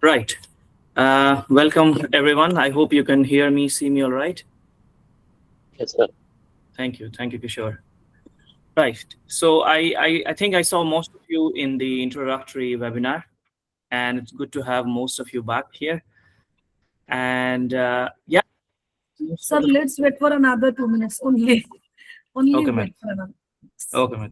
Right. Welcome, everyone. I hope you can hear me, see me all right. Yes, sir. Thank you. Thank you, Kishore. Right. So I think I saw most of you in the introductory webinar, and it's good to have most of you back here. And yeah. Sir, let's wait for another 2 minutes only. Only Okay, man. wait for another. Okay, man.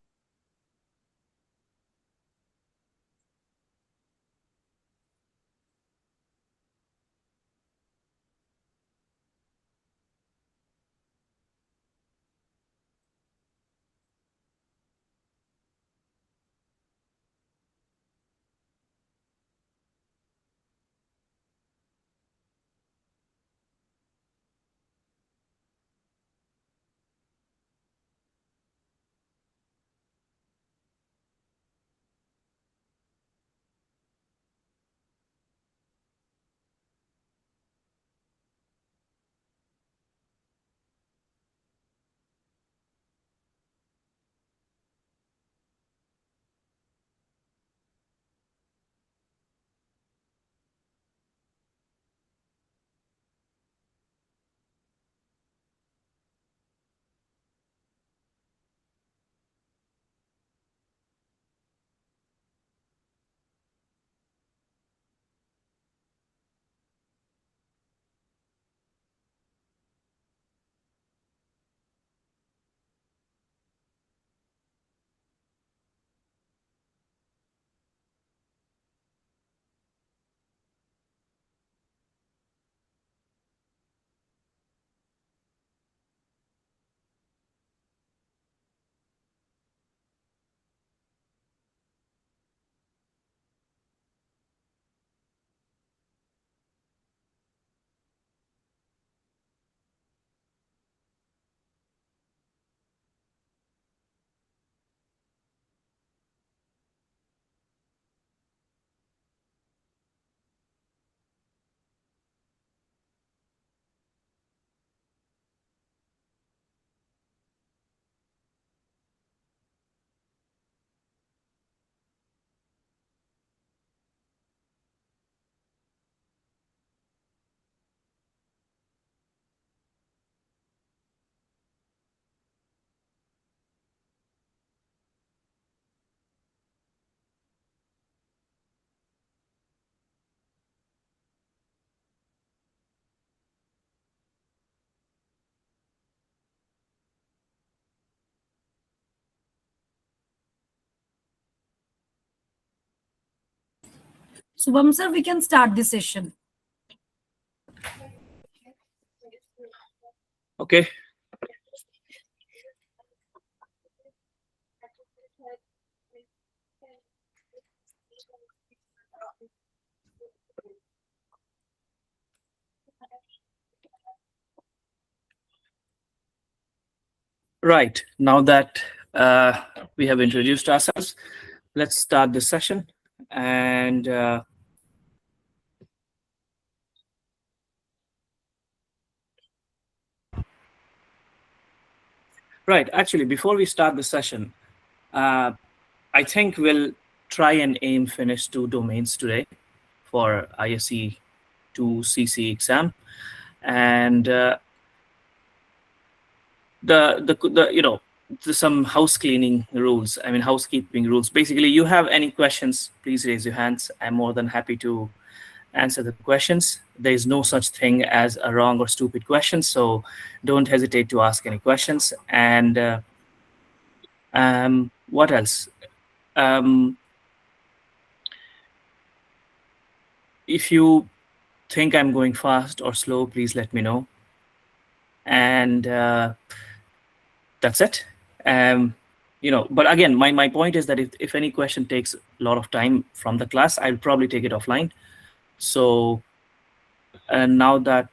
Subham sir, we can start the session. Okay. Right. Now that we have introduced ourselves, let's start this session. And right, actually, before we start the session, I think we'll try and aim finish 2 domains today for ISC2 CC exam. And there's some house cleaning rules. I mean, housekeeping rules. Basically, you have any questions, please raise your hands. I'm more than happy to answer the questions. There is no such thing as a wrong or stupid question, so don't hesitate to ask any questions. And what else? Um, if you think I'm going fast or slow, please let me know. And that's it. But again, my point is that if any question takes a lot of time from the class, I'll probably take it offline. So now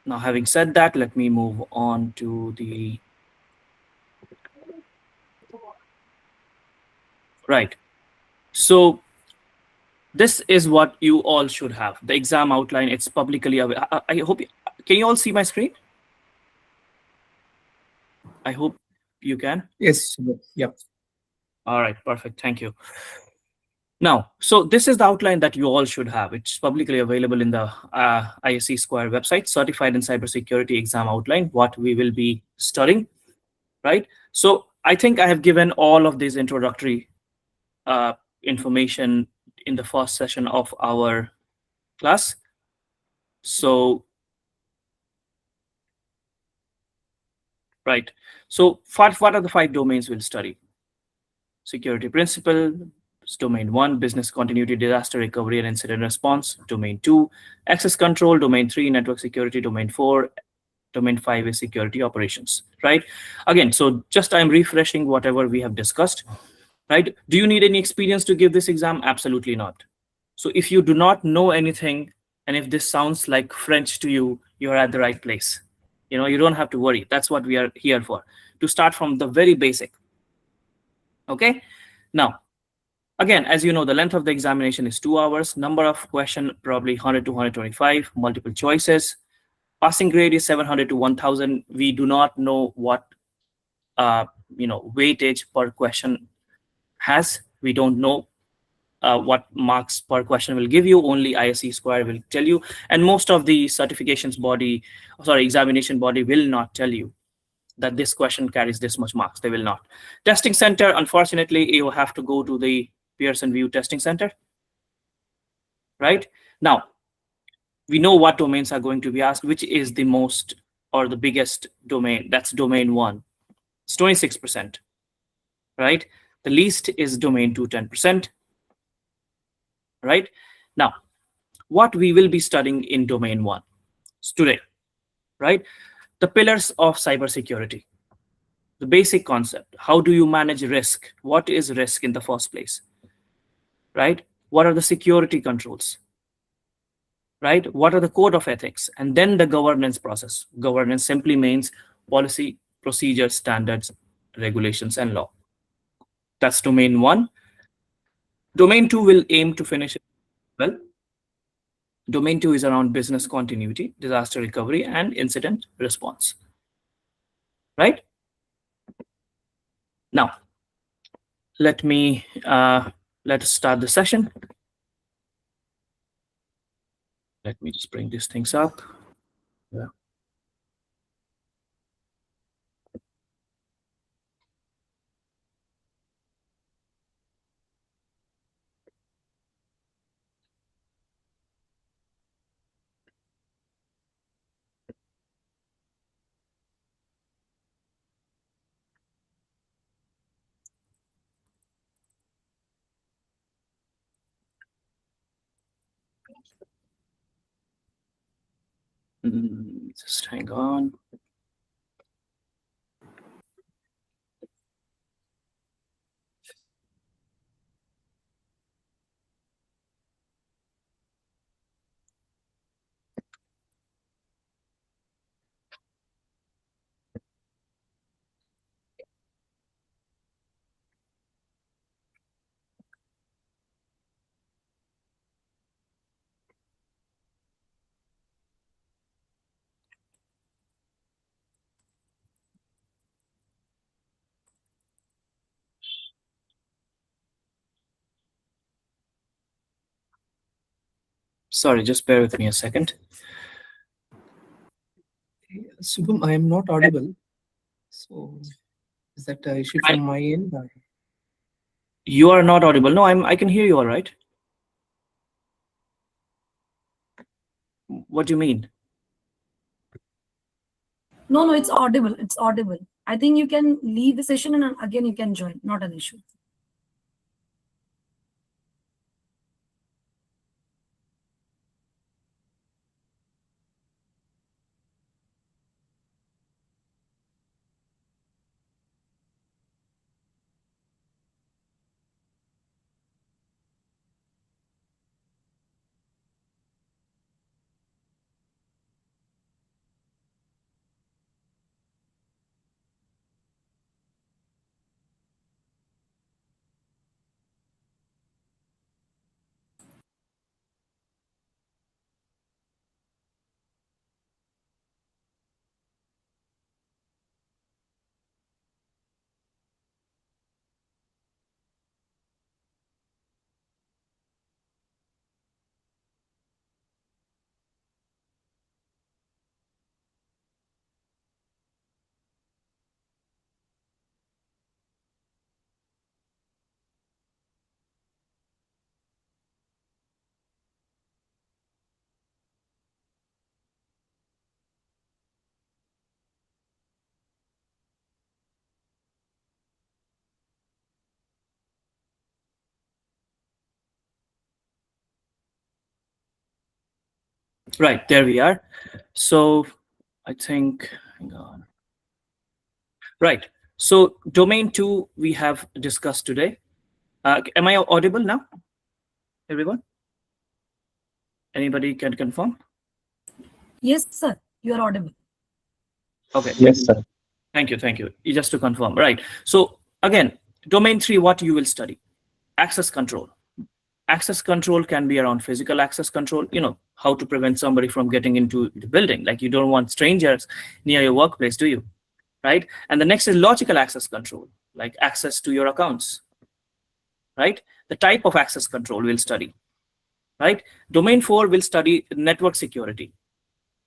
having said that, let me move on to the right. So this is what you all should have. The exam outline, it's publicly available. I hope, can you all see my screen? I hope you can. Yes. Yep. All right, perfect. Thank you. Now, so this is the outline that you all should have. It's publicly available in the ISC Square website, Certified in Cybersecurity Exam Outline, what we will be studying, right? So I think I have given all of this introductory information in the first session of our class. So, right. So what are the 5 domains we'll study? Security principle, domain 1, business continuity, disaster recovery and incident response. Domain 2, access control. Domain 3, network security. Domain 4, domain 5 is security operations, right? Again, so just I'm refreshing whatever we have discussed, right? Do you need any experience to give this exam? Absolutely not. So if you do not know anything, and if this sounds like French to you, you're at the right place. You don't have to worry. That's what we are here for, to start from the very basic. Okay. Now, again, as you know, the length of the examination is 2 hours. Number of question, probably 100 to 125, multiple choices. Passing grade is 700 to 1000. We do not know what weightage per question has. We don't know what marks per question will give you. Only ISC Square will tell you, and most of the examination body will not tell you that this question carries this much marks. They will not. Testing center, unfortunately, you have to go to the Pearson VUE testing center. Right now, we know what domains are going to be asked. Which is the most or the biggest domain? That's domain 1. It's 26%. Right. The least is domain 2, 10%. Right now, what we will be studying in domain 1 today, right? The pillars of cybersecurity, the basic concept. How do you manage risk? What is risk in the first place? Right? What are the security controls? Right? What are the code of ethics? And then the governance process. Governance simply means policy, procedures, standards, regulations, and law. That's domain 1. Domain 2 will aim to finish it well. Domain 2 is around business continuity, disaster recovery, and incident response. Right? Now, let us start the session. Let me just bring these things up. Yeah. Just hang on. Sorry, just bear with me a second. Subham, I am not audible. So is that an issue from my end? You are not audible. No, I can hear you all right. What do you mean? No, it's audible. It's audible. I think you can leave the session and again you can join. Not an issue. Right, there we are. So I think, hang on. Right. So domain 2 we have discussed today. Am I audible now? Everyone? Anybody can confirm? Yes, sir. You are audible. Okay. Yes, sir. Thank you. Thank you. Just to confirm. Right. So again, domain 3, what you will study? Access control. Access control can be around physical access control, how to prevent somebody from getting into the building. Like you don't want strangers near your workplace, do you? Right. And the next is logical access control, like access to your accounts. Right. The type of access control we'll study. Right. Domain 4 will study network security.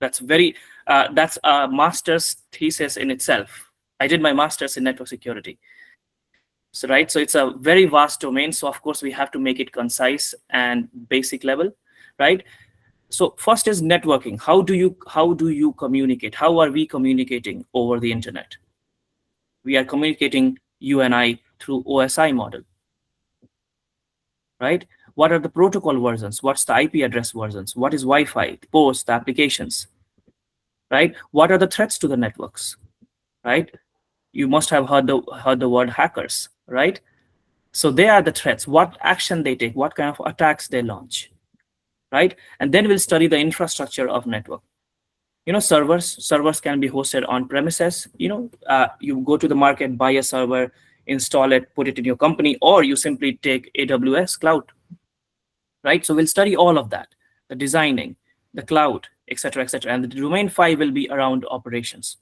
That's a master's thesis in itself. I did my master's in network security. So it's a very vast domain. So of course we have to make it concise and basic level, right? So first is networking. How do you communicate? How are we communicating over the internet? We are communicating, you and I, through OSI model, right? What are the protocol versions? What's the IP address versions? What is Wi-Fi, the posts, the applications, right? What are the threats to the networks, right? You must have heard the word hackers, right? So they are the threats, what action they take, what kind of attacks they launch, right? And then we'll study the infrastructure of network. Servers can be hosted on premises. You go to the market, buy a server, install it, put it in your company, or you simply take AWS cloud, right? So we'll study all of that, the designing, the cloud, etc., etc. And the domain 5 will be around operations,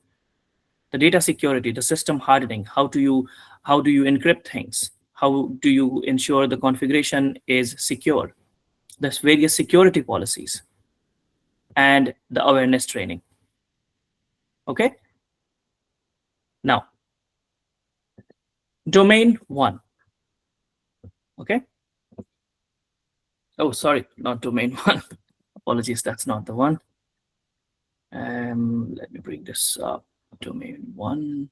the data security, the system hardening. How do you encrypt things? How do you ensure the configuration is secure? There's various security policies and the awareness training. Okay. Now, domain 1. Okay. Oh, sorry, not domain 1. Apologies, that's not the one. Let me bring this up. Domain 1.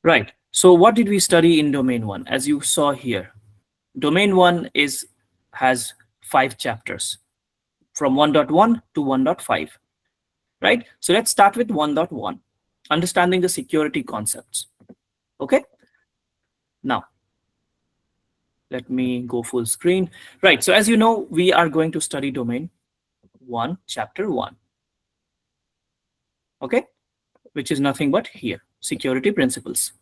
Right. So what did we study in domain 1? As you saw here, domain 1 has 5 chapters from 1.1 to 1.5, right? So let's start with 1.1, understanding the security concepts. Okay. Now, let me go full screen. Right. So as you know, we are going to study domain 1, chapter 1. Okay. Which is nothing but here, security principles.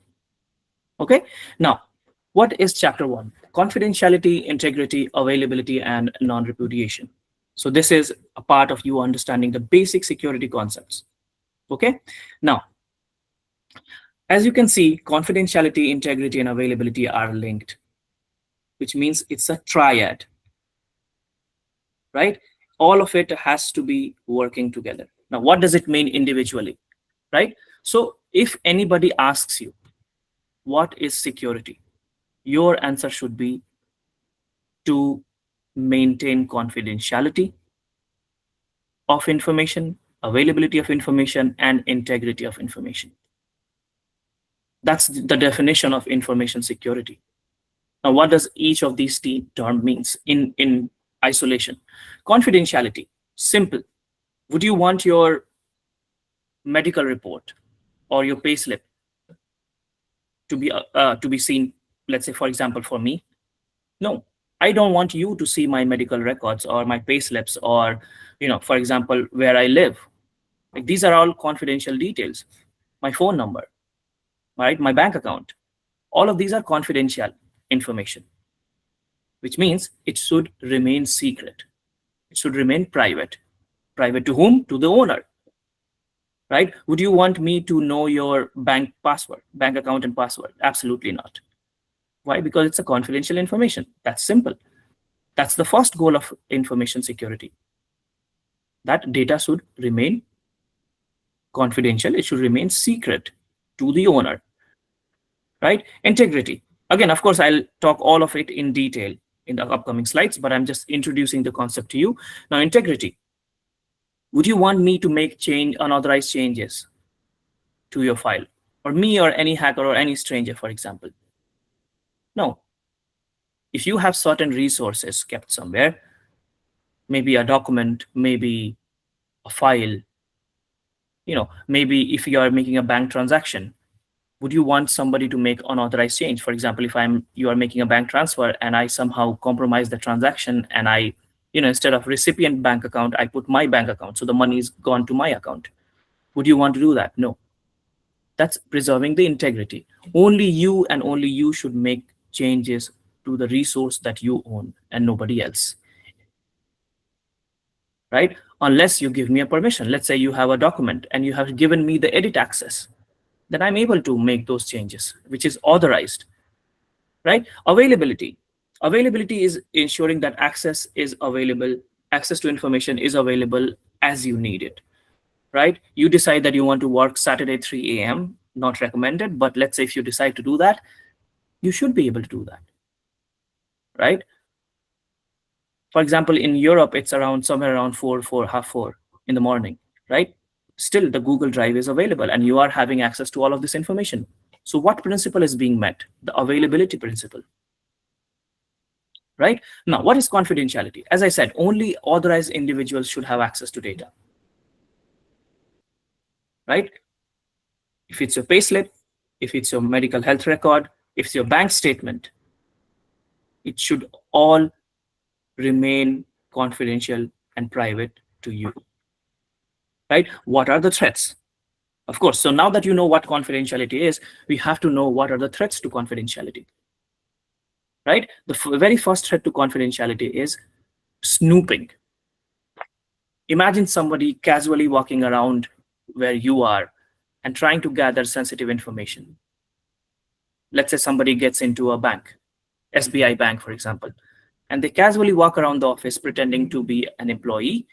Okay. Now, what is chapter 1? Confidentiality, integrity, availability, and non-repudiation. So this is a part of you understanding the basic security concepts. Okay. Now, as you can see, confidentiality, integrity, and availability are linked, which means it's a triad, right? All of it has to be working together. Now, what does it mean individually, right? So if anybody asks you, what is security? Your answer should be to maintain confidentiality of information, availability of information, and integrity of information. That's the definition of information security. Now, what does each of these terms means in isolation? Confidentiality, simple. Would you want your medical report or your payslip to be seen? Let's say, for example, for me, no, I don't want you to see my medical records or my payslips or, for example, where I live. Like, these are all confidential details. My phone number, right? My bank account. All of these are confidential information, which means it should remain secret. It should remain private. Private to whom? To the owner, right? Would you want me to know your bank password, bank account and password? Absolutely not. Why? Because it's a confidential information. That's simple. That's the first goal of information security. That data should remain confidential. It should remain secret to the owner, right? Integrity. Again, of course, I'll talk all of it in detail in the upcoming slides, but I'm just introducing the concept to you. Now, integrity. Would you want me to make unauthorized changes to your file, or me or any hacker or any stranger, for example? No. If you have certain resources kept somewhere, maybe a document, maybe a file, maybe if you are making a bank transaction, would you want somebody to make unauthorized change? For example, if you are making a bank transfer and I somehow compromise the transaction and I, instead of recipient bank account, I put my bank account, so the money is gone to my account. Would you want to do that? No. That's preserving the integrity. Only you and only you should make changes to the resource that you own and nobody else, right? Unless you give me a permission. Let's say you have a document and you have given me the edit access, then I'm able to make those changes, which is authorized, right? Availability. Availability is ensuring that access is available, access to information is available as you need it, right? You decide that you want to work Saturday 3 a.m., not recommended, but let's say if you decide to do that, you should be able to do that, right? For example, in Europe, it's somewhere around half 4 in the morning, right? Still, the Google Drive is available and you are having access to all of this information. So what principle is being met? The availability principle, right? Now, what is confidentiality? As I said, only authorized individuals should have access to data, right? If it's your payslip, if it's your medical health record, if it's your bank statement, it should all remain confidential and private to you, right? What are the threats? Of course, so now that you know what confidentiality is, we have to know what are the threats to confidentiality, right? The very first threat to confidentiality is snooping. Imagine somebody casually walking around where you are and trying to gather sensitive information. Let's say somebody gets into a bank, SBI Bank, for example, and they casually walk around the office pretending to be an employee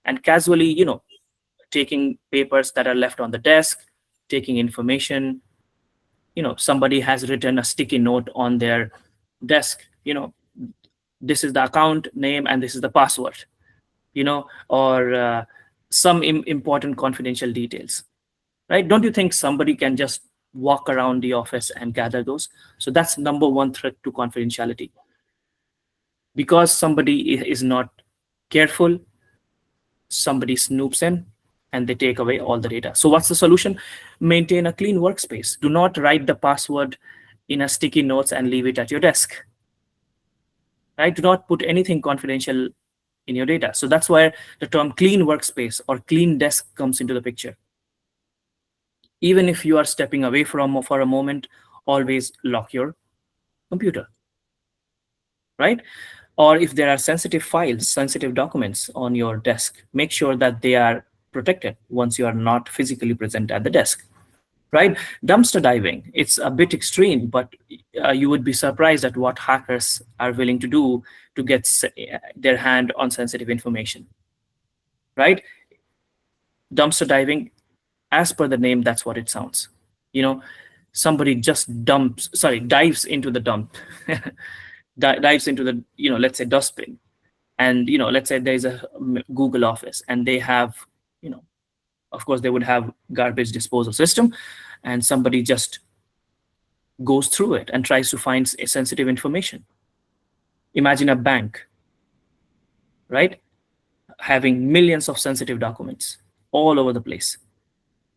and casually, taking papers that are left on the desk, taking information. Somebody has written a sticky note on their desk, this is the account name and this is the password, or some important confidential details, right? Don't you think somebody can just walk around the office and gather those? So that's number one threat to confidentiality. Because somebody is not careful, somebody snoops in and they take away all the data. So what's the solution? Maintain a clean workspace. Do not write the password in a sticky notes and leave it at your desk. Right? Do not put anything confidential in your data. So that's where the term clean workspace or clean desk comes into the picture. Even if you are stepping away from for a moment, always lock your computer. Right? Or if there are sensitive files, sensitive documents on your desk, make sure that they are protected once you are not physically present at the desk. Right? Dumpster diving, it's a bit extreme, but you would be surprised at what hackers are willing to do to get their hand on sensitive information. Right? Dumpster diving, as per the name, that's what it sounds. Somebody just dives into the dump, dives into the, let's say dustbin. And, let's say there's a Google office and they have, of course, they would have garbage disposal system, and somebody just goes through it and tries to find sensitive information. Imagine a bank, right? Having millions of sensitive documents all over the place.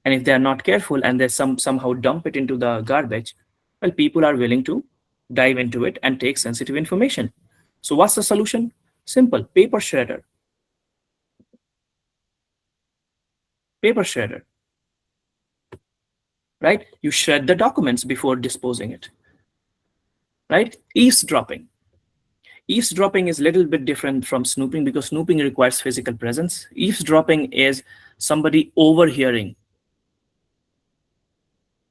And if they're not careful and they somehow dump it into the garbage, well, people are willing to dive into it and take sensitive information. So what's the solution? Simple: paper shredder. Paper shredder. Right? You shred the documents before disposing it. Right? Eavesdropping. Eavesdropping is a little bit different from snooping because snooping requires physical presence. Eavesdropping is somebody overhearing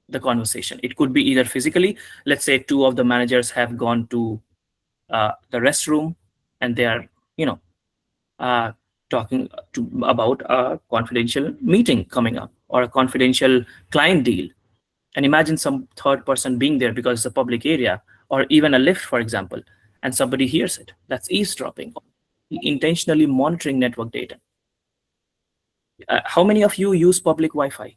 the conversation. It could be either physically, let's say two of the managers have gone to the restroom and they are, talking about a confidential meeting coming up or a confidential client deal. And imagine some third person being there because it's a public area, or even a lift, for example, and somebody hears it. That's eavesdropping. Intentionally monitoring network data. How many of you use public Wi-Fi?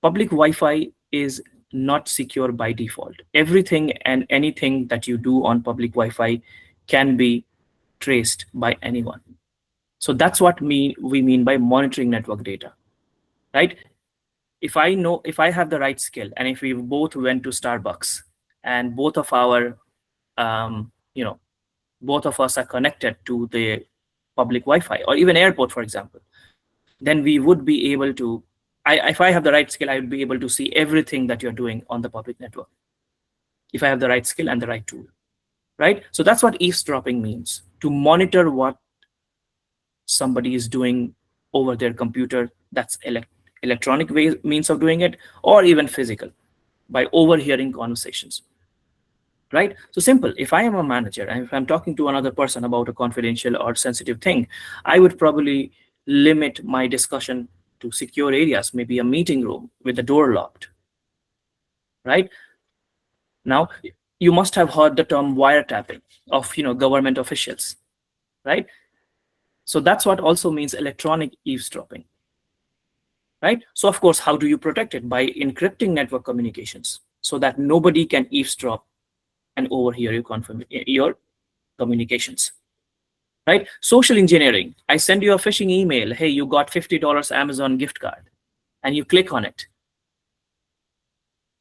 Public Wi-Fi is not secure by default. Everything and anything that you do on public Wi-Fi can be traced by anyone. So that's what we mean by monitoring network data, right? If I have the right skill, and if we both went to Starbucks and both of our, both of us are connected to the public Wi-Fi or even airport, for example, then we would be able to, if I have the right skill, I would be able to see everything that you're doing on the public network. If I have the right skill and the right tool, right? So that's what eavesdropping means, to monitor what somebody is doing over their computer. That's electronic means of doing it, or even physical, by overhearing conversations. Right? So simple. If I am a manager and if I'm talking to another person about a confidential or sensitive thing, I would probably limit my discussion to secure areas, maybe a meeting room with the door locked. Right? Now, you must have heard the term wiretapping of government officials, right? So that's what also means electronic eavesdropping. Right? So of course, how do you protect it? By encrypting network communications so that nobody can eavesdrop and overhear your communications. Right? Social engineering. I send you a phishing email. Hey, you got $50 Amazon gift card, and you click on it.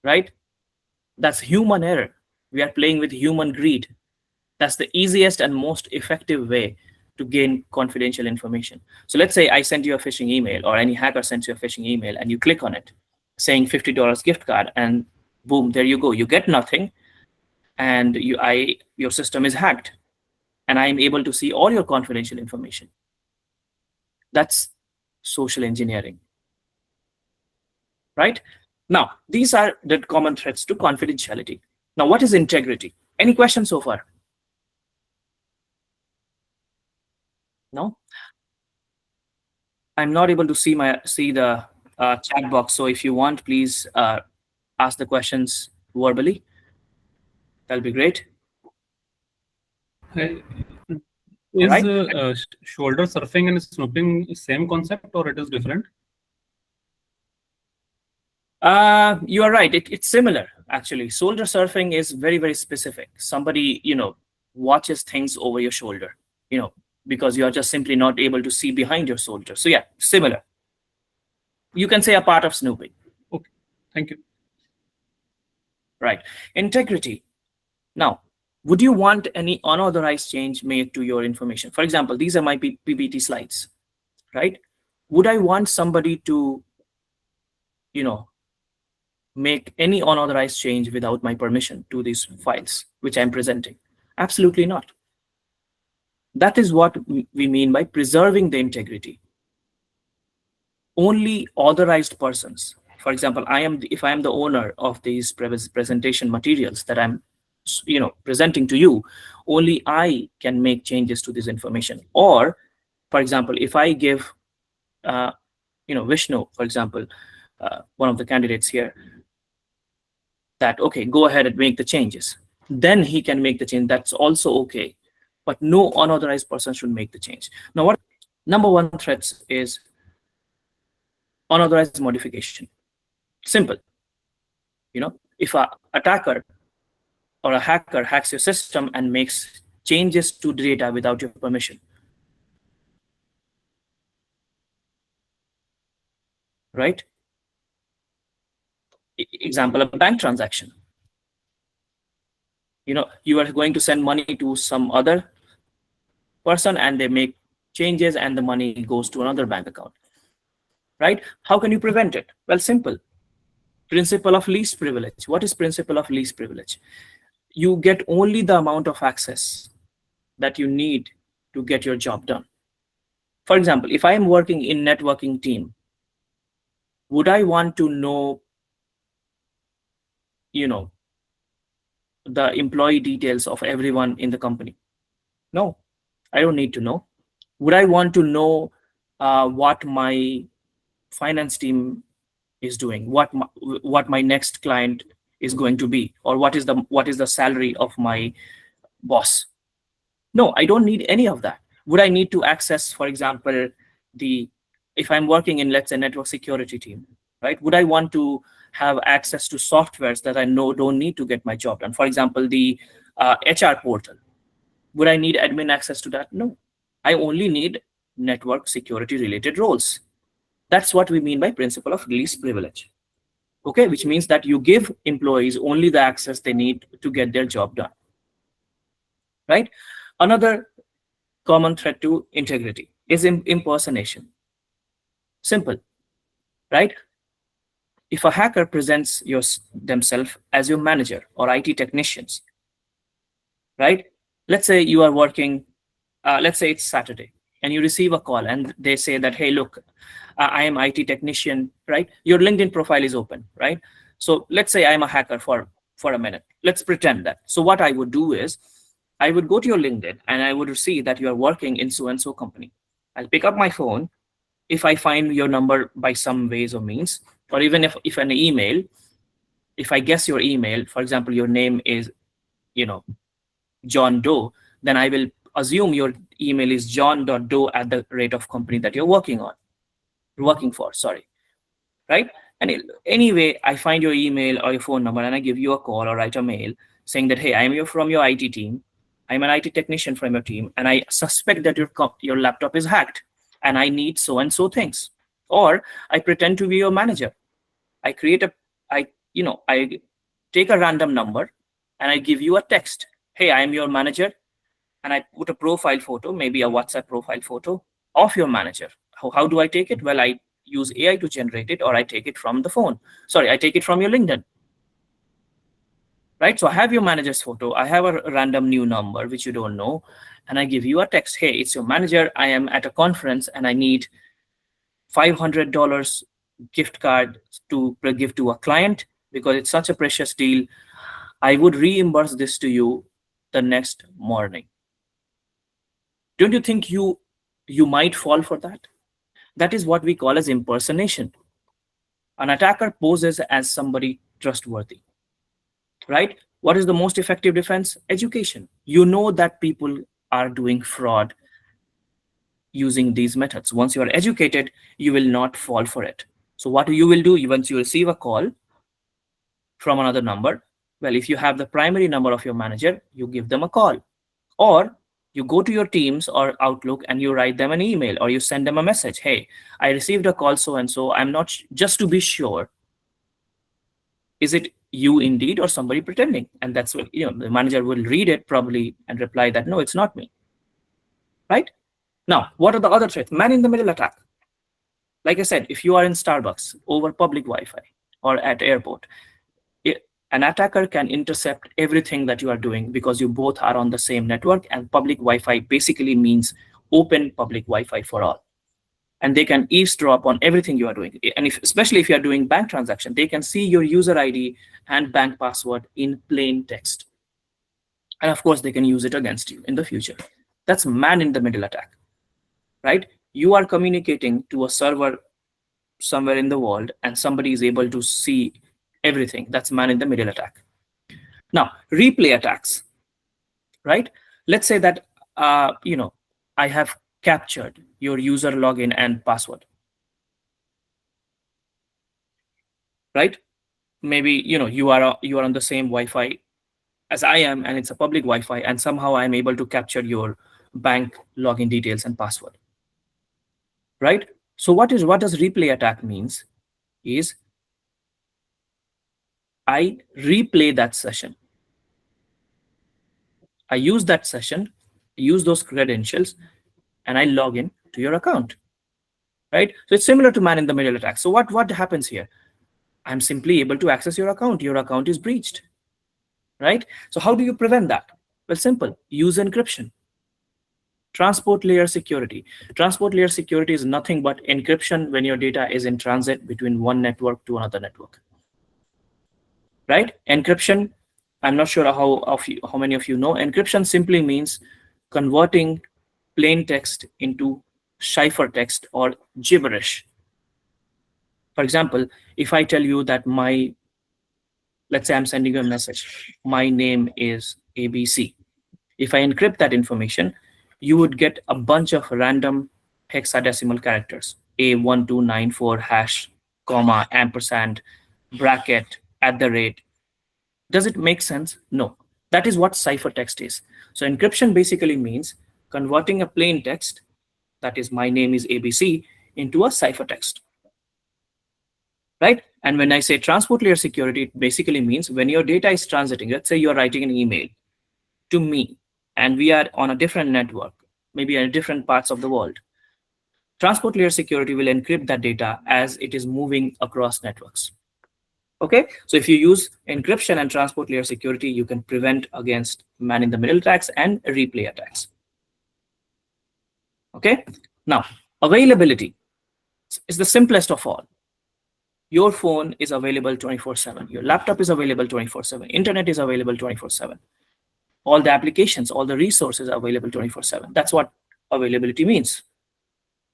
Right? That's human error. We are playing with human greed. That's the easiest and most effective way to gain confidential information. So let's say I send you a phishing email, or any hacker sends you a phishing email, and you click on it saying $50 gift card, and boom, there you go. You get nothing, and your system is hacked, and I'm able to see all your confidential information. That's social engineering. Right? Now, these are the common threats to confidentiality. Now, what is integrity? Any questions so far? No? I'm not able to see the chat box. So if you want, please ask the questions verbally. That'll be great. Is Right. shoulder surfing and snooping same concept, or it is different? You are right. It's similar, actually. Shoulder surfing is very, very specific. Somebody, watches things over your shoulder, because you are just simply not able to see behind your shoulder. So yeah, similar. You can say a part of snooping. Okay, thank you. Right. Integrity. Now, would you want any unauthorized change made to your information? For example, these are my PPT slides, right? Would I want somebody to, make any unauthorized change without my permission to these files, which I'm presenting? Absolutely not. That is what we mean by preserving the integrity. Only authorized persons. For example, if I am the owner of these presentation materials that I'm presenting to you, only I can make changes to this information. Or, for example, if I give Vishnu, for example, one of the candidates here, that okay, go ahead and make the changes, then he can make the change. That's also okay, but no unauthorized person should make the change. Now, what number one threats is unauthorized modification. Simple. If a attacker or a hacker hacks your system and makes changes to data without your permission, right? Example, a bank transaction. You are going to send money to some other person and they make changes and the money goes to another bank account, right? How can you prevent it? Well, simple. Principle of least privilege. What is principle of least privilege? You get only the amount of access that you need to get your job done. For example, if I am working in networking team, would I want to know, the employee details of everyone in the company? No, I don't need to know. Would I want to know what my finance team is doing, what my next client is going to be, or what is the salary of my boss? No, I don't need any of that. Would I need to access, for example, if I'm working in, let's say, network security team, right? Would I want to have access to softwares that I know don't need to get my job done? For example, the HR portal. Would I need admin access to that? No, I only need network security related roles. That's what we mean by principle of least privilege. Okay, which means that you give employees only the access they need to get their job done. Right? Another common threat to integrity is impersonation. Simple, right? If a hacker presents themselves as your manager or IT technicians, right? Let's say you are working, let's say it's Saturday, and you receive a call and they say that, hey, look, I am IT technician, right? Your LinkedIn profile is open, right? So let's say I'm a hacker for a minute. Let's pretend that. So what I would do is I would go to your LinkedIn and I would see that you are working in so-and-so company. I'll pick up my phone. If I find your number by some ways or means, or even if an email, if I guess your email, for example, your name is, John Doe, then I will assume your email is john.doe@the rate of company that you're working for, right? And anyway, I find your email or your phone number and I give you a call or write a mail saying that, hey, I'm from your IT team. I'm an IT technician from your team, and I suspect that your laptop is hacked and I need so-and-so things. Or I pretend to be your manager. I take a random number and I give you a text. Hey, I am your manager. And I put a profile photo, maybe a WhatsApp profile photo of your manager. How do I take it? Well, I use AI to generate it, or I take it from the phone. Sorry, I take it from your LinkedIn. Right? So I have your manager's photo. I have a random new number, which you don't know. And I give you a text. Hey, it's your manager. I am at a conference and I need $500 gift card to give to a client because it's such a precious deal. I would reimburse this to you the next morning. Don't you think you might fall for that? That is what we call as impersonation. An attacker poses as somebody trustworthy, right? What is the most effective defense? Education. You know that people are doing fraud using these methods. Once you are educated, you will not fall for it. So what you will do, once you receive a call from another number, well, if you have the primary number of your manager, you give them a call. Or you go to your Teams or Outlook and you write them an email or you send them a message. Hey, I received a call so and so. I'm not just to be sure. Is it you indeed or somebody pretending? And that's what, the manager will read it probably and reply that no, it's not me. Right? Now, what are the other threats? Man in the middle attack. Like I said, if you are in Starbucks over public Wi-Fi or at airport, an attacker can intercept everything that you are doing because you both are on the same network, and public Wi-Fi basically means open public Wi-Fi for all. And they can eavesdrop on everything you are doing. And especially if you are doing bank transaction, they can see your user ID and bank password in plain text. And of course, they can use it against you in the future. That's man in the middle attack, right? You are communicating to a server somewhere in the world and somebody is able to see everything. That's man in the middle attack. Now, replay attacks, right? Let's say that, I have captured your user login and password, right? Maybe, you are on the same Wi-Fi as I am, and it's a public Wi-Fi, and somehow I'm able to capture your bank login details and password, right? So what does replay attack means is I replay that session. I use that session, use those credentials, and I log in to your account, right? So it's similar to man in the middle attack. So what happens here? I'm simply able to access your account. Your account is breached, right? So how do you prevent that? Well, simple. Use encryption. Transport layer security. Transport layer security is nothing but encryption when your data is in transit between one network to another network, right? Encryption, I'm not sure how many of you know, encryption simply means converting plain text into ciphertext or gibberish. For example, if I tell you that let's say I'm sending you a message, my name is ABC. If I encrypt that information, you would get a bunch of random hexadecimal characters, A1294 hash, comma, ampersand, bracket, @ Does it make sense? No. That is what ciphertext is. So encryption basically means converting a plain text, that is my name is ABC, into a ciphertext, right? And when I say transport layer security, it basically means when your data is transiting, let's say you're writing an email to me, and we are on a different network, maybe in different parts of the world. Transport layer security will encrypt that data as it is moving across networks. Okay, so if you use encryption and transport layer security, you can prevent against man in the middle attacks and replay attacks. Okay, now availability is the simplest of all. Your phone is available 24/7. Your laptop is available 24/7. Internet is available 24/7. All the applications, all the resources are available 24/7. That's what availability means.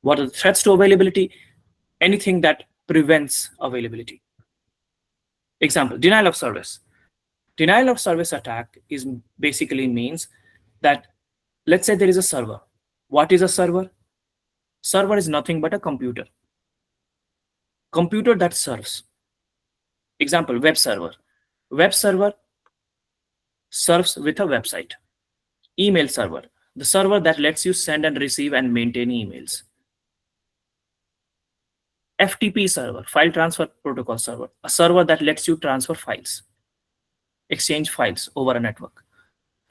What are the threats to availability? Anything that prevents availability. Example, denial of service. Denial of service attack is basically means that, let's say there is a server. What is a server? Server is nothing but a computer. Computer that serves. Example, web server. Web server serves with a website. Email server, the server that lets you send and receive and maintain emails. FTP server, file transfer protocol server, a server that lets you transfer files, exchange files over a network,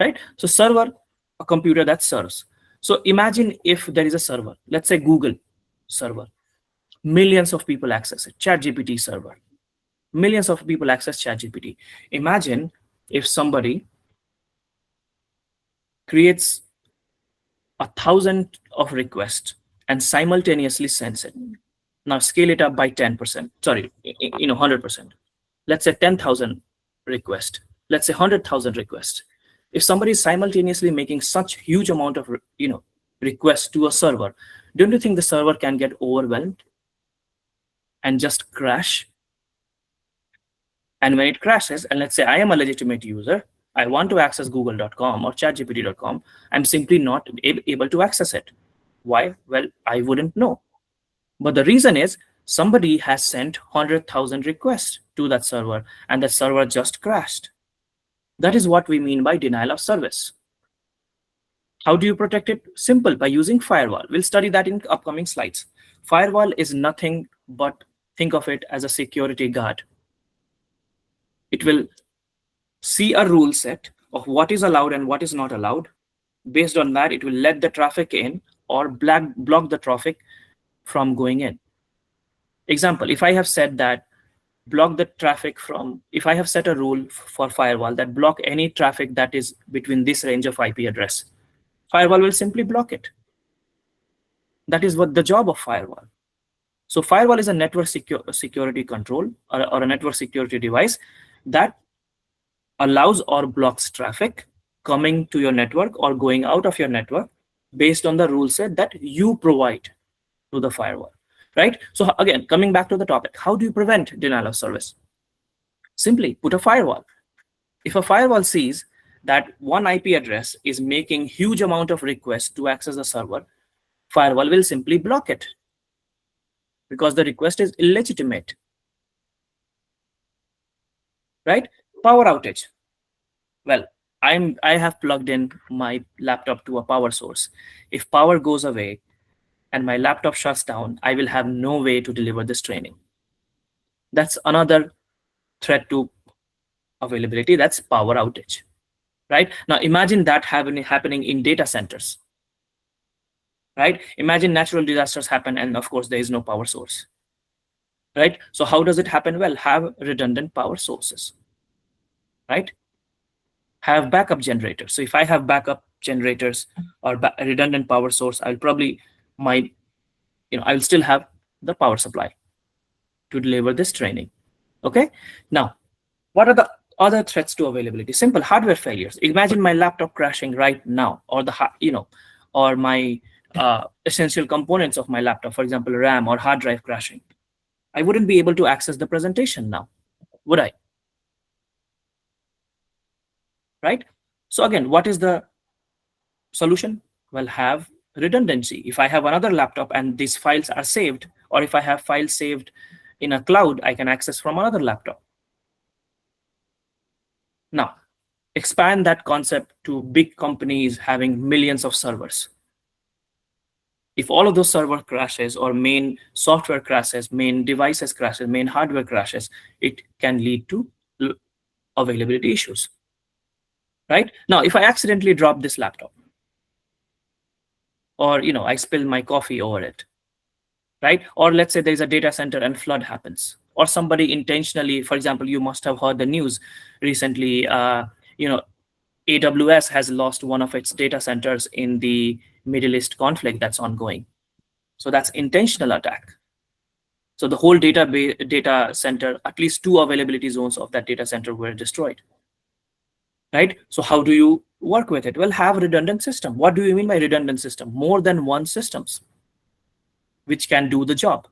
right? So server, a computer that serves. So imagine if there is a server, let's say Google server, millions of people access it, ChatGPT server, millions of people access ChatGPT. Imagine if somebody creates 1,000 of requests and simultaneously sends it. Now scale it up by 10%, sorry, 100%. Let's say 10,000 requests. Let's say 100,000 requests. If somebody is simultaneously making such huge amount of requests to a server, don't you think the server can get overwhelmed and just crash? And when it crashes, and let's say I am a legitimate user, I want to access google.com or chatgpt.com, I'm simply not able to access it. Why? Well, I wouldn't know. But the reason is somebody has sent 100,000 requests to that server and the server just crashed. That is what we mean by denial of service. How do you protect it? Simple, by using firewall. We'll study that in upcoming slides. Firewall is nothing but, think of it as a security guard. It will see a rule set of what is allowed and what is not allowed. Based on that, it will let the traffic in or block the traffic from going in. Example, if I have said that block the traffic from, if I have set a rule for firewall that block any traffic that is between this range of IP address, firewall will simply block it. That is what the job of firewall. So firewall is a network security control or a network security device that allows or blocks traffic coming to your network or going out of your network based on the rule set that you provide to the firewall, right? So again, coming back to the topic, how do you prevent denial of service? Simply put a firewall. If a firewall sees that one IP address is making huge amount of requests to access the server, firewall will simply block it because the request is illegitimate, right? Power outage. Well, I have plugged in my laptop to a power source. If power goes away and my laptop shuts down, I will have no way to deliver this training. That's another threat to availability. That's power outage, right? Now imagine that happening in data centers, right? Imagine natural disasters happen and of course there is no power source, right? So how does it happen? Well, have redundant power sources, right? Have backup generators. So if I have backup generators or redundant power source, I'll probably I'll still have the power supply to deliver this training. Okay. Now, what are the other threats to availability? Simple hardware failures. Imagine my laptop crashing right now, or or my essential components of my laptop, for example, RAM or hard drive crashing. I wouldn't be able to access the presentation now, would I? Right? So again, what is the solution? Well, have redundancy. If I have another laptop and these files are saved, or if I have files saved in a cloud, I can access from another laptop. Now, expand that concept to big companies having millions of servers. If all of those server crashes or main software crashes, main devices crashes, main hardware crashes, it can lead to availability issues. Right? Now, if I accidentally drop this laptop, or I spill my coffee over it, right? Or let's say there's a data center and flood happens, or somebody intentionally, for example, you must have heard the news recently, AWS has lost one of its data centers in the Middle East conflict that's ongoing. So that's intentional attack. So the whole data center, at least 2 availability zones of that data center were destroyed. Right? So how do you work with it? Well, have a redundant system. What do you mean by redundant system? More than one systems which can do the job.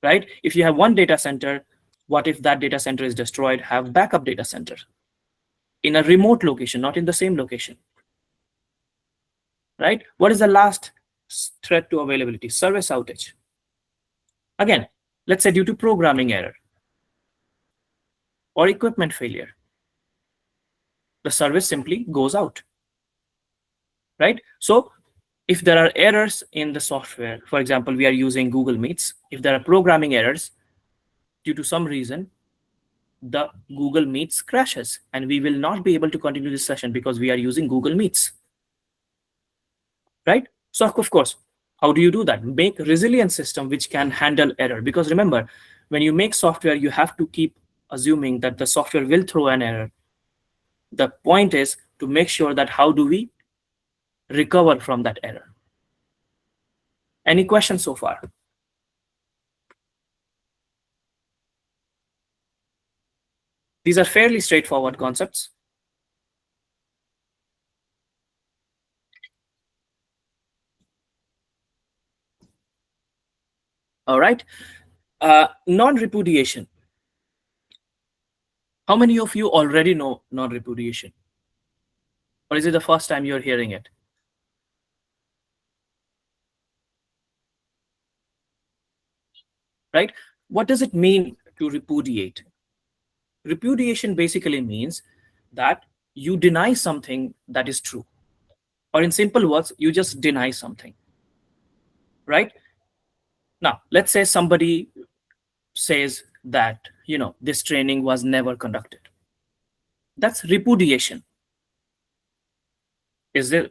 Right? If you have one data center, what if that data center is destroyed? Have backup data center in a remote location, not in the same location. Right? What is the last threat to availability? Service outage. Again, let's say due to programming error or equipment failure, the service simply goes out, right? So if there are errors in the software, for example, we are using Google Meets, if there are programming errors due to some reason, the Google Meets crashes and we will not be able to continue this session because we are using Google Meets, right? So of course, how do you do that? Make a resilient system which can handle error, because remember, when you make software, you have to keep assuming that the software will throw an error. The point is to make sure that how do we recover from that error. Any questions so far? These are fairly straightforward concepts. All right. Non-repudiation. How many of you already know non-repudiation? Or is it the first time you're hearing it? Right? What does it mean to repudiate? Repudiation basically means that you deny something that is true. Or in simple words, you just deny something, right? Now, let's say somebody says that, this training was never conducted. That's repudiation. Is there,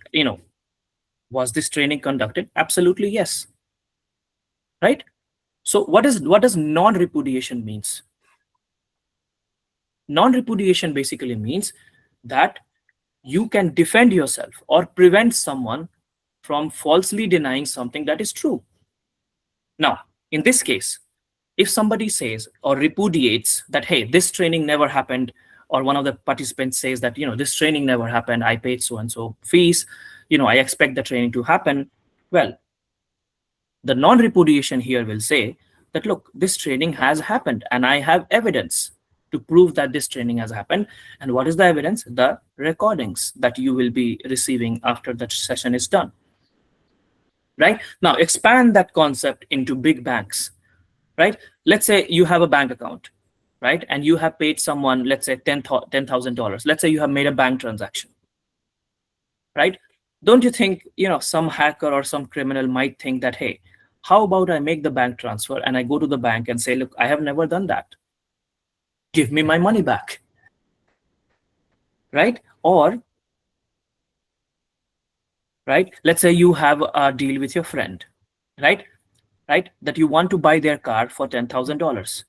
was this training conducted? Absolutely yes. Right? So what does non-repudiation means? Non-repudiation basically means that you can defend yourself or prevent someone from falsely denying something that is true. Now, in this case, if somebody says or repudiates that, hey, this training never happened, or one of the participants says that, this training never happened, I paid so and so fees, I expect the training to happen. Well, the non-repudiation here will say that, look, this training has happened and I have evidence to prove that this training has happened. And what is the evidence? The recordings that you will be receiving after that session is done. Right? Now, expand that concept into big banks. Right? Let's say you have a bank account, right? And you have paid someone, let's say $10,000. Let's say you have made a bank transaction, right? Don't you think, some hacker or some criminal might think that, hey, how about I make the bank transfer and I go to the bank and say, look, I have never done that. Give me my money back, right? Or, right, let's say you have a deal with your friend, right? That you want to buy their car for $10,000.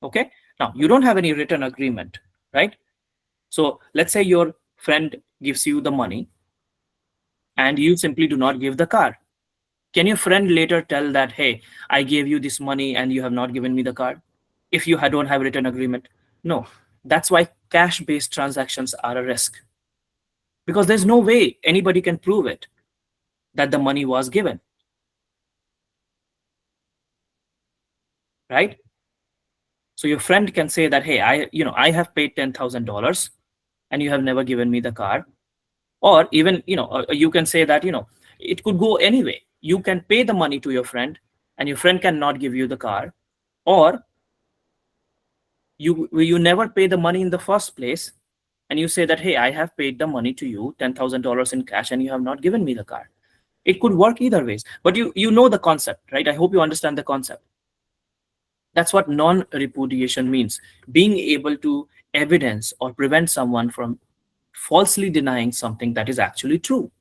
Okay. Now, you don't have any written agreement, right? So let's say your friend gives you the money and you simply do not give the car. Can your friend later tell that, hey, I gave you this money and you have not given me the car? If you don't have a written agreement? No. That's why cash-based transactions are a risk. Because there's no way anybody can prove it, that the money was given. Right? So your friend can say that, hey, I have paid $10,000 and you have never given me the car. Or even, you can say that, it could go anyway. You can pay the money to your friend and your friend cannot give you the car. Or you never pay the money in the first place and you say that, hey, I have paid the money to you, $10,000 in cash, and you have not given me the car. It could work either ways. But you know the concept, right? I hope you understand the concept. That's what non-repudiation means. Being able to evidence or prevent someone from falsely denying something that is actually true.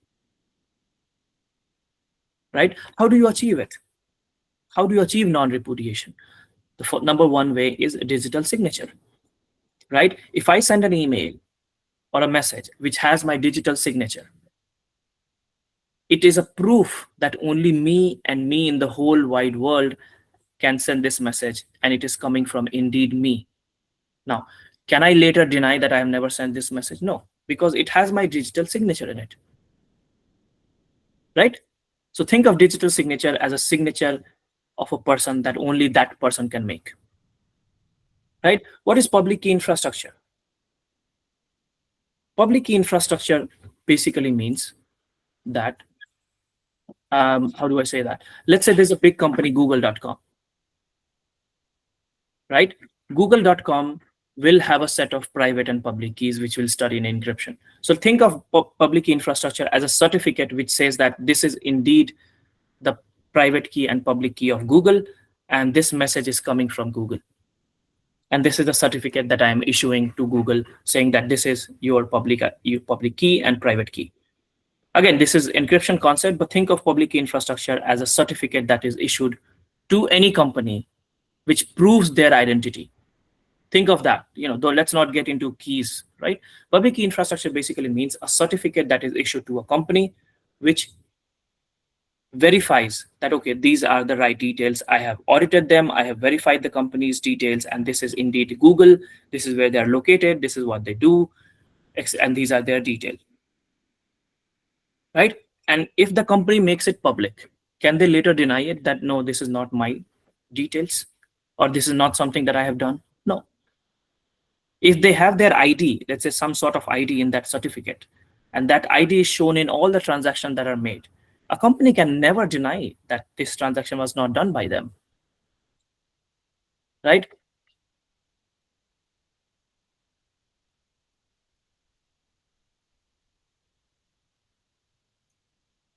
Right? How do you achieve it? How do you achieve non-repudiation? The number one way is a digital signature. Right? If I send an email or a message which has my digital signature, it is a proof that only me and me in the whole wide world can send this message, and it is coming from indeed me. Now, can I later deny that I have never sent this message? No, because it has my digital signature in it. Right? So think of digital signature as a signature of a person that only that person can make. Right? What is public key infrastructure? Public key infrastructure basically means that, how do I say that? Let's say there's a big company, google.com. Right? Google.com will have a set of private and public keys which will study in encryption. So think of public key infrastructure as a certificate which says that this is indeed the private key and public key of Google, and this message is coming from Google. And this is the certificate that I am issuing to Google saying that this is your public key and private key. Again, this is encryption concept, but think of public key infrastructure as a certificate that is issued to any company which proves their identity. Think of that, though let's not get into keys, right? Public key infrastructure basically means a certificate that is issued to a company which verifies that, okay, these are the right details. I have audited them. I have verified the company's details, and this is indeed Google. This is where they're located. This is what they do, and these are their details. Right? And if the company makes it public, can they later deny it that, no, this is not my details, or this is not something that I have done? No. If they have their ID, let's say some sort of ID in that certificate, and that ID is shown in all the transactions that are made, a company can never deny that this transaction was not done by them. Right?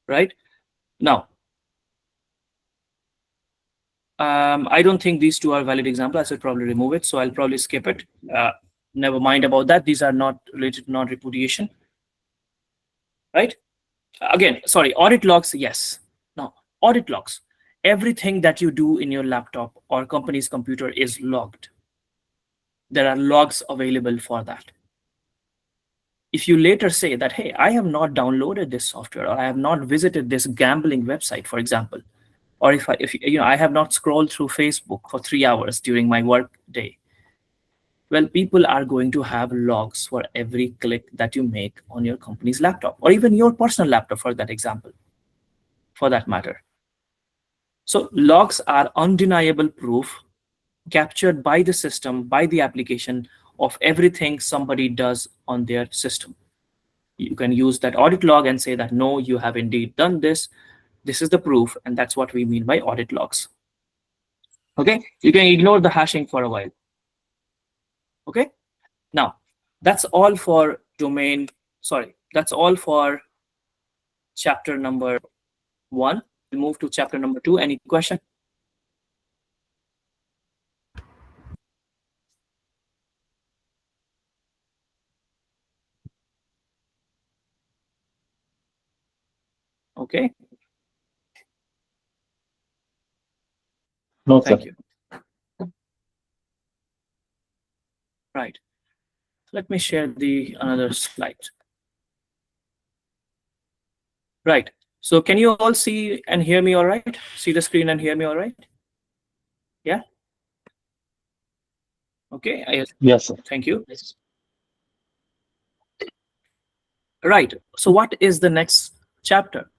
right? Now, I don't think these two are valid examples. I should probably remove it, so I'll probably skip it. Never mind about that. These are not related to non-repudiation, right? Again, sorry, audit logs, yes. Now, audit logs. Everything that you do in your laptop or company's computer is logged. There are logs available for that. If you later say that, hey, I have not downloaded this software, or I have not visited this gambling website, for example, or if I have not scrolled through Facebook for 3 hours during my work day, well, people are going to have logs for every click that you make on your company's laptop, or even your personal laptop, for that example, for that matter. So logs are undeniable proof captured by the system, by the application, of everything somebody does on their system. You can use that audit log and say that, no, you have indeed done this. This is the proof, and that's what we mean by audit logs. Okay, you can ignore the hashing for a while. Okay, now that's all for that's all for chapter number 1. We'll move to chapter number 2. Any question? Okay, No, thank sir. you. Right. Let me share another slide. Right. So can you all see and hear me all right? See the screen and hear me all right? Yeah? Okay. Yes, sir. Thank you. Right. So what is the next chapter?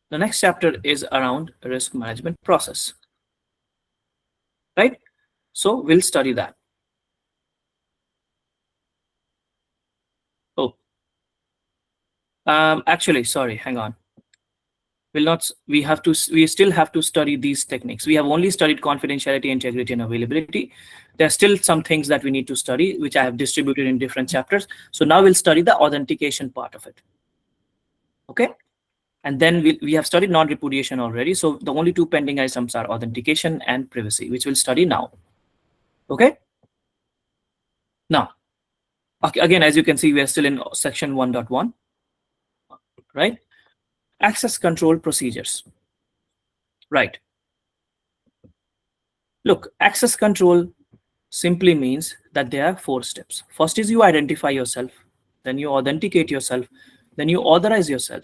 The next chapter is around risk management process. Right? So we'll study that. Oh. Actually, sorry, hang on. We still have to study these techniques. We have only studied confidentiality, integrity, and availability. There are still some things that we need to study, which I have distributed in different chapters. So now we'll study the authentication part of it. Okay? And then we have studied non-repudiation already. So the only two pending items are authentication and privacy, which we'll study now. Okay? Now, again, as you can see, we are still in section 1.1, right? Access control procedures. Right. Look, access control simply means that there are 4 steps. First is you identify yourself, then you authenticate yourself, then you authorize yourself.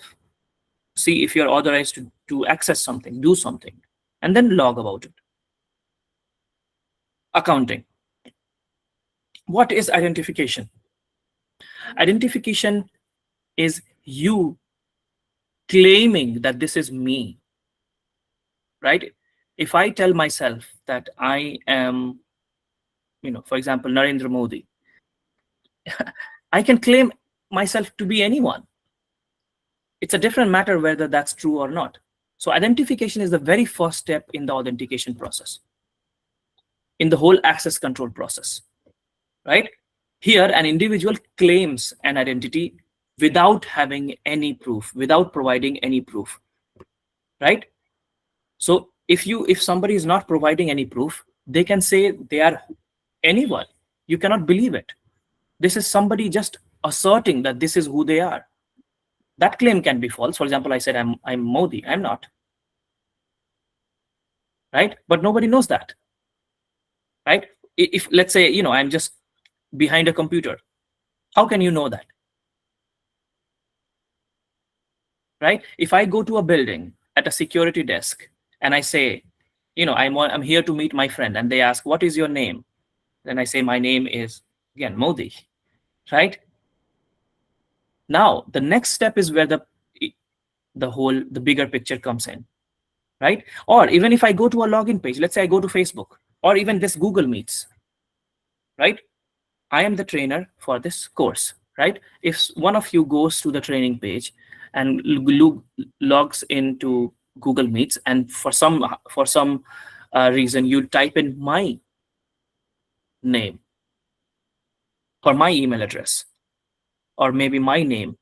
See if you're authorized to access something, do something, and then log about it. Accounting. What is identification? Identification is you claiming that this is me, right? If I tell myself that I am, for example, Narendra Modi, I can claim myself to be anyone. It's a different matter whether that's true or not. So identification is the very first step in the authentication process, in the whole access control process, right? Here, an individual claims an identity without having any proof, without providing any proof, right? So if somebody is not providing any proof, they can say they are anyone. You cannot believe it. This is somebody just asserting that this is who they are. That claim can be false. For example, I said I'm Modi. I'm not. Right? But nobody knows that. Right? If let's say, I'm just behind a computer, how can you know that? Right? If I go to a building at a security desk and I say, I'm here to meet my friend, and they ask, what is your name? Then I say, my name is, again, Modi. Right? Now, the next step is where the bigger picture comes in, right? Or even if I go to a login page, let's say I go to Facebook or even this Google Meets, right? I am the trainer for this course, right? If one of you goes to the training page and logs into Google Meets, and for some reason you type in my name or my email address, or maybe my name.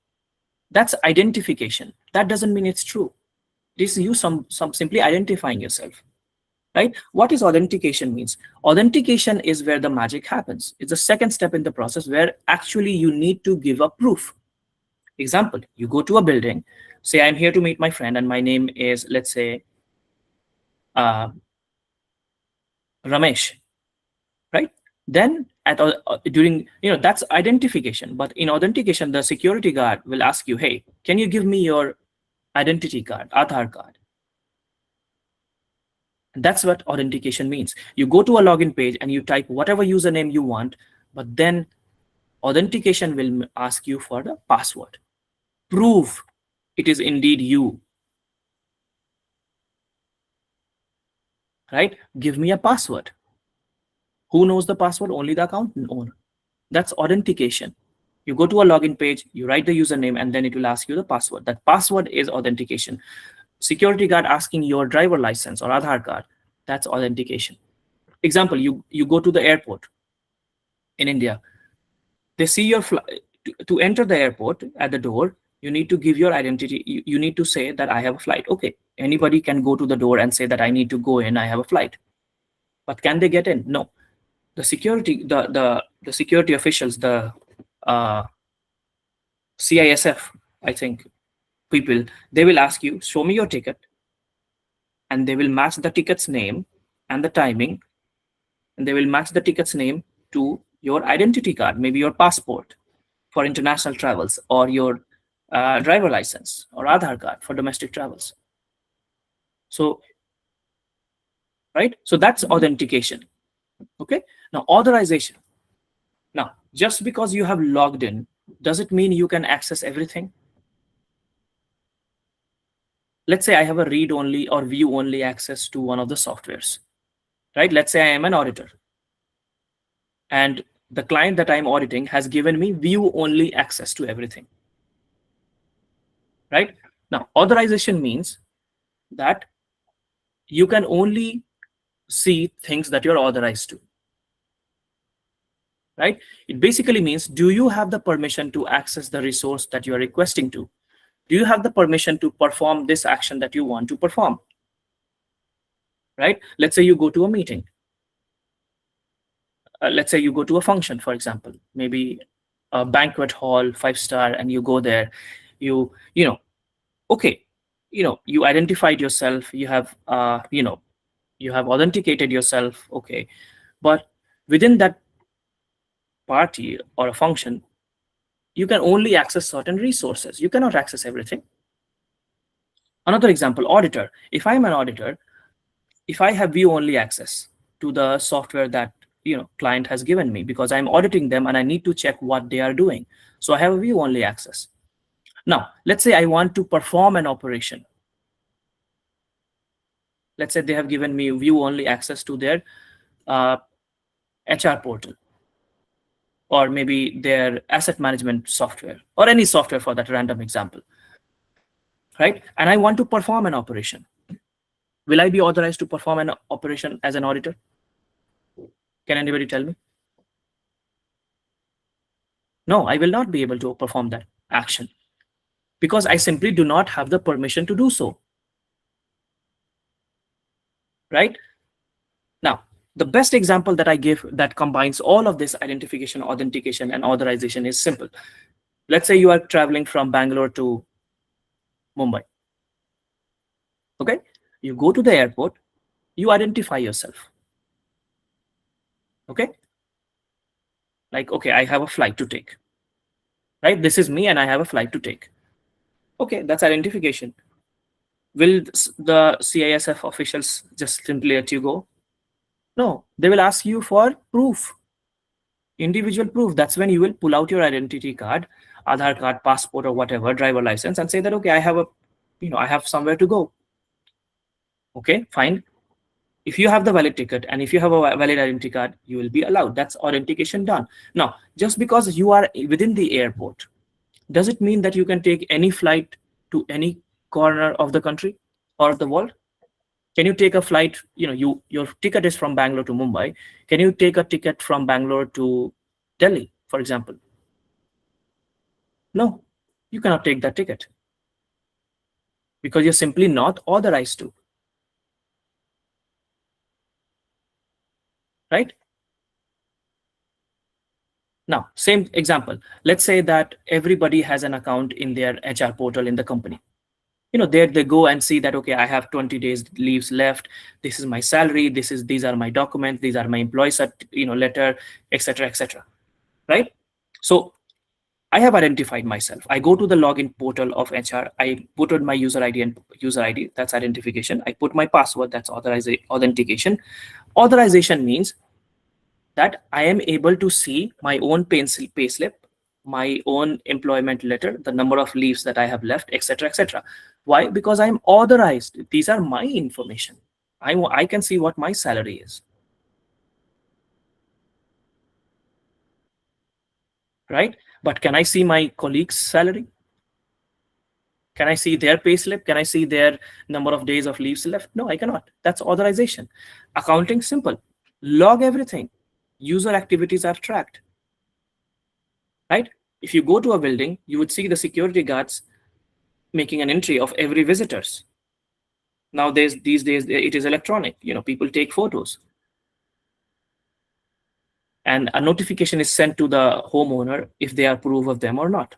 That's identification. That doesn't mean it's true. This is you simply identifying yourself, right? What is authentication means? Authentication is where the magic happens. It's the second step in the process where actually you need to give a proof. Example, you go to a building, say I'm here to meet my friend and my name is, let's say, Ramesh, right? Then during, that's identification. But in authentication, the security guard will ask you, hey, can you give me your identity card, Aadhaar card? And that's what authentication means. You go to a login page and you type whatever username you want, but then authentication will ask you for the password. Prove it is indeed you, right? Give me a password. Who knows the password? Only the account owner. That's authentication. You go to a login page, you write the username, and then it will ask you the password. That password is authentication. Security guard asking your driver license or Aadhaar card, that's authentication. Example, you go to the airport in India. They see your flight. To enter the airport at the door, you need to give your identity. You need to say that I have a flight. Okay, anybody can go to the door and say that I need to go in, I have a flight. But can they get in? No. The security, the security officials, the CISF, I think, people, they will ask you, show me your ticket, and they will match the ticket's name and the timing, and they will match the ticket's name to your identity card, maybe your passport for international travels, or your driver license or Aadhaar card for domestic travels. So, right? So that's authentication. Okay. Now, authorization. Now, just because you have logged in, does it mean you can access everything? Let's say I have a read-only or view-only access to one of the softwares, right? Let's say I am an auditor, and the client that I'm auditing has given me view-only access to everything, right? Now, authorization means that you can only see things that you're authorized to, right? It basically means, do you have the permission to access the resource that you're requesting to? Do you have the permission to perform this action that you want to perform? Right? Let's say you go to a meeting. Let's say you go to a function, for example, maybe a banquet hall, 5-star, and you go there. You identified yourself. You have, you have authenticated yourself. Okay, but within that party or a function, you can only access certain resources. You cannot access everything. Another example, auditor. If I'm an auditor, if I have view-only access to the software that client has given me, because I'm auditing them and I need to check what they are doing, so I have a view-only access. Now, let's say I want to perform an operation. Let's say they have given me view-only access to their HR portal, or maybe their asset management software, or any software for that random example, right? And I want to perform an operation. Will I be authorized to perform an operation as an auditor? Can anybody tell me? No, I will not be able to perform that action because I simply do not have the permission to do so, right? Now, the best example that I give that combines all of this identification, authentication, and authorization is simple. Let's say you are traveling from Bangalore to Mumbai. Okay, you go to the airport, you identify yourself. Okay, like, okay, I have a flight to take, right? This is me and I have a flight to take. Okay, that's identification. Will the CISF officials just simply let you go? No, they will ask you for proof, individual proof. That's when you will pull out your identity card, Aadhaar card, passport, or whatever, driver license, and say that, okay, I have I have somewhere to go. Okay, fine. If you have the valid ticket and if you have a valid identity card, you will be allowed. That's authentication done. Now, just because you are within the airport, does it mean that you can take any flight to any corner of the country or of the world? Can you take a flight, your ticket is from Bangalore to Mumbai. Can you take a ticket from Bangalore to Delhi, for example? No, you cannot take that ticket because you're simply not authorized to. Right? Now, same example. Let's say that everybody has an account in their HR portal in the company. There they go and see that, okay, I have 20 days leaves left. This is my salary. These are my documents. These are my employee letter, etc., etc. Right? So I have identified myself. I go to the login portal of HR. I put in my user ID and user ID. That's identification. I put my password. That's authentication. Authorization means that I am able to see my own payslip, my own employment letter, the number of leaves that I have left, etc., etc. Why? Because I'm authorized. These are my information. I can see what my salary is. Right? But can I see my colleague's salary? Can I see their payslip? Can I see their number of days of leaves left? No, I cannot. That's authorization. Accounting, simple. Log everything. User activities are tracked. Right? If you go to a building, you would see the security guards making an entry of every visitors. Now these days it is electronic. People take photos. And a notification is sent to the homeowner if they approve of them or not.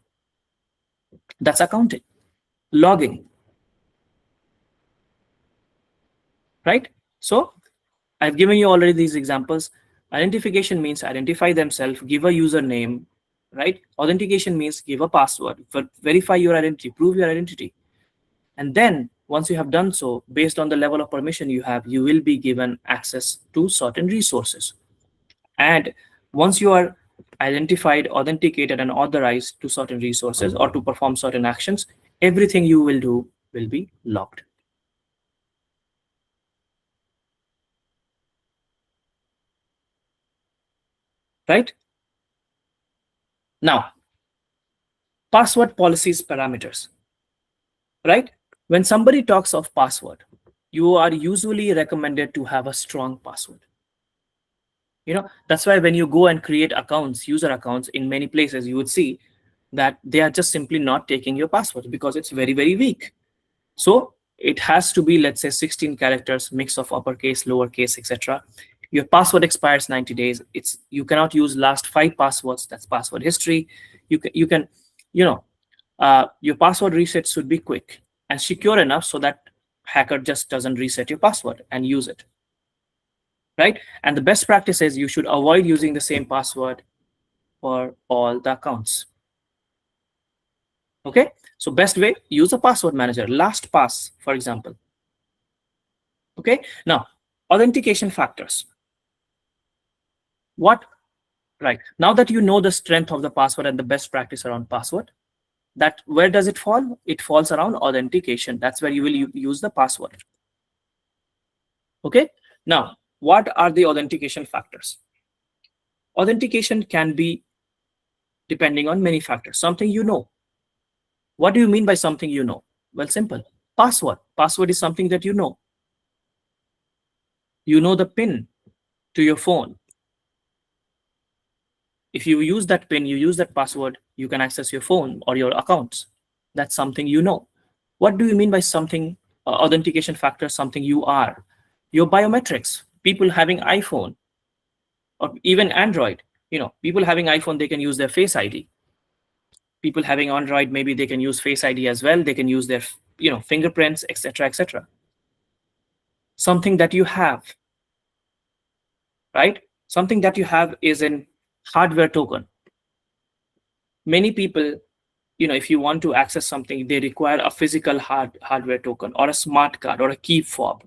That's accounting. Logging. Right? So I've given you already these examples. Identification means identify themselves, give a username, right? Authentication means give a password, verify your identity, prove your identity. And then once you have done so, based on the level of permission you have, you will be given access to certain resources. And once you are identified, authenticated, and authorized to certain resources or to perform certain actions, everything you will do will be logged. Right? Now, password policies parameters. Right? When somebody talks of password, you are usually recommended to have a strong password. That's why when you go and create accounts, user accounts in many places, you would see that they are just simply not taking your password because it's very, very weak. So it has to be, let's say, 16 characters, mix of uppercase, lowercase, etc. Your password expires 90 days. You cannot use last 5 passwords. That's password history. You can your password reset should be quick and secure enough so that hacker just doesn't reset your password and use it. Right? And the best practice is you should avoid using the same password for all the accounts. Okay? So best way, use a password manager, LastPass, for example. Okay? Now, authentication factors. Right. Now that you know the strength of the password and the best practice around password, where does it fall? It falls around authentication. That's where you will use the password. Okay? Now, what are the authentication factors? Authentication can be depending on many factors. Something you know. What do you mean by something you know? Well, simple. Password. Password is something that you know. You know the PIN to your phone. If you use that PIN, you use that password, you can access your phone or your accounts. That's something you know. What do you mean by something, authentication factor, something you are? Your biometrics. People having iPhone or even Android. People having iPhone, they can use their Face ID. People having Android, maybe they can use Face ID as well. They can use their fingerprints, etc., etc. Something that you have, right? Something that you have is an hardware token. Many people, if you want to access something, they require a physical hardware token or a smart card or a key fob.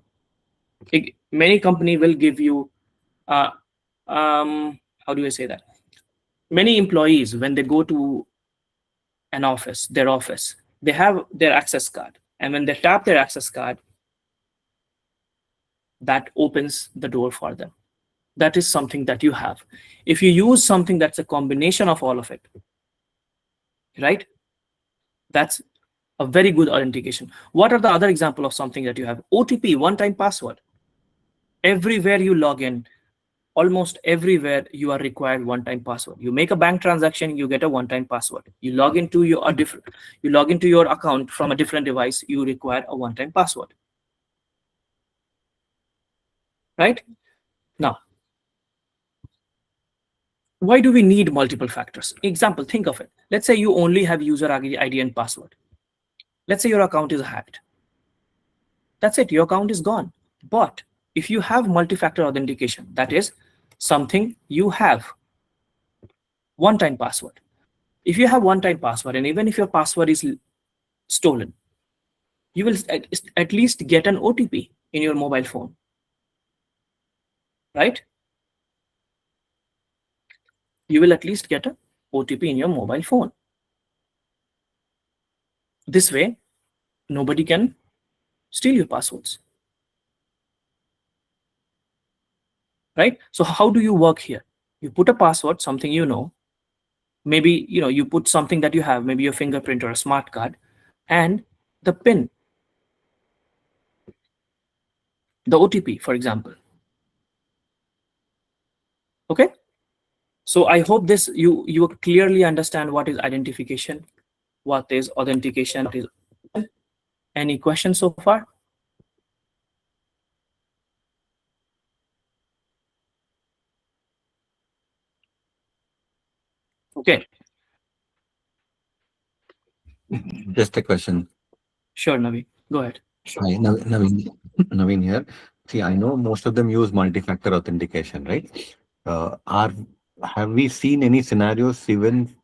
Many company will give you, how do I say that? Many employees, when they go to their office, they have their access card. And when they tap their access card, that opens the door for them. That is something that you have. If you use something that's a combination of all of it, right? That's a very good authentication. What are the other example of something that you have? OTP, one-time password. Everywhere you log in, almost everywhere you are required one-time password. You make a bank transaction, you get a one-time password. You log into your account from a different device, you require a one-time password. Right? Now, why do we need multiple factors? Example, think of it. Let's say you only have user ID and password. Let's say your account is hacked. That's it, your account is gone. But if you have multi-factor authentication, that is something you have one-time password. If you have one-time password, and even if your password is stolen, you will at least get an OTP in your mobile phone, right? You will at least get an OTP in your mobile phone. This way, nobody can steal your passwords, right? So how do you work here? You put a password, something you know. Maybe you put something that you have, maybe your fingerprint or a smart card, and the PIN, the OTP, for example. Okay, so I hope this you clearly understand what is identification, what is authentication. Any questions so far? Okay, Just a question. sure, Naveen, go ahead. Hi, Naveen here. See, I know most of them use multi-factor authentication, right? Have we seen any scenarios even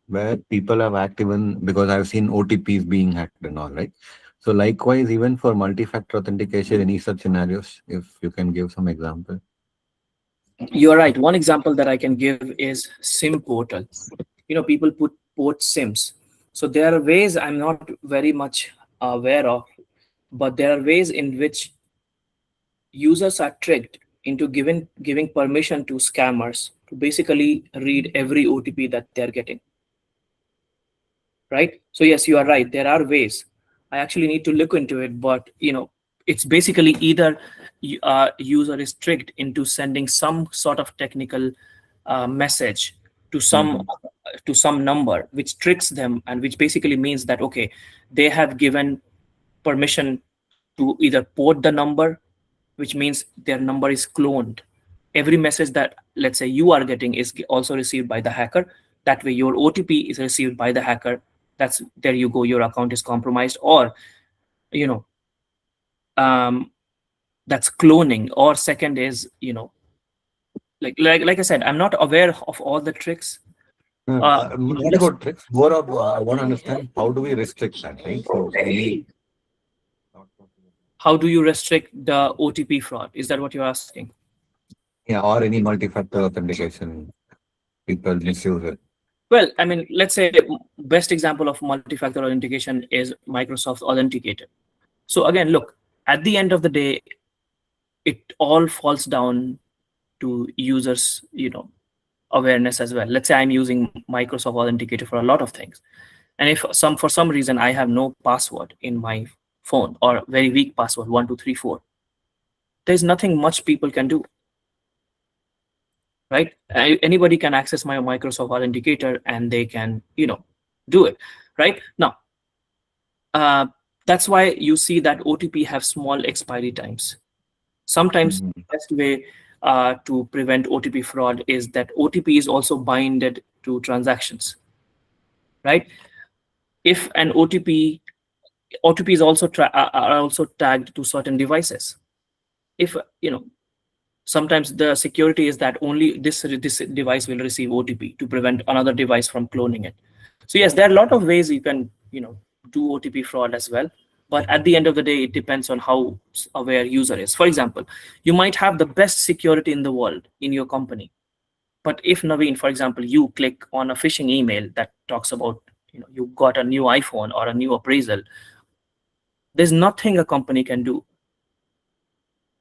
where people have hacked, even because I've seen OTPs being hacked and all, right? So likewise, even for multi-factor authentication, any such scenarios, if you can give some example. You're right. One example that I can give is SIM portal. People port SIMs. So there are ways I'm not very much aware of, but there are ways in which users are tricked into giving permission to scammers to basically read every OTP that they're getting. Right? So yes, you are right. There are ways. I actually need to look into it, but it's basically either user is tricked into sending some sort of technical message to some number, which tricks them, and which basically means that okay, they have given permission to either port the number, which means their number is cloned. Every message that, let's say, you are getting is also received by the hacker. That way your OTP is received by the hacker. There you go, your account is compromised. Or that's cloning. Or second is like I said, I'm not aware of all the tricks. Not about tricks, more of I want to understand how do we restrict that, right? So How do you restrict the OTP fraud? Is that what you're asking? yeah, or any multi-factor authentication, people misuse it. Well, I mean, let's say best example of multi-factor authentication is Microsoft Authenticator. So again, look, at the end of the day, it all falls down to users, awareness as well. Let's say I'm using Microsoft Authenticator for a lot of things. And if for some reason I have no password in my phone, or very weak password, 1234, there's nothing much people can do. Right? Anybody can access my Microsoft Authenticator and they can, do it. Right? Now, that's why you see that OTP have small expiry times. Sometimes the best way to prevent OTP fraud is that OTP is also binded to transactions. Right? If an OTP is also are also tagged to certain devices. If sometimes the security is that only this device will receive OTP to prevent another device from cloning it. So yes, there are a lot of ways you can do OTP fraud as well. But at the end of the day, it depends on how aware user is. For example, you might have the best security in the world in your company. But if Naveen, for example, you click on a phishing email that talks about you got a new iPhone or a new appraisal, there's nothing a company can do.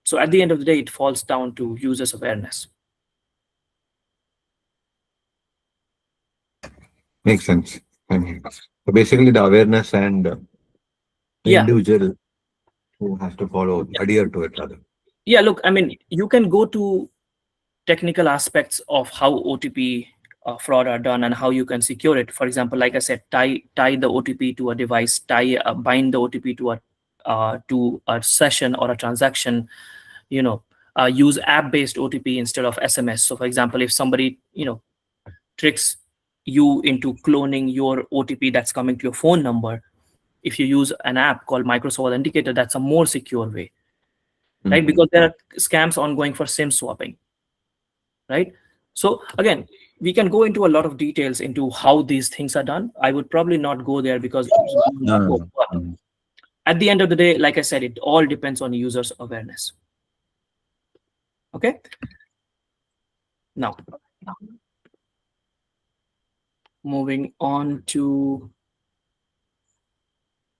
So at the end of the day, it falls down to users' awareness. Makes sense. So basically, the awareness and the individual who has to adhere to it rather. Yeah, look, I mean, you can go to technical aspects of how OTP fraud are done and how you can secure it. For example, like I said, tie the OTP to a device, bind the OTP to a session or a transaction. Use app-based OTP instead of SMS. So, for example, if somebody tricks you into cloning your OTP that's coming to your phone number, if you use an app called Microsoft Authenticator, that's a more secure way, right? Mhm. Because there are scams ongoing for SIM swapping, right? So again, we can go into a lot of details into how these things are done. I would probably not go there because No. but Mhm. at the end of the day, like I said, it all depends on users' awareness. Okay. Now, moving on to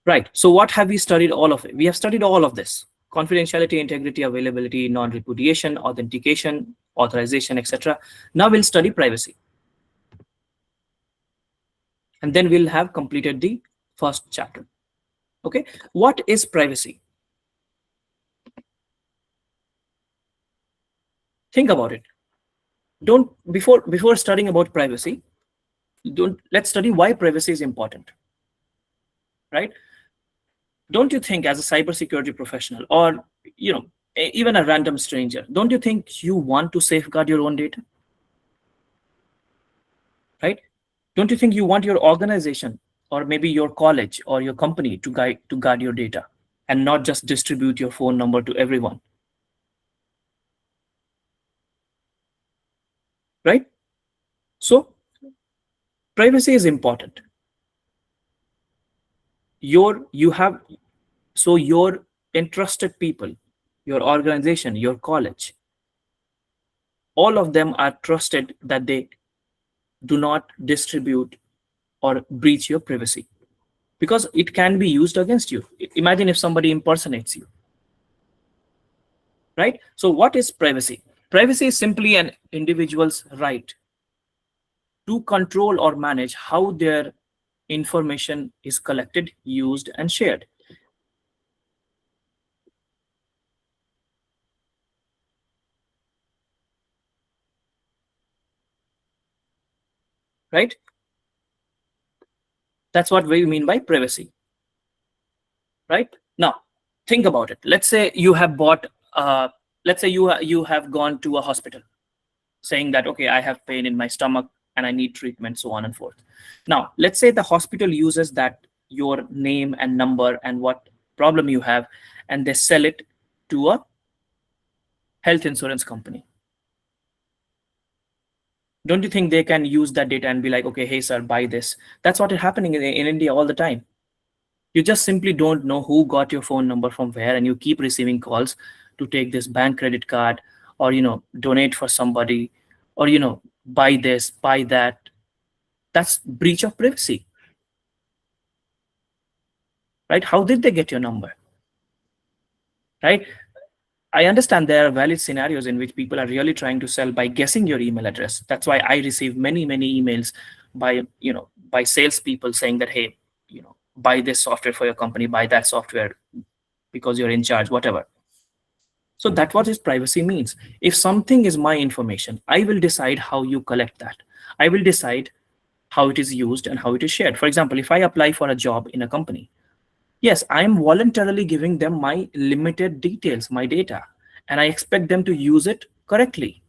right. So what have we studied? All of it. We have studied all of this: confidentiality, integrity, availability, non-repudiation, authentication, authorization, etc. Now we'll study privacy. And then we'll have completed the first chapter. Okay. What is privacy? Think about it. Don't before studying about privacy, let's study why privacy is important. Right? Don't you think, as a cybersecurity professional, or even a random stranger, don't you think you want to safeguard your own data? Right? Don't you think you want your organization or maybe your college or your company to guard your data and not just distribute your phone number to everyone? Right? So privacy is important. Your entrusted people, your organization, your college, all of them are trusted that they do not distribute or breach your privacy, because it can be used against you. Imagine if somebody impersonates you, right? So what is privacy? Privacy is simply an individual's right to control or manage how their information is collected, used, and shared. Right? That's what we mean by privacy. Right? Now, think about it. Let's say you have bought, let's say you have gone to a hospital saying that, okay, I have pain in my stomach and I need treatment, so on and forth. Now, let's say the hospital uses that, your name and number and what problem you have, and they sell it to a health insurance company. Don't you think they can use that data and be like, okay, hey, sir, buy this? That's what is happening in India all the time. You just simply don't know who got your phone number from where, and you keep receiving calls to take this bank credit card, or donate for somebody, or buy this, buy that. That's breach of privacy. Right? How did they get your number? Right? I understand there are valid scenarios in which people are really trying to sell by guessing your email address. That's why I receive many emails by salespeople saying that, hey, buy this software for your company, buy that software because you're in charge, whatever. So that's what this privacy means. If something is my information, I will decide how you collect that. I will decide how it is used and how it is shared. For example, if I apply for a job in a company, yes, I am voluntarily giving them my limited details, my data, and I expect them to use it correctly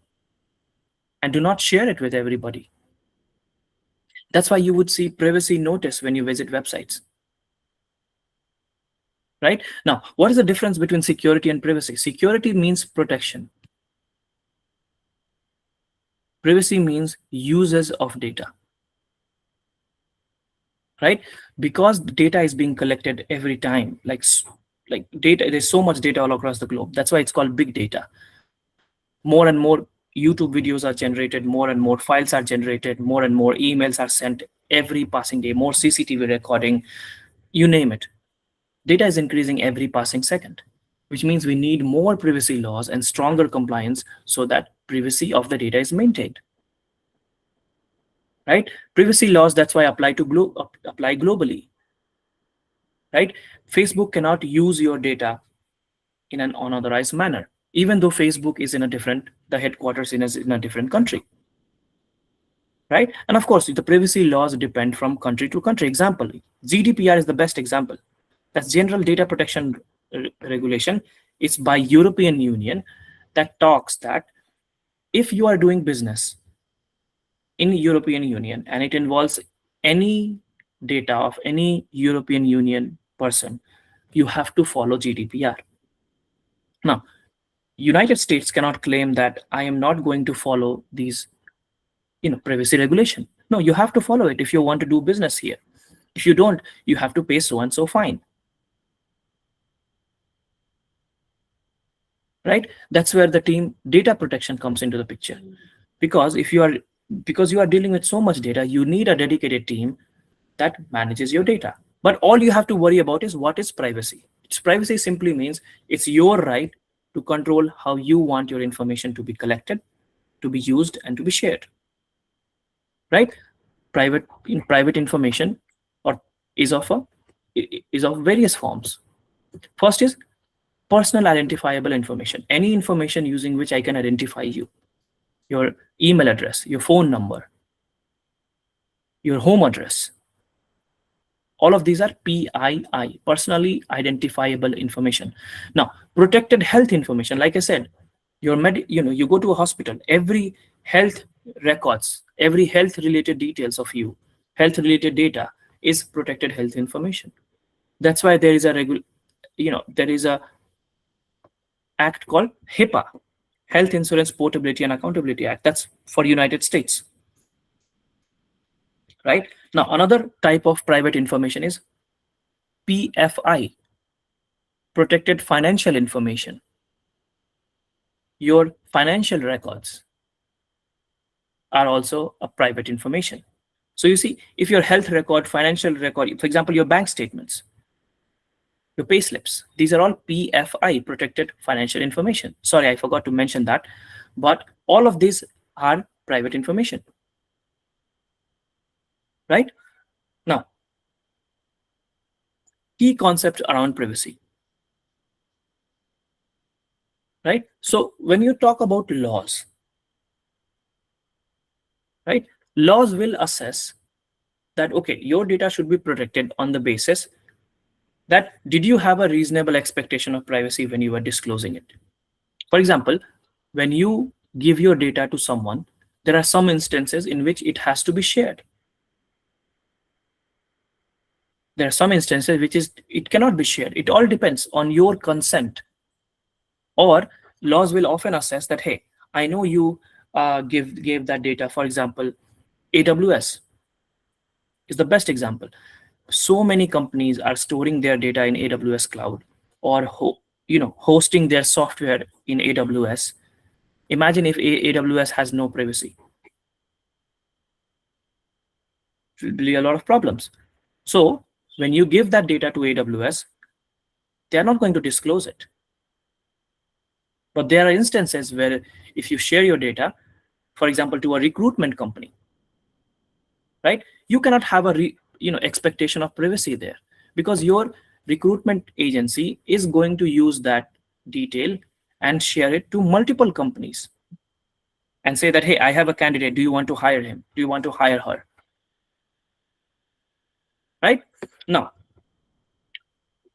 and do not share it with everybody. That's why you would see privacy notice when you visit websites. Right? Now, what is the difference between security and privacy? Security means protection. Privacy means uses of data. Right? Because the data is being collected every time, like data, there's so much data all across the globe. That's why it's called big data. More and more YouTube videos are generated, more and more files are generated, more and more emails are sent every passing day, more CCTV recording, you name it. Data is increasing every passing second, which means we need more privacy laws and stronger compliance so that privacy of the data is maintained. Right? Privacy laws, that's why apply globally. Right? Facebook cannot use your data in an unauthorized manner. even though Facebook is the headquarters is in a different country, right? And of course, the privacy laws depend from country to country. Example, GDPR is the best example. That's General Data Protection Regulation. It's by European Union that talks that if you are doing business in European Union and it involves any data of any European Union person, you have to follow GDPR. Now, United States cannot claim that I am not going to follow these, privacy regulation. No, you have to follow it if you want to do business here. If you don't, you have to pay so and so fine. Right? That's where the team data protection comes into the picture. Because you are dealing with so much data, you need a dedicated team that manages your data. But all you have to worry about is what is privacy. Privacy simply means it's your right to control how you want your information to be collected, to be used, and to be shared. Right? Private information is of various forms. First is personal identifiable information. Any information using which I can identify you. Your email address, your phone number, your home address. All of these are PII, personally identifiable information. Now, protected health information, like I said, you go to a hospital, every health records, every health related details of you, health related data is protected health information. That's why there is a act called HIPAA, Health Insurance Portability and Accountability Act. That's for United States. Right? Now, another type of private information is PFI, protected financial information. Your financial records are also a private information. So you see, if your health record, financial record, for example, your bank statements, your pay slips, these are all PFI, protected financial information. Sorry, I forgot to mention that. But all of these are private information. Right? Now, key concepts around privacy. Right? So when you talk about laws, right, laws will assess that, okay, your data should be protected on the basis that did you have a reasonable expectation of privacy when you were disclosing it? For example, when you give your data to someone, there are some instances in which it has to be shared. There are some instances which it cannot be shared. It all depends on your consent. Or laws will often assess that, hey, I know you gave that data. For example, AWS is the best example. So many companies are storing their data in AWS cloud or hosting their software in AWS. Imagine if AWS has no privacy. It will be a lot of problems. So when you give that data to AWS, they are not going to disclose it. But there are instances where if you share your data, for example, to a recruitment company, right, you cannot have a expectation of privacy there, because your recruitment agency is going to use that detail and share it to multiple companies and say that, hey, I have a candidate. Do you want to hire him? Do you want to hire her? Right? Now,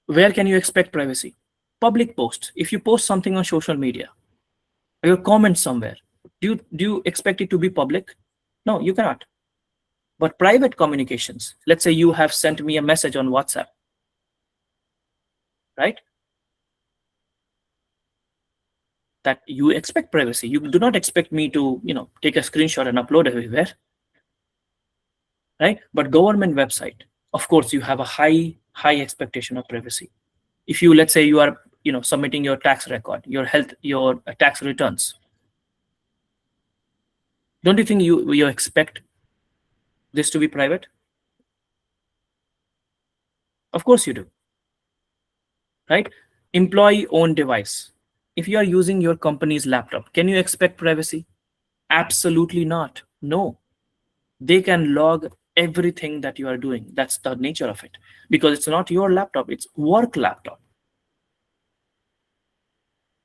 where can you expect privacy? Public posts. If you post something on social media, or your comment somewhere, do you expect it to be public? No, you cannot. But private communications, let's say you have sent me a message on WhatsApp, right? That you expect privacy. You do not expect me to, take a screenshot and upload everywhere, right? But government website, of course, you have a high expectation of privacy. If you, let's say you are, submitting your tax record, your tax returns, don't you think you expect this to be private? Of course you do, right? Employee owned device. If you are using your company's laptop, can you expect privacy? Absolutely not. No. They can log everything that you are doing. That's the nature of it, because it's not your laptop, it's work laptop.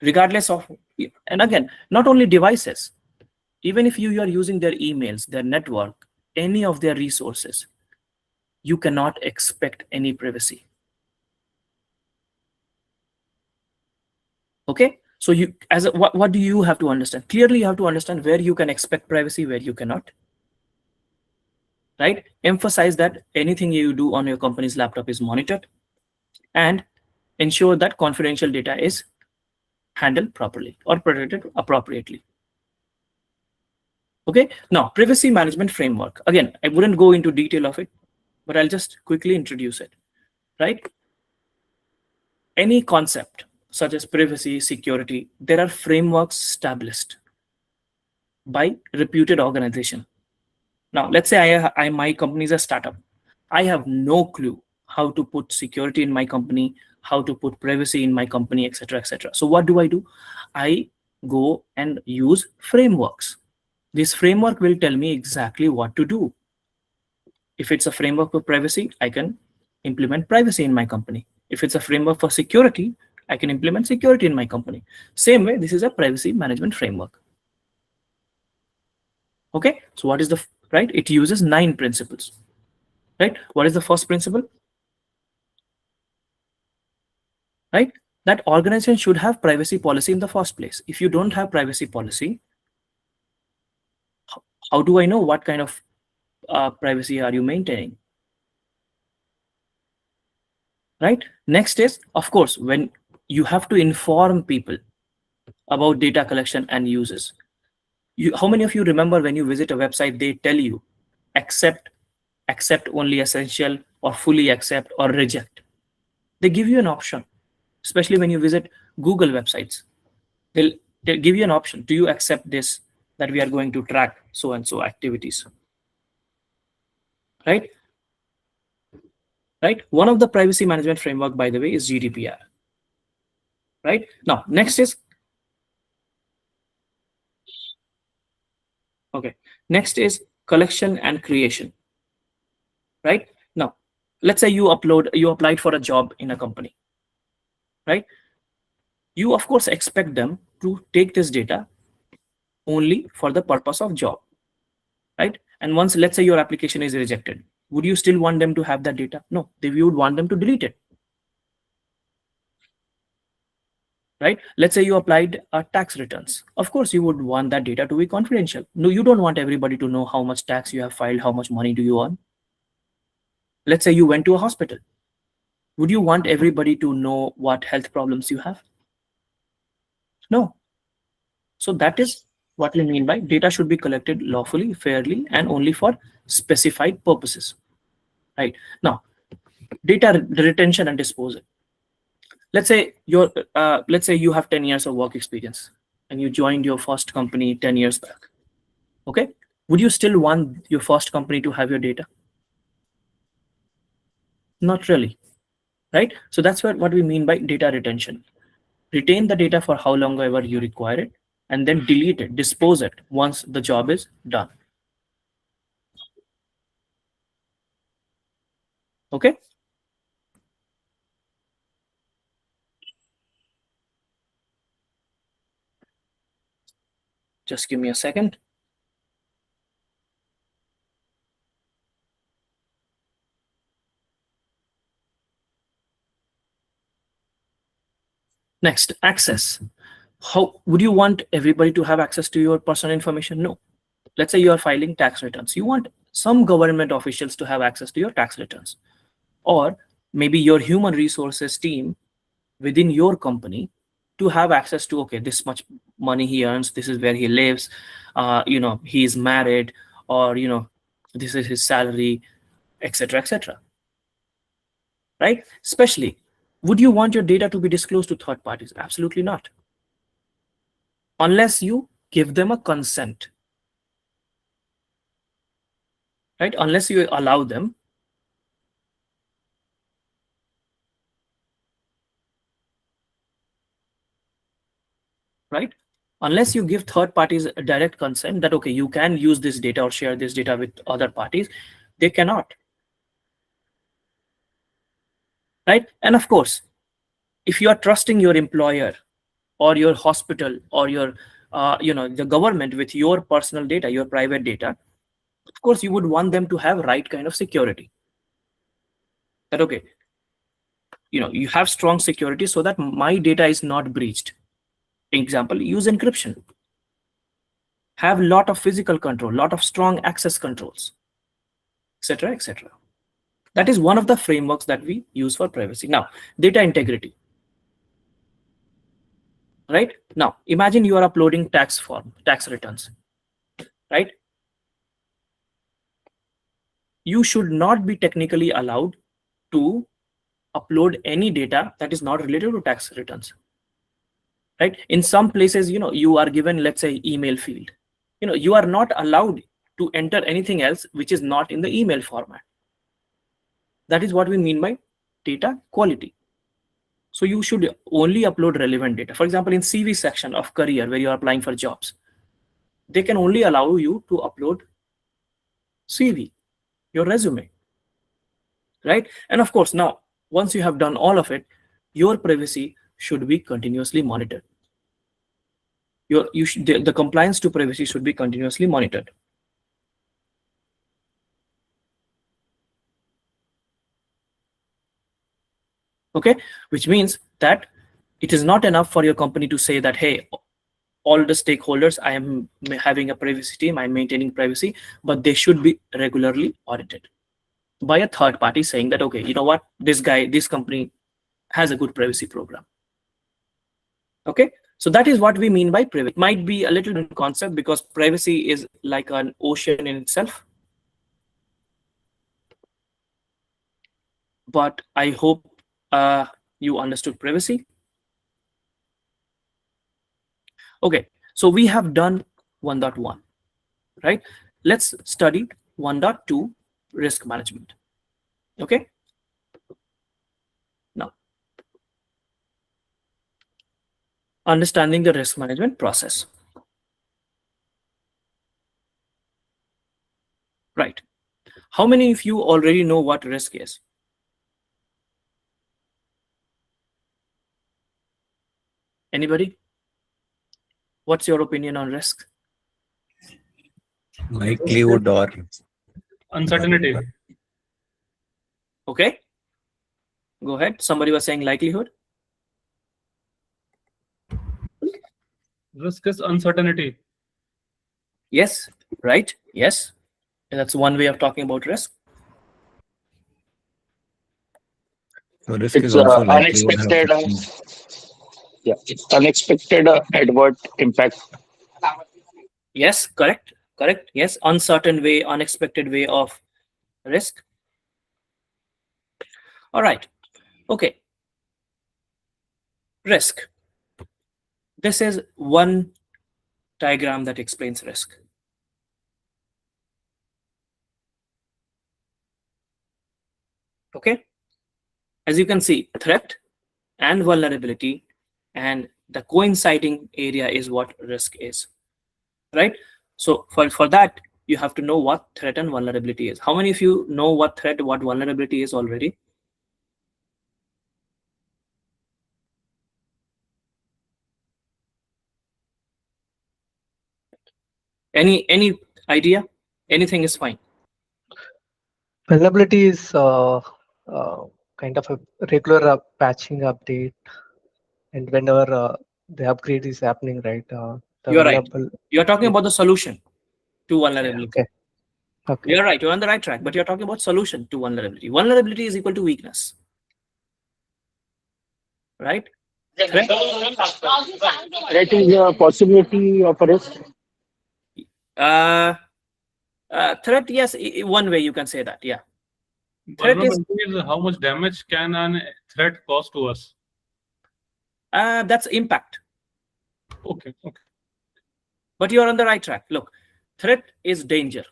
Regardless of And again, not only devices, even if you are using their emails, their network, any of their resources, you cannot expect any privacy. Okay, so you what do you have to understand? Clearly, you have to understand where you can expect privacy, where you cannot. Right? Emphasize that anything you do on your company's laptop is monitored, and ensure that confidential data is handled properly or protected appropriately. Okay, now privacy management framework. Again, I wouldn't go into detail of it, but I'll just quickly introduce it. Right? Any concept such as privacy, security, there are frameworks established by reputed organization. Now, let's say my company is a startup. I have no clue how to put security in my company, how to put privacy in my company, etc., etc. So what do? I go and use frameworks. This framework will tell me exactly what to do. If it's a framework for privacy, I can implement privacy in my company. If it's a framework for security, I can implement security in my company. Same way, this is a privacy management framework. Okay, so what is the, right? It uses 9 principles, right? What is the first principle? Right? That organization should have privacy policy in the first place. If you don't have privacy policy, how do I know what kind of privacy are you maintaining? Right? Next is, of course, when you have to inform people about data collection and uses. How many of you remember when you visit a website, they tell you accept only essential, or fully accept, or reject? They give you an option, especially when you visit Google websites. They'll give you an option. Do you accept this, that we are going to track so and so activities? Right? Right? One of the privacy management framework, by the way, is GDPR. Right? Now, next is, okay, next is collection and creation. Right? Now, let's say you applied for a job in a company. Right? You, of course, expect them to take this data only for the purpose of job. Right? And once, let's say, your application is rejected, would you still want them to have that data? No, you would want them to delete it. Right? Let's say you applied tax returns. Of course, you would want that data to be confidential. No, you don't want everybody to know how much tax you have filed, how much money do you earn. Let's say you went to a hospital. Would you want everybody to know what health problems you have? No. So that is what we mean by data should be collected lawfully, fairly, and only for specified purposes. Right? Now, data retention and disposal. Let's say you have 10 years of work experience and you joined your first company 10 years back. Okay, would you still want your first company to have your data? Not really. Right? So that's what we mean by data retention. Retain the data for how long ever you require it, and then delete it, dispose it once the job is done. Okay. Just give me a second. Next, access. How would you want everybody to have access to your personal information? No. Let's say you are filing tax returns. You want some government officials to have access to your tax returns. Or maybe your human resources team within your company to have access to, okay, this much money he earns, this is where he lives, he is married, or this is his salary, etc., etc. Right? Especially, would you want your data to be disclosed to third parties? Absolutely not. Unless you give them a consent. Right? Unless you allow them. Right? Unless you give third parties a direct consent that, okay, you can use this data or share this data with other parties, they cannot. Right? And of course, if you are trusting your employer or your hospital or your the government with your personal data, your private data, of course you would want them to have right kind of security. That okay, you have strong security so that my data is not breached. Example, use encryption. Have lot of physical control, lot of strong access controls, etc., etc. That is one of the frameworks that we use for privacy. Now, data integrity. Right? Now, imagine you are uploading tax returns. Right? You should not be technically allowed to upload any data that is not related to tax returns. Right? In some places, you are given, let's say, email field. You are not allowed to enter anything else which is not in the email format. That is what we mean by data quality. So you should only upload relevant data. For example, in CV section of career where you are applying for jobs, they can only allow you to upload CV, your resume, right? And of course, now, once you have done all of it, your privacy should be continuously monitored. The compliance to privacy should be continuously monitored. Okay, which means that it is not enough for your company to say that, hey, all the stakeholders, I am having a privacy team, I'm maintaining privacy, but they should be regularly audited by a third party saying that, okay, you know what, this company has a good privacy program. Okay, so that is what we mean by privacy. It might be a little different concept because privacy is like an ocean in itself. But I hope you understood privacy. Okay, so we have done 1.1, right? Let's study 1.2, risk management. Okay. Now, understanding the risk management process. Right. How many of you already know what risk is? Anybody? What's your opinion on risk? Likelihood or Uncertainty. Okay. Go ahead. Somebody was saying likelihood. Risk is uncertainty. Yes. Right. Yes. And that's one way of talking about risk. so risk It's is also unexpected. It's unexpected adverse impact. Yes. Correct. Correct. Yes. Uncertain way, unexpected way of risk. All right. Okay. Risk. This is one diagram that explains risk. Okay. As you can see, threat and vulnerability, and the coinciding area is what risk is, right? So for that, you have to know what threat and vulnerability is. How many of you know what threat, what vulnerability is already? Any idea? Anything is fine. Vulnerability is kind of a regular patching update, and whenever the upgrade is happening, right? The You're right. vulnerable. You're talking about the solution to vulnerability. Okay. Okay. You're right. You're on the right track, but you're talking about solution to vulnerability. Vulnerability is equal to weakness, right? Threat? That is a possibility of a risk. Threat, yes, one way you can say that. Yeah. Threat is Vulnerability is how much damage can a threat cause to us. that's impact. Okay. Okay. But you're on the right track. Look, threat is danger.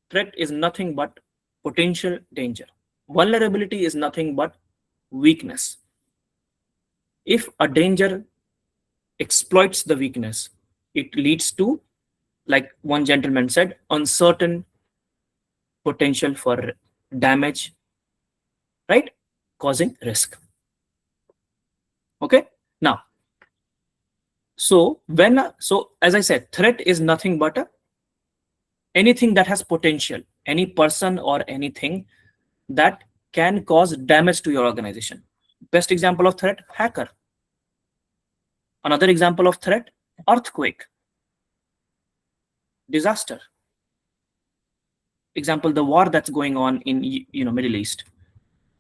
Threat is nothing but potential danger. Vulnerability is nothing but weakness. If a danger exploits the weakness, it leads to, like one gentleman said, uncertain potential for damage, right? Causing risk. Okay, now, so as I said, threat is nothing but anything that has potential, any person or anything that can cause damage to your organization. Best example of threat, hacker. Another example of threat, earthquake, disaster. Example, the war that's going on in Middle East.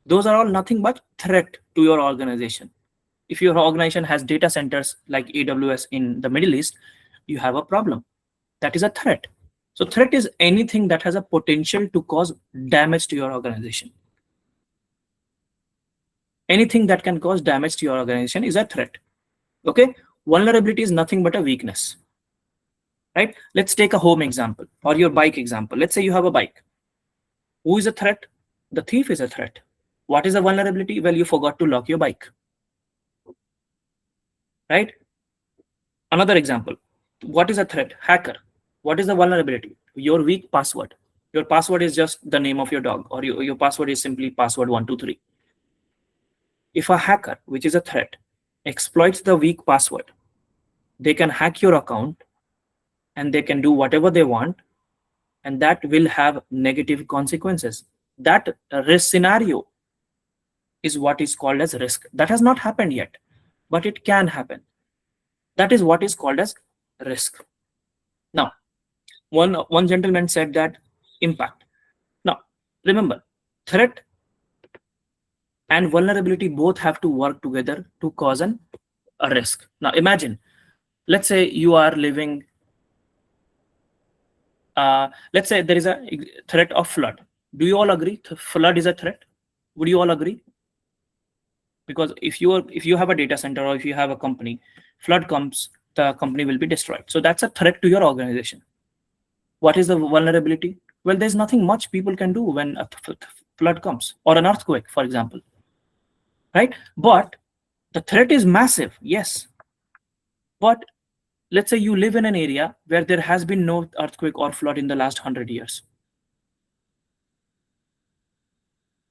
Those are all nothing but threat to your organization. If your organization has data centers like AWS in the Middle East, you have a problem. That is a threat. So threat is anything that has a potential to cause damage to your organization. Anything that can cause damage to your organization is a threat. Okay, vulnerability is nothing but a weakness. Right? Let's take a home example or your bike example. Let's say you have a bike. Who is a threat? The thief is a threat. What is a vulnerability? Well, you forgot to lock your bike. Right? Another example. What is a threat? Hacker. What is the vulnerability? Your weak password. Your password is just the name of your dog, or your password is simply password 123. If a hacker, which is a threat, exploits the weak password, they can hack your account and they can do whatever they want, and that will have negative consequences. That risk scenario is what is called as risk. That has not happened yet, but it can happen. That is what is called as risk. Now, one gentleman said that impact. Now, remember, threat and vulnerability both have to work together to cause a risk. Now, imagine, let's say you are living, let's say there is a threat of flood. Do you all agree flood is a threat? Would you all agree? Because if you have a data center or if you have a company, flood comes, the company will be destroyed. So that's a threat to your organization. What is the vulnerability? Well, there's nothing much people can do when a flood comes, or an earthquake, for example. Right? But the threat is massive, yes. But let's say you live in an area where there has been no earthquake or flood in the last 100 years.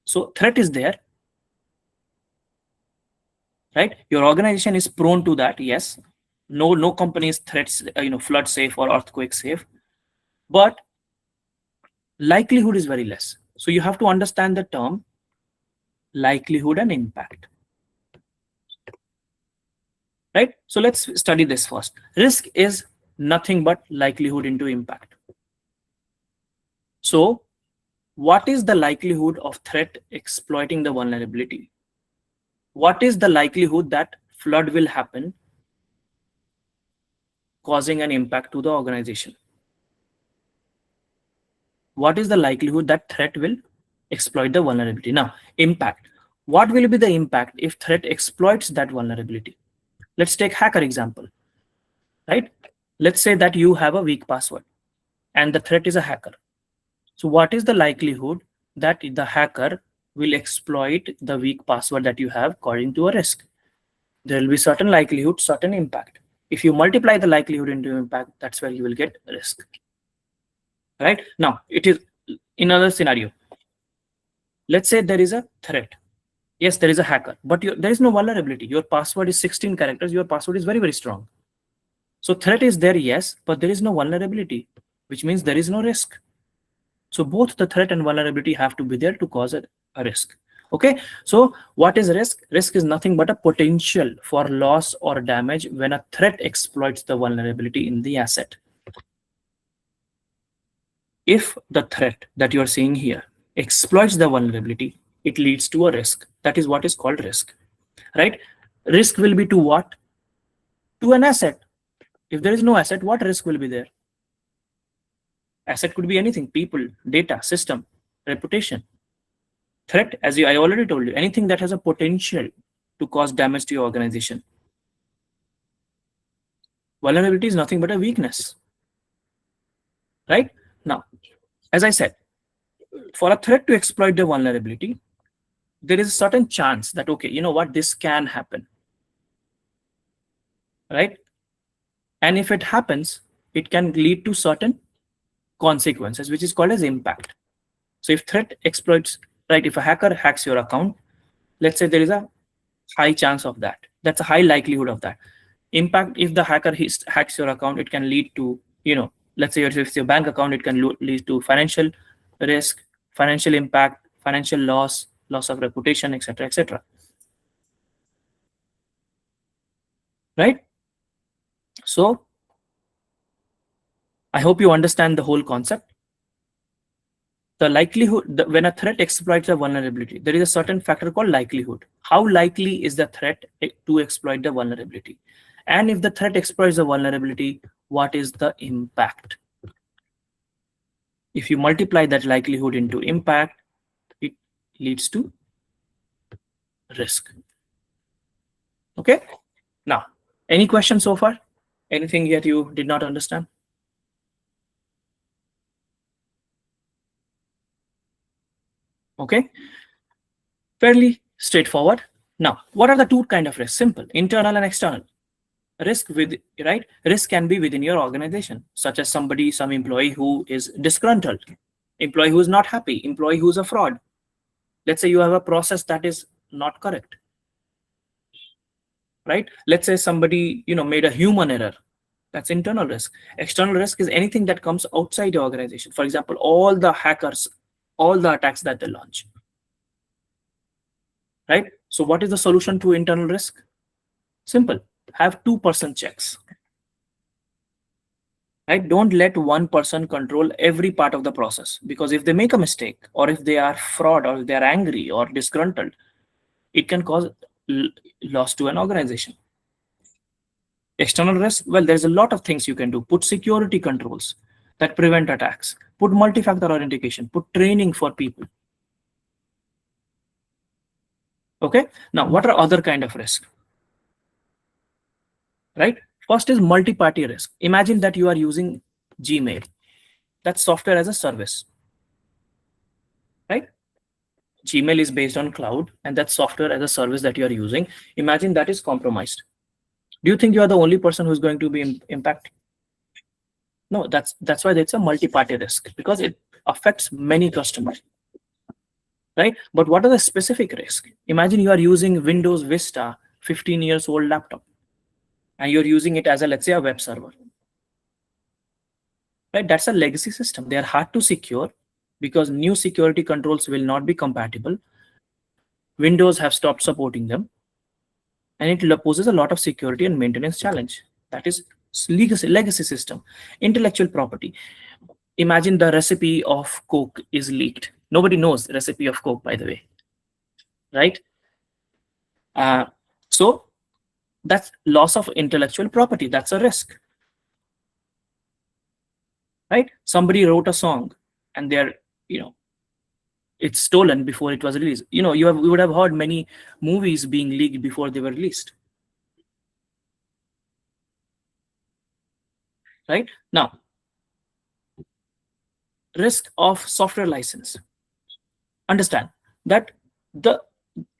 So threat is there. Right? Your organization is prone to that, yes. No company is threats, flood safe or earthquake safe, but likelihood is very less. So you have to understand the term likelihood and impact. Right? So let's study this first. Risk is nothing but likelihood into impact. So what is the likelihood of threat exploiting the vulnerability? What is the likelihood that flood will happen, causing an impact to the organization? What is the likelihood that threat will exploit the vulnerability? Now, impact. What will be the impact if threat exploits that vulnerability? Let's take hacker example, right? Let's say that you have a weak password and the threat is a hacker. So what is the likelihood that the hacker will exploit the weak password that you have according to a risk? There will be certain likelihood, certain impact. If you multiply the likelihood into impact, that's where you will get risk. Right? Now, it is in another scenario. Let's say there is a threat. Yes, there is a hacker, but there is no vulnerability. Your password is 16 characters. Your password is very, very strong. So threat is there, yes, but there is no vulnerability, which means there is no risk. So both the threat and vulnerability have to be there to cause a risk. Okay, so what is risk? Risk is nothing but a potential for loss or damage when a threat exploits the vulnerability in the asset. If the threat that you are seeing here exploits the vulnerability, it leads to a risk. That is what is called risk, right? Risk will be to what? To an asset. If there is no asset, what risk will be there? Asset could be anything: people, data, system, reputation. Threat, as I already told you, anything that has a potential to cause damage to your organization. Vulnerability is nothing but a weakness, right? Now, as I said, for a threat to exploit the vulnerability, there is a certain chance that, okay, you know what, this can happen, right? And if it happens, it can lead to certain consequences, which is called as impact. So if threat exploits, right, if a hacker hacks your account, let's say there is a high chance of that That's a high likelihood of that. Impact, if the hacker hacks your account, it can lead to, let's say if it's your bank account, it can lead to financial risk, financial impact, financial loss of reputation, etc., etc. Right? So I hope you understand the whole concept. The likelihood, when a threat exploits a vulnerability, there is a certain factor called likelihood. How likely is the threat to exploit the vulnerability? And if the threat exploits the vulnerability, what is the impact? If you multiply that likelihood into impact, it leads to risk. Okay? Now, any questions so far? Anything yet you did not understand? Okay? Fairly straightforward. Now, what are the two kind of risks? Simple, internal and external. Risk risk can be within your organization, such as some employee who is disgruntled, employee who is not happy, employee who's a fraud. Let's say you have a process that is not correct, right? Let's say somebody made a human error. That's internal risk. External risk is anything that comes outside the organization. For example, all the hackers, all the attacks that they launch, right? So what is the solution to internal risk? Simple. Have 2% checks. Right? Don't let one person control every part of the process, because if they make a mistake, or if they are fraud, or if they are angry or disgruntled, it can cause loss to an organization. External risk, well, there's a lot of things you can do. Put security controls that prevent attacks. Put multi-factor authentication. Put training for people. Okay. Now, what are other kind of risk? Right? First is multi-party risk. Imagine that you are using Gmail. That's software as a service. Right? Gmail is based on cloud, and that's software as a service that you are using. Imagine that is compromised. Do you think you are the only person who's going to be impacted? No, that's why it's a multi-party risk, because it affects many customers. Right? But what are the specific risks? Imagine you are using Windows Vista 15 years old laptop, and you're using it as let's say a web server. Right? That's a legacy system. They are hard to secure because new security controls will not be compatible. Windows have stopped supporting them, and it poses a lot of security and maintenance challenge. That is legacy system. Intellectual property. Imagine the recipe of Coke is leaked. Nobody knows the recipe of Coke, by the way. Right? So that's loss of intellectual property. That's a risk. Right? Somebody wrote a song and they're, it's stolen before it was released. You would have heard many movies being leaked before they were released. Right? Now, risk of software license. Understand that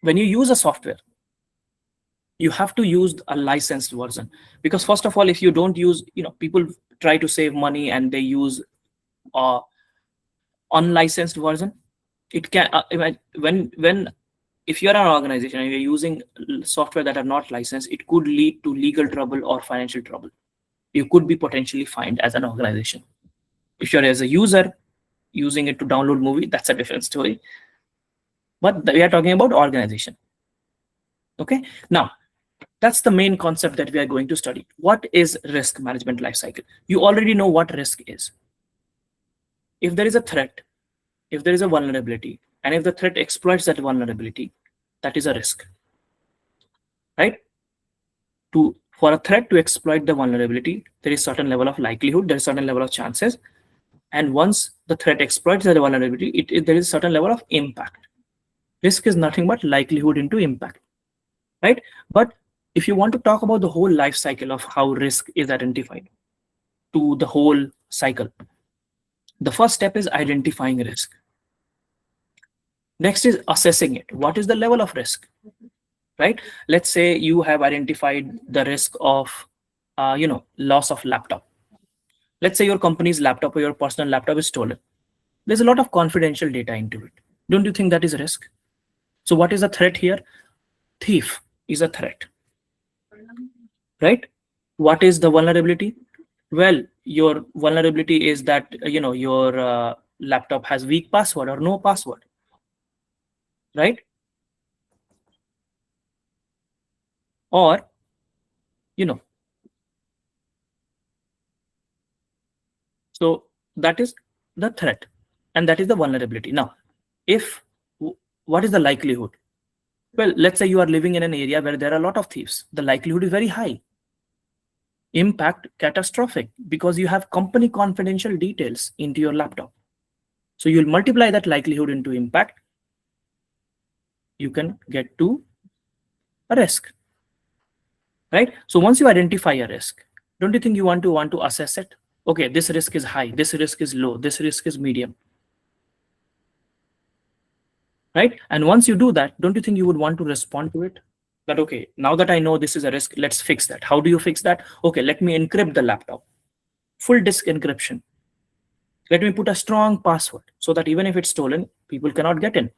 when you use a software, you have to use a licensed version, because first of all, if you don't use, people try to save money and they use unlicensed version. It can if you're an organization and you're using software that are not licensed, it could lead to legal trouble or financial trouble. You could be potentially fined as an organization. If you're as a user using it to download movie, that's a different story. But we are talking about organization. Okay. Now, that's the main concept that we are going to study. What is risk management lifecycle? You already know what risk is. If there is a threat, if there is a vulnerability, and if the threat exploits that vulnerability, that is a risk. Right? For a threat to exploit the vulnerability, there is certain level of likelihood, there is certain level of chances. And once the threat exploits the vulnerability, there is a certain level of impact. Risk is nothing but likelihood into impact. Right? But if you want to talk about the whole life cycle of how risk is identified, to the whole cycle, the first step is identifying risk. Next is assessing it. What is the level of risk? Right? Let's say you have identified the risk of, loss of laptop. Let's say your company's laptop or your personal laptop is stolen. There's a lot of confidential data into it. Don't you think that is a risk? So what is the threat here? Thief is a threat. right? What is the vulnerability? Well, your vulnerability is that your laptop has weak password or no password, right? Or so that is the threat, and that is the vulnerability. Now, if what is the likelihood? Well, let's say you are living in an area where there are a lot of thieves. The likelihood is very high. Impact catastrophic, because you have company confidential details into your laptop. So you'll multiply that likelihood into impact. You can get to a risk, right? So once you identify a risk, don't you think you want to assess it? Okay, this risk is high, this risk is low, this risk is medium, right? And once you do that, don't you think you would want to respond to it? That, okay, now that I know this is a risk, let's fix that. How do you fix that? Okay, let me encrypt the laptop, full disk encryption. Let me put a strong password so that even if it's stolen, people cannot get in.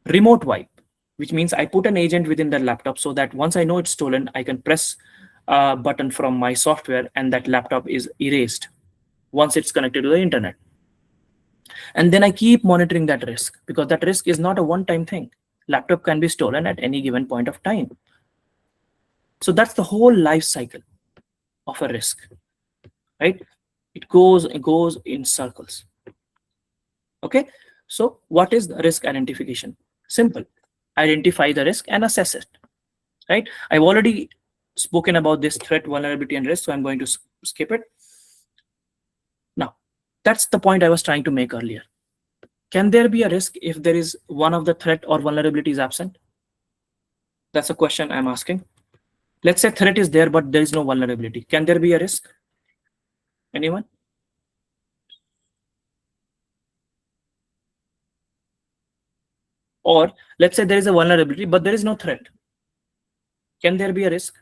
Remote wipe, which means I put an agent within the laptop so that once I know it's stolen, I can press a button from my software and that laptop is erased once it's connected to the internet. And then I keep monitoring that risk, because that risk is not a one-time thing. Laptop can be stolen at any given point of time. So that's the whole life cycle of a risk, right? It goes in circles. Okay, so what is the risk identification? Simple. Identify the risk and assess it, right? I've already spoken about this threat, vulnerability, and risk, so I'm going to skip it. Now, that's the point I was trying to make earlier. Can there be a risk if there is one of the threat or vulnerability is absent? That's a question I'm asking. Let's say threat is there, but there is no vulnerability. Can there be a risk? Anyone? Or let's say there is a vulnerability, but there is no threat. Can there be a risk?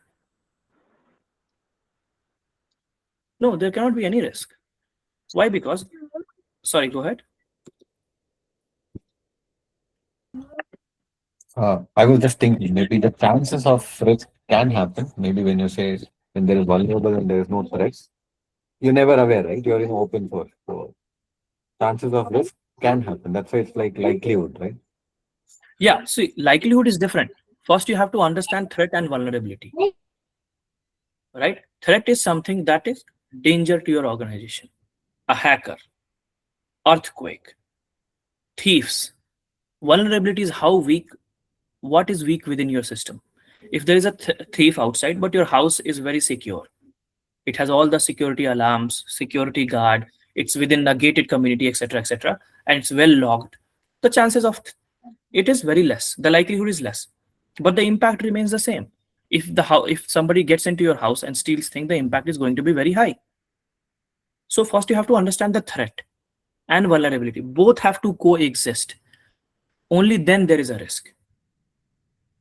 No, there cannot be any risk. Why? Because, sorry, go ahead. I was just thinking maybe the chances of risk can happen. Maybe when you say when there is vulnerable and there is no threats, you're never aware, right? You're in open source. So chances of risk can happen. That's why it's like likelihood, right? Yeah, see, likelihood is different. First, you have to understand threat and vulnerability, right? Threat is something that is danger to your organization. A hacker, earthquake, thieves. Vulnerability is how weak, what is weak within your system. If there is a thief outside, but your house is very secure, it has all the security alarms, security guard, it's within the gated community, etc., and it's well logged, the chances of it is very less. The likelihood is less, but the impact remains the same. If somebody gets into your house and steals things, the impact is going to be very high. So first you have to understand the threat and vulnerability. Both have to coexist. Only then there is a risk,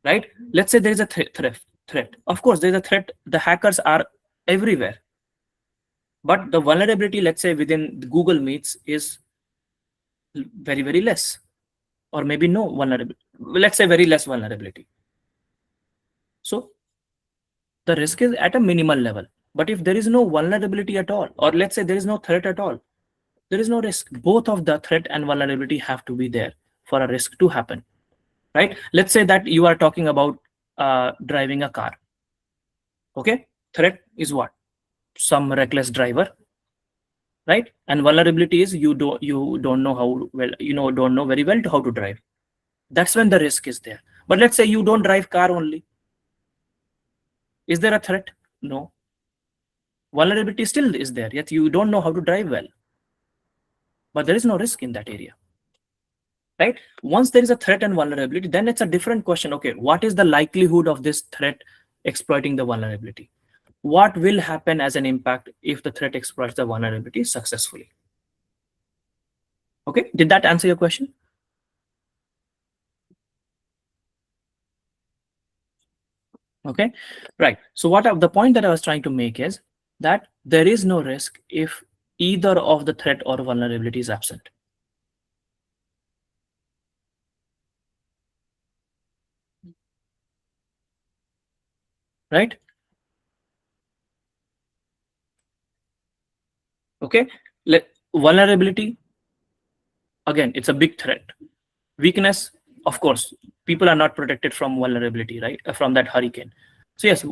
right? Let's say there is a threat. Of course, there is a threat. The hackers are everywhere. But the vulnerability, let's say within Google Meets, is very, very less, or maybe no vulnerability. Let's say very less vulnerability. So the risk is at a minimal level. But if there is no vulnerability at all, or let's say there is no threat at all, there is no risk. Both of the threat and vulnerability have to be there for a risk to happen, right? Let's say that you are talking about driving a car. Okay, threat is what? Some reckless driver, right? And vulnerability is you don't know how well, don't know very well how to drive. That's when the risk is there. But let's say you don't drive car only. Is there a threat? No. Vulnerability still is there, yet you don't know how to drive well. But there is no risk in that area, right? Once there is a threat and vulnerability, then it's a different question. Okay, what is the likelihood of this threat exploiting the vulnerability? What will happen as an impact if the threat exploits the vulnerability successfully? Okay, did that answer your question? Okay, right. So the point that I was trying to make is that there is no risk if either of the threat or vulnerability is absent. Right? Okay, vulnerability, again, it's a big threat. Weakness, of course, people are not protected from vulnerability, right? From that hurricane. So yes,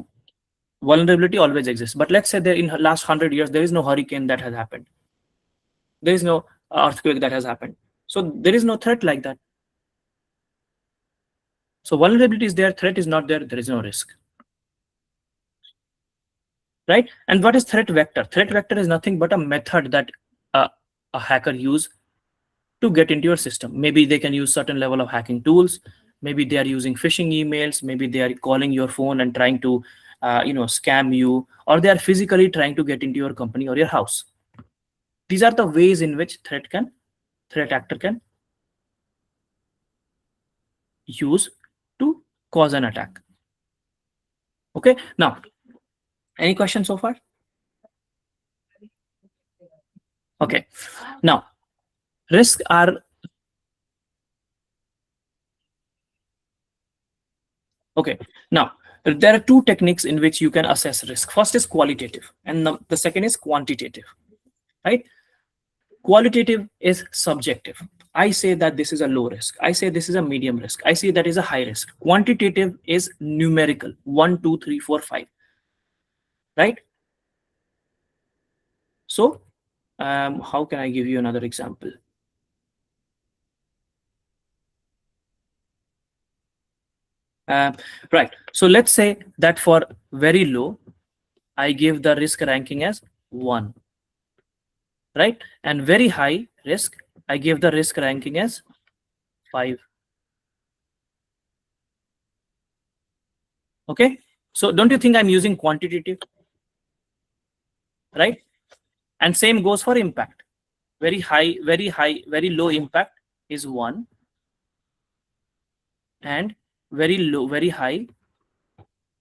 vulnerability always exists. But let's say that in the last 100 years, there is no hurricane that has happened. There is no earthquake that has happened. So there is no threat like that. So vulnerability is there, threat is not there, there is no risk. Right? And what is threat vector? Threat vector is nothing but a method that a hacker use to get into your system. Maybe they can use certain level of hacking tools. Maybe they are using phishing emails. Maybe they are calling your phone and trying to scam you, or they are physically trying to get into your company or your house. These are the ways in which threat actor can use to cause an attack. Okay, now, any questions so far? Okay, now, risks are, okay, now, there are two techniques in which you can assess risk. First is qualitative, and the second is quantitative, right? Qualitative is subjective. I say that this is a low risk. I say this is a medium risk. I say that is a high risk. Quantitative is numerical, 1, 2, 3, 4, 5, right? So, how can I give you another example? Right. So let's say that for very low, I give the risk ranking as 1, right? And very high risk, I give the risk ranking as 5. Okay. So don't you think I'm using quantitative, right? And same goes for impact. Very high, very low impact is 1, and very low, very high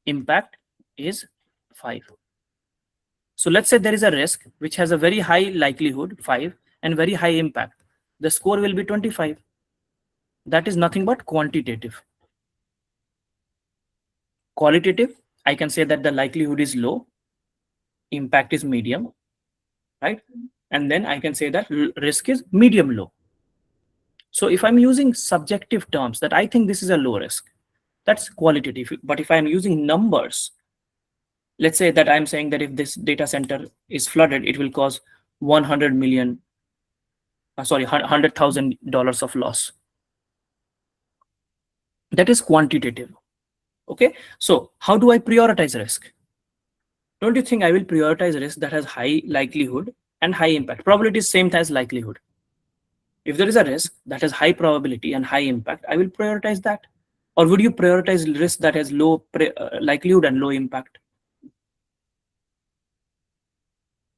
impact is 5. So let's say there is a risk which has a very high likelihood, 5, and very high impact. The score will be 25. That is nothing but quantitative. Qualitative, I can say that the likelihood is low, impact is medium, right? And then I can say that risk is medium low. So if I'm using subjective terms that I think this is a low risk, that's qualitative. But if I'm using numbers, let's say that I'm saying that if this data center is flooded, it will cause 100 million, $100,000 of loss. That is quantitative. Okay, so how do I prioritize risk? Don't you think I will prioritize risk that has high likelihood and high impact? Probability is same as likelihood. If there is a risk that has high probability and high impact, I will prioritize that. Or would you prioritize risk that has low likelihood and low impact?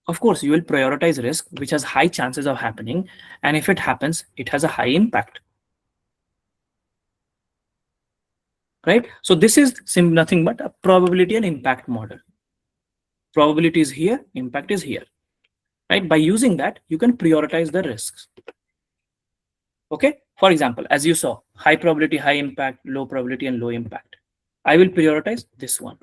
Of course, you will prioritize risk which has high chances of happening, and if it happens, it has a high impact. Right? So this is nothing but a probability and impact model. Probability is here, impact is here. Right? By using that, you can prioritize the risks. Okay? For example, as you saw, high probability, high impact, low probability, and low impact. I will prioritize this one.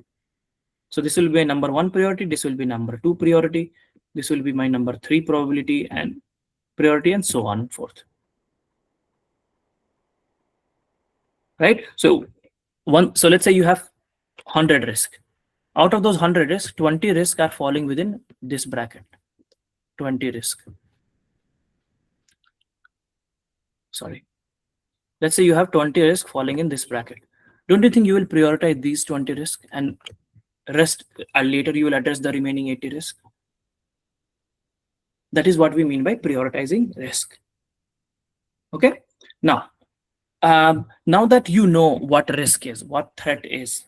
So this will be a number 1 priority, this will be number 2 priority, this will be my number 3 probability and priority, and so on and forth. Right? So let's say you have 100 risk. Out of those 100 risks, 20 risks are falling within this bracket. 20 risk. Sorry. Let's say you have 20 risks falling in this bracket. Don't you think you will prioritize these 20 risks and rest later you will address the remaining 80 risks? That is what we mean by prioritizing risk. Okay. Now that you know what risk is, what threat is,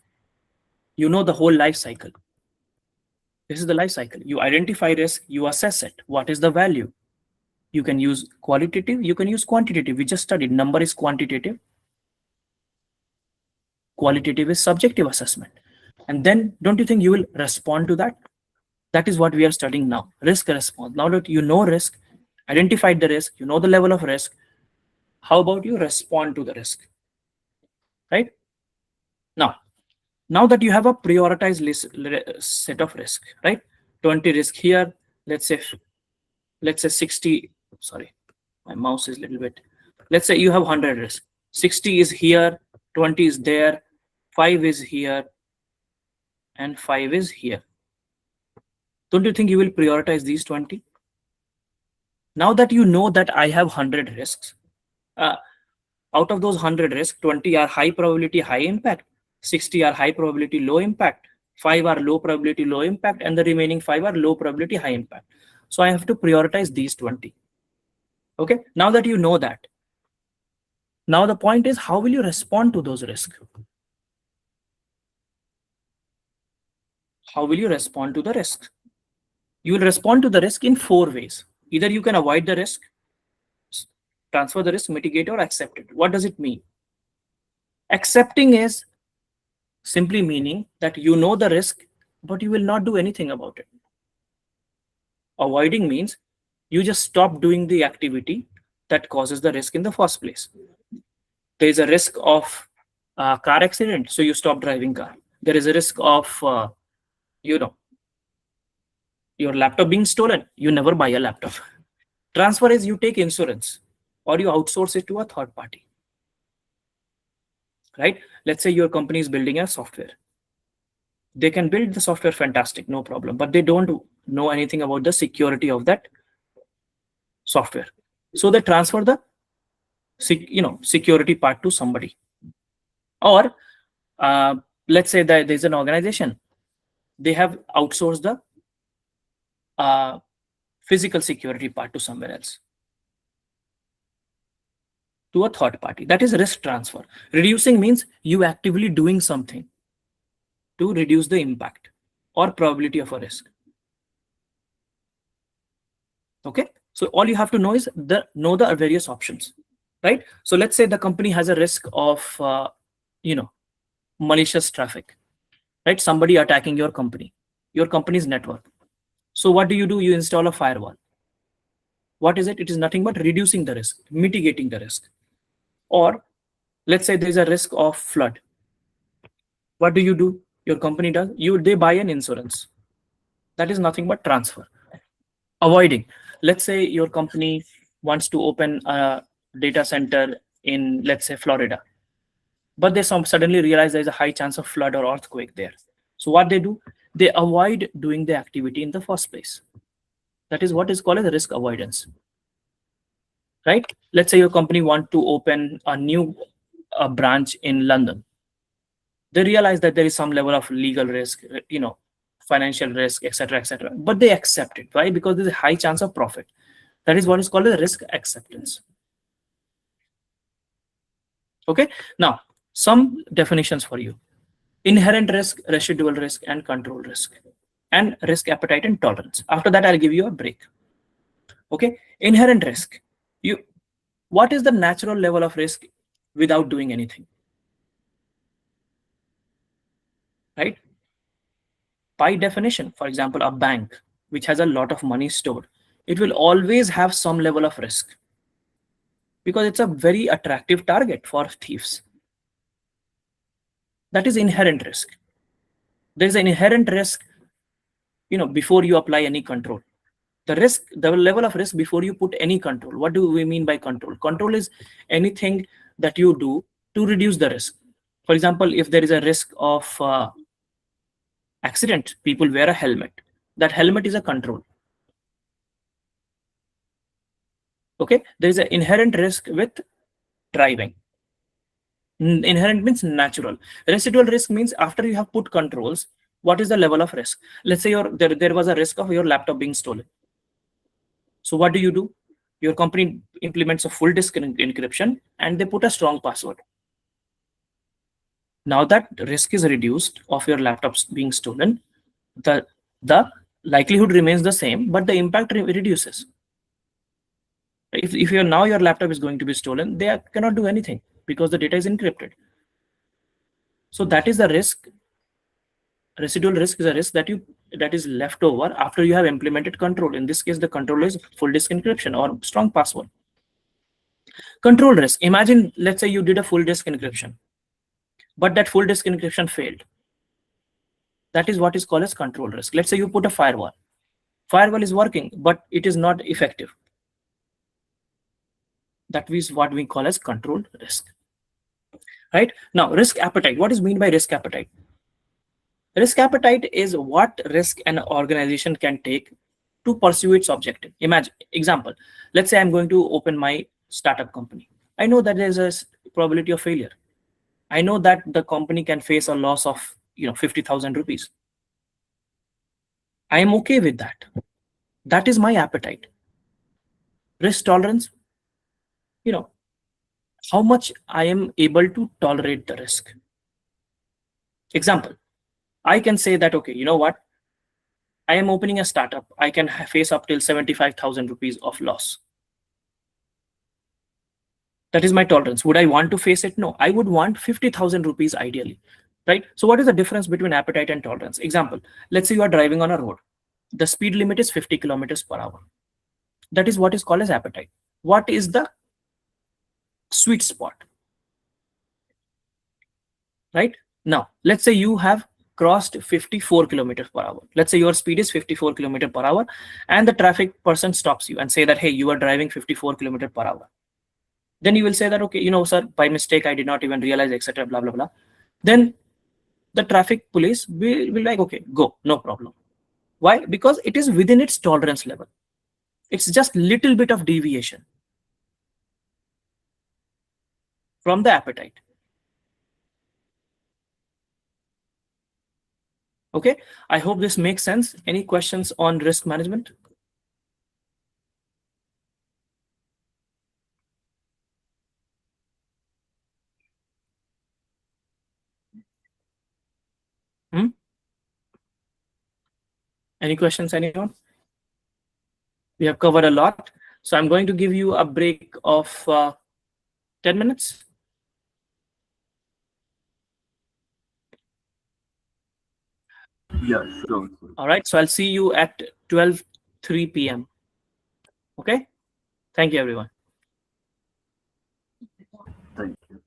you know the whole life cycle. This is the life cycle. You identify risk, you assess it. What is the value? You can use qualitative, you can use quantitative. We just studied number is quantitative. Qualitative is subjective assessment. And then don't you think you will respond to that? That is what we are studying now, risk response. Now that you know risk, identified the risk, you know the level of risk, how about you respond to the risk, right? Now that you have a prioritized set of risk, right? 20 risk here, let's say let's say 60, sorry, my mouse is a little bit, let's say you have 100 risk, 60 is here, 20 is there, 5 is here, and 5 is here. Don't you think you will prioritize these 20? Now that you know that I have 100 risks, out of those 100 risks, 20 are high probability, high impact, 60 are high probability, low impact, 5 are low probability, low impact, and the remaining 5 are low probability, high impact. So I have to prioritize these 20. Okay, now that you know that, now the point is, how will you respond to those risks? How will you respond to the risk? You will respond to the risk in 4 ways. Either you can avoid the risk, transfer the risk, mitigate, or accept it. What does it mean? Accepting is simply meaning that you know the risk, but you will not do anything about it. Avoiding means you just stop doing the activity that causes the risk in the first place. There is a risk of car accident, so you stop driving car. There is a risk of your laptop being stolen, you never buy a laptop. Transfer is you take insurance or you outsource it to a third party. Right? Let's say your company is building a software. They can build the software fantastic, no problem, but they don't know anything about the security of that software. So they transfer the security part to somebody. Or let's say that there's an organization, they have outsourced the physical security part to somewhere else, to a third party. That is risk transfer. Reducing means you actively doing something to reduce the impact or probability of a risk. Okay, so all you have to know is know the various options, right? So let's say the company has a risk of malicious traffic, right? Somebody attacking your company's network. So what do? You install a firewall. What is it? It is nothing but reducing the risk, mitigating the risk. Or let's say there is a risk of flood. What do? Your company does, they buy an insurance. That is nothing but transfer. Avoiding. Let's say your company wants to open a data center in, let's say, Florida, but they suddenly realize there's a high chance of flood or earthquake there. So what they do? They avoid doing the activity in the first place. That is what is called as risk avoidance. Right? Let's say your company wants to open a new branch in London. They realize that there is some level of legal risk, financial risk, etc., etc. But they accept it. Why? Because there's a high chance of profit. That is what is called a risk acceptance. Okay. Now, some definitions for you: inherent risk, residual risk, and control risk, and risk appetite and tolerance. After that, I'll give you a break. Okay. Inherent risk. What is the natural level of risk without doing anything? Right? By definition, for example, a bank which has a lot of money stored, it will always have some level of risk because it's a very attractive target for thieves. That is inherent risk. There is an inherent risk, before you apply any control. The level of risk before you put any control. What do we mean by control? Control is anything that you do to reduce the risk. For example, if there is a risk of accident, people wear a helmet. That helmet is a control. Okay, there is an inherent risk with driving. Inherent means natural. Residual risk means after you have put controls, what is the level of risk? Let's say there was a risk of your laptop being stolen. So what do? Your company implements a full disk encryption and they put a strong password. Now that risk is reduced of your laptops being stolen, the likelihood remains the same, but the impact reduces. If now your laptop is going to be stolen, they cannot do anything because the data is encrypted. So that is the risk. Residual risk is a risk that is left over after you have implemented control. In this case, the control is full disk encryption or strong password. Control risk. Imagine, let's say you did a full disk encryption, but that full disk encryption failed. That is what is called as control risk. Let's say you put a firewall. Firewall is working, but it is not effective. That is what we call as controlled risk. Right? Now, risk appetite. What is meant by risk appetite? Risk appetite is what risk an organization can take to pursue its objective. Imagine, example, let's say I'm going to open my startup company. I know that there's a probability of failure. I know that the company can face a loss of 50,000 rupees. I am okay with that. That is my appetite. Risk tolerance, how much I am able to tolerate the risk. Example, I can say that, okay, you know what? I am opening a startup. I can face up till 75,000 rupees of loss. That is my tolerance. Would I want to face it? No, I would want 50,000 rupees ideally, right? So what is the difference between appetite and tolerance? Example, let's say you are driving on a road. The speed limit is 50 kilometers per hour. That is what is called as appetite. What is the sweet spot? Right? Now, let's say you have crossed 54 kilometers per hour. Let's say your speed is 54 kilometers per hour and the traffic person stops you and say that, hey, you are driving 54 kilometers per hour. Then you will say that, okay, sir, by mistake, I did not even realize, etc., blah, blah, blah. Then the traffic police will be like, okay, go, no problem. Why? Because it is within its tolerance level. It's just little bit of deviation from the appetite. Okay, I hope this makes sense. Any questions on risk management? Any questions, anyone? We have covered a lot. So I'm going to give you a break of 10 minutes. Yeah, sure. All right, so I'll see you at 12:03 p.m. Okay, thank you, everyone. Thank you.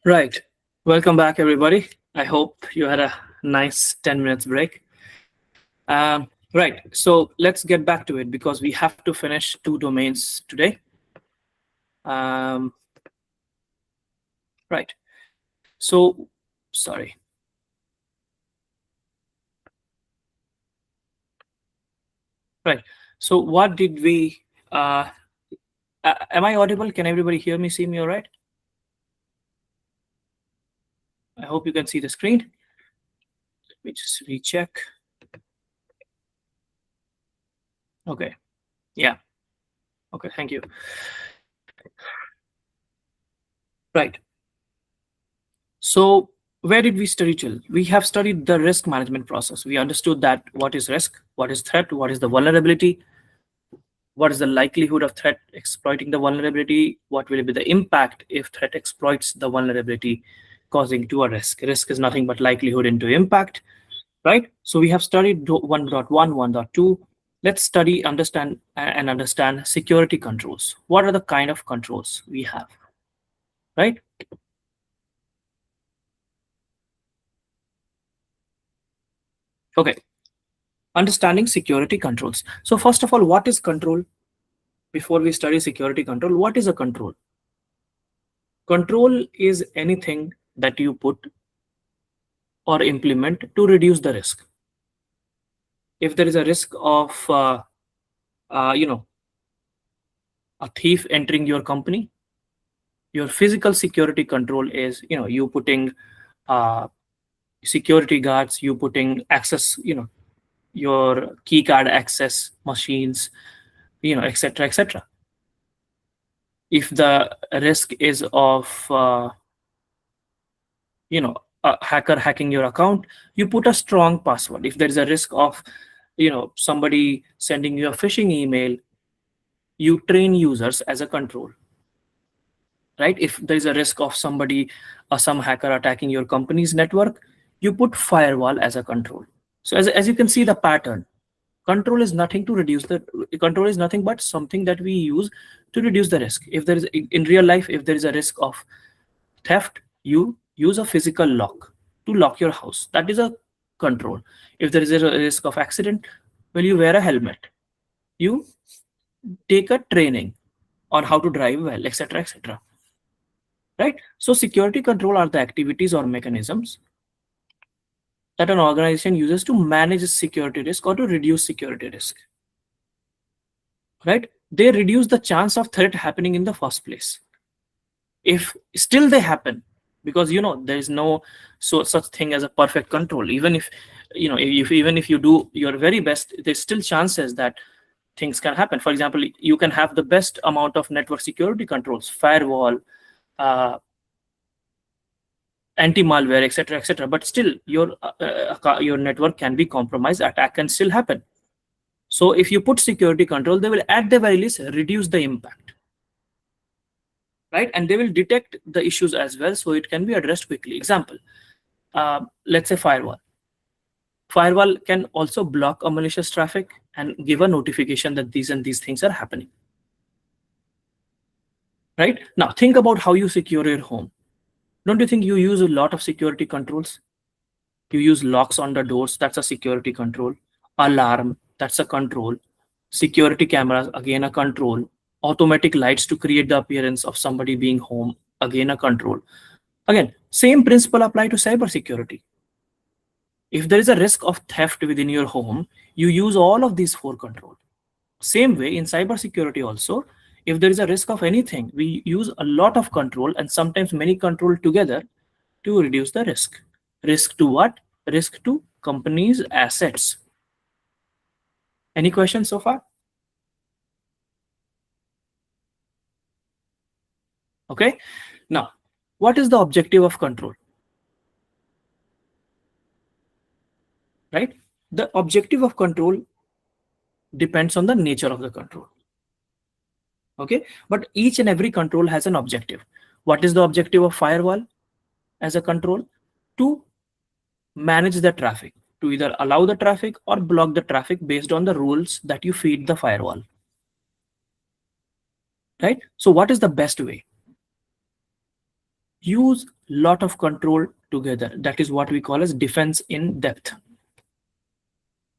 Right. Welcome back, everybody. I hope you had a nice 10 minutes break. Right. So let's get back to it because we have to finish 2 domains today. Right. So, sorry. Right. So what did we, am I audible? Can everybody hear me, see me all right? I hope you can see the screen. Let me just recheck. Okay. Yeah. Okay. Thank you. Right. So where did we study till? We have studied the risk management process. We understood that what is risk, what is threat, what is the vulnerability, what is the likelihood of threat exploiting the vulnerability, what will be the impact if threat exploits the vulnerability causing to a risk. Risk is nothing but likelihood into impact, right? So we have studied 1.1, 1.2. Let's study, understand security controls. What are the kind of controls we have, right? Okay, understanding security controls. So first of all, what is control? Before we study security control, what is a control? Control is anything that you put or implement to reduce the risk. If there is a risk of, a thief entering your company, your physical security control is, you putting security guards, you putting access, your key card access machines, etc., etc. If the risk is of, a hacker hacking your account, you put a strong password. If there is a risk of, somebody sending you a phishing email, you train users as a control, right? If there is a risk of somebody, some hacker attacking your company's network, you put firewall as a control. So as you can see the pattern, control is nothing but something that we use to reduce the risk. If there is, in real life, if there is a risk of theft, you use a physical lock to lock your house. That is a control. If there is a risk of accident, well, you wear a helmet, you take a training on how to drive well, etc., etc. Right? So security control are the activities or mechanisms that an organization uses to manage security risk or to reduce security risk. Right? They reduce the chance of threat happening in the first place. If still they happen, because there is no such thing as a perfect control. Even if even if you do your very best, there's still chances that things can happen. For example, you can have the best amount of network security controls, firewall, anti-malware, etc., etc., but still your network can be compromised. Attack can still happen. So if you put security control, they will at the very least reduce the impact, right? And they will detect the issues as well, so it can be addressed quickly. Example, let's say firewall. Firewall can also block a malicious traffic and give a notification that these and these things are happening. Right? Now think about how you secure your home. Don't you think you use a lot of security controls? You use locks on the doors, that's a security control. Alarm, that's a control. Security cameras, again a control. Automatic lights to create the appearance of somebody being home, again a control. Again, same principle apply to cybersecurity. If there is a risk of theft within your home, you use all of these 4 controls. Same way in cybersecurity also, if there is a risk of anything, we use a lot of control and sometimes many control together to reduce the risk. Risk to what? Risk to companies' assets. Any questions so far? Okay. Now, what is the objective of control? Right? The objective of control depends on the nature of the control. Okay. But each and every control has an objective. What is the objective of firewall as a control? To manage the traffic, to either allow the traffic or block the traffic based on the rules that you feed the firewall. Right? So what is the best way? use lot of control together. That is what we call as defense in depth.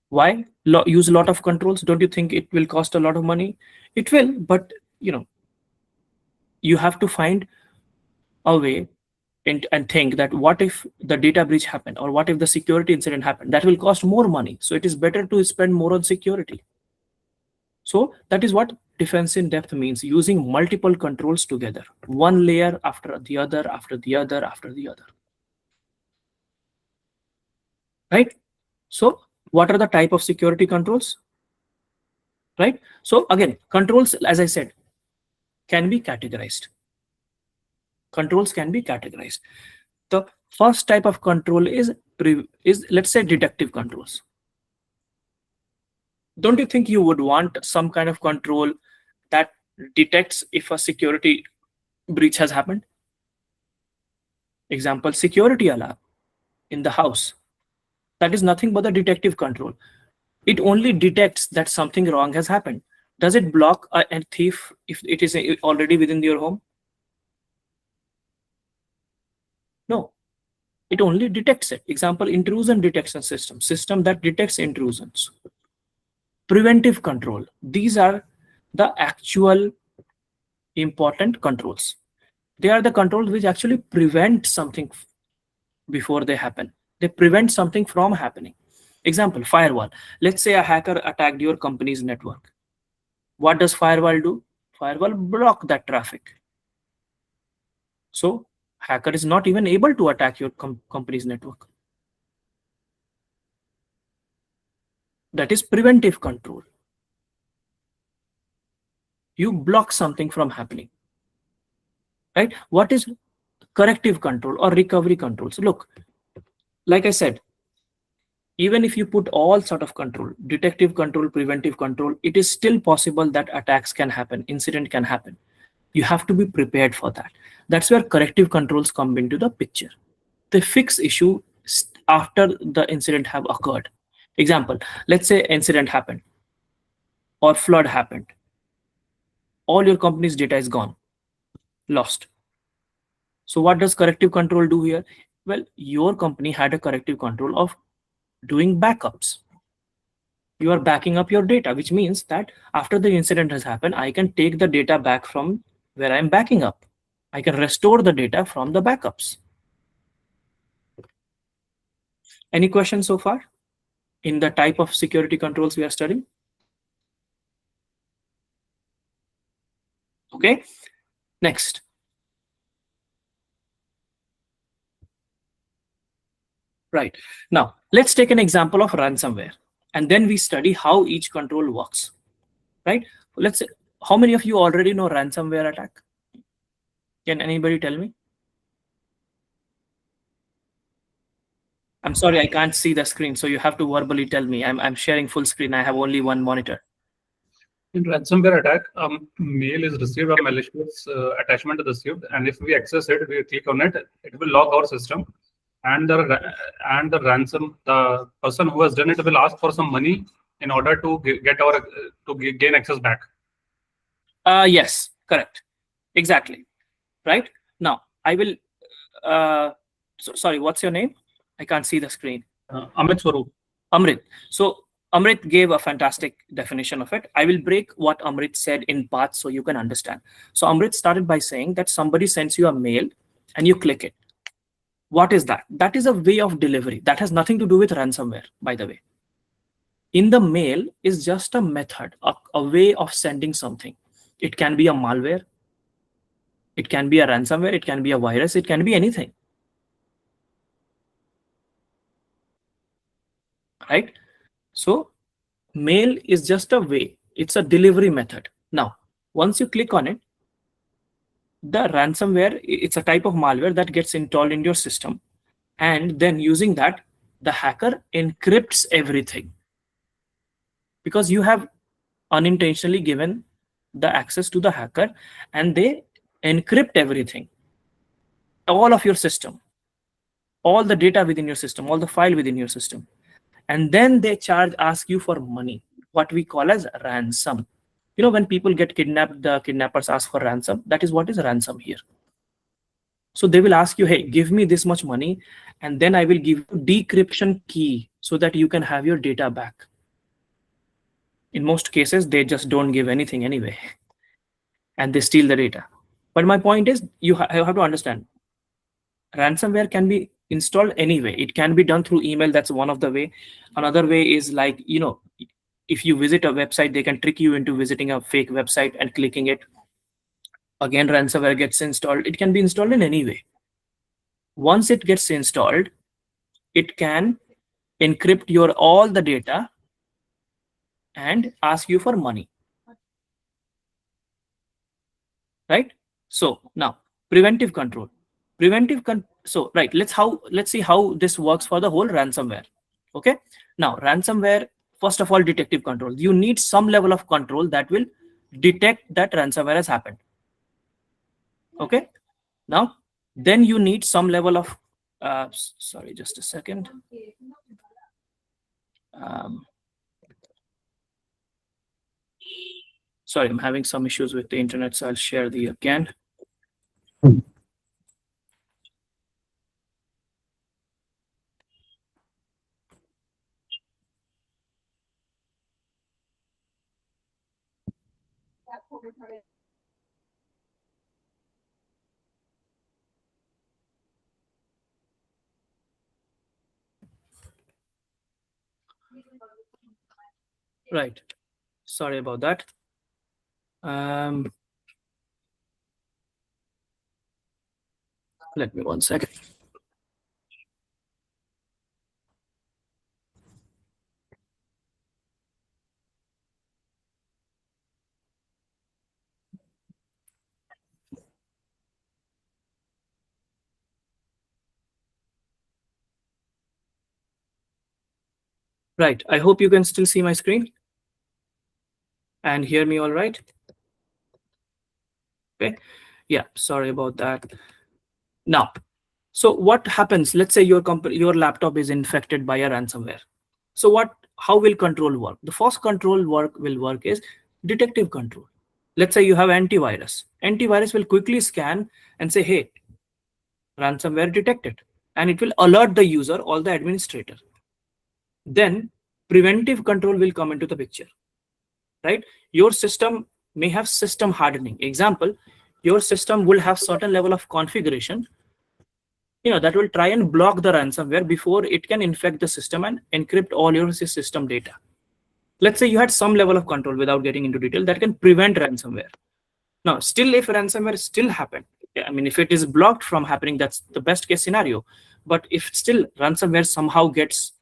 Why use a lot of controls? Don't you think it will cost a lot of money? It will, but you have to find a way and think that what if the data breach happened, or what if the security incident happened? That will cost more money. So it is better to spend more on security. So that is what defense in depth means, using multiple controls together, one layer after the other, after the other, after the other. Right? So what are the type of security controls? Right? So again, controls, as I said, can be categorized. Controls can be categorized. The first type of control is let's say detective controls. Don't you think you would want some kind of control that detects if a security breach has happened? Example, security alarm in the house. That is nothing but a detective control. It only detects that something wrong has happened. Does it block a thief if it is already within your home? No, it only detects it. Example, intrusion detection system that detects intrusions. Preventive control. These are the actual important controls. They are the controls which actually prevent something before they happen. They prevent something from happening. Example, firewall. Let's say a hacker attacked your company's network. What does firewall do? Firewall block that traffic. So hacker is not even able to attack your company's network. That is preventive control. You block something from happening. Right? What is corrective control or recovery controls? Look, like I said, even if you put all sort of control, detective control, preventive control, it is still possible that attacks can happen, incident can happen. You have to be prepared for that. That's where corrective controls come into the picture. They fix issue after the incident have occurred. Example, let's say incident happened or flood happened. All your company's data is gone, lost. So what does corrective control do here? Well, your company had a corrective control of doing backups. You are backing up your data, which means that after the incident has happened, I can take the data back from where I'm backing up. I can restore the data from the backups. Any questions so far in the type of security controls we are studying? Okay, next. Right, now let's take an example of ransomware, and then we study how each control works. Right, let's say, how many of you already know ransomware attack? Can anybody tell me? I'm sorry, I can't see the screen, so you have to verbally tell me. I'm sharing full screen. I have only one monitor. In ransomware attack, mail is received or malicious attachment is received, and if we access it, we click on it, it will lock our system, and the ransom, the person who has done it will ask for some money in order to gain access back. Yes, correct, exactly. Right, now I will. Sorry, what's your name? I can't see the screen. Amit Swaroop. Amrit. So Amrit gave a fantastic definition of it. I will break what Amrit said in parts so you can understand. So Amrit started by saying that somebody sends you a mail and you click it. What is that? That is a way of delivery. That has nothing to do with ransomware, by the way. In the mail is just a method, a way of sending something. It can be a malware. It can be a ransomware. It can be a virus. It can be anything. Right? So mail is just a way. It's a delivery method. Now, once you click on it, the ransomware, it's a type of malware that gets installed in your system. And then using that, the hacker encrypts everything. Because you have unintentionally given the access to the hacker, and they encrypt everything. All of your system, all the data within your system, all the file within your system. And then they ask you for money, what we call as ransom. When people get kidnapped, the kidnappers ask for ransom. That is what is ransom here. So they will ask you, hey, give me this much money, and then I will give you decryption key so that you can have your data back. In most cases, they just don't give anything anyway, and they steal the data. But my point is, you have to understand, ransomware can be installed anyway. It can be done through email. That's one of the way. Another way is like, if you visit a website, they can trick you into visiting a fake website and clicking it. Again, ransomware gets installed. It can be installed in any way. Once it gets installed, it can encrypt your all the data and ask you for money. Right? So now preventive control. So right, let's see how this works for the whole ransomware. Okay. Now ransomware, first of all, detective control. You need some level of control that will detect that ransomware has happened. Okay. Now then you need some level of sorry, just a second. Sorry, I'm having some issues with the internet, so I'll share the again. Right. Sorry about that. Let me 1 second. Right. I hope you can still see my screen and hear me all right. Okay. Yeah. Sorry about that. Now, so what happens? Let's say your laptop is infected by a ransomware. So how will control work? The first control will work is detective control. Let's say you have antivirus. Antivirus will quickly scan and say, hey, ransomware detected, and it will alert the user or the administrator. Then preventive control will come into the picture, right? Your system may have system hardening. Example, your system will have certain level of configuration, that will try and block the ransomware before it can infect the system and encrypt all your system data. Let's say you had some level of control, without getting into detail, that can prevent ransomware. Now, still, if ransomware still happened, I mean, if it is blocked from happening, that's the best case scenario. But if still ransomware somehow gets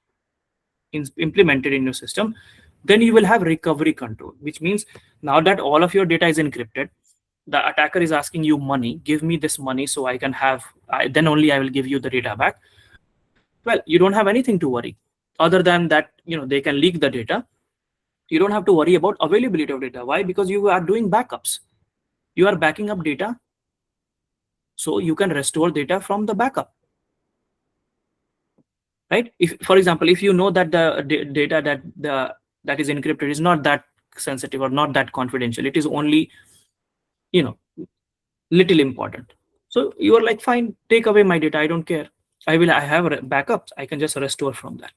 implemented in your system, then you will have recovery control, which means now that all of your data is encrypted, the attacker is asking you money, give me this money so I can have, then only I will give you the data back. Well, you don't have anything to worry other than that, they can leak the data. You don't have to worry about availability of data. Why? Because you are doing backups. You are backing up data, so you can restore data from the backup. Right? If, for example, if you know that the data that is encrypted is not that sensitive or not that confidential, it is only, little important. So you are like, fine, take away my data. I don't care. I have backups. I can just restore from that.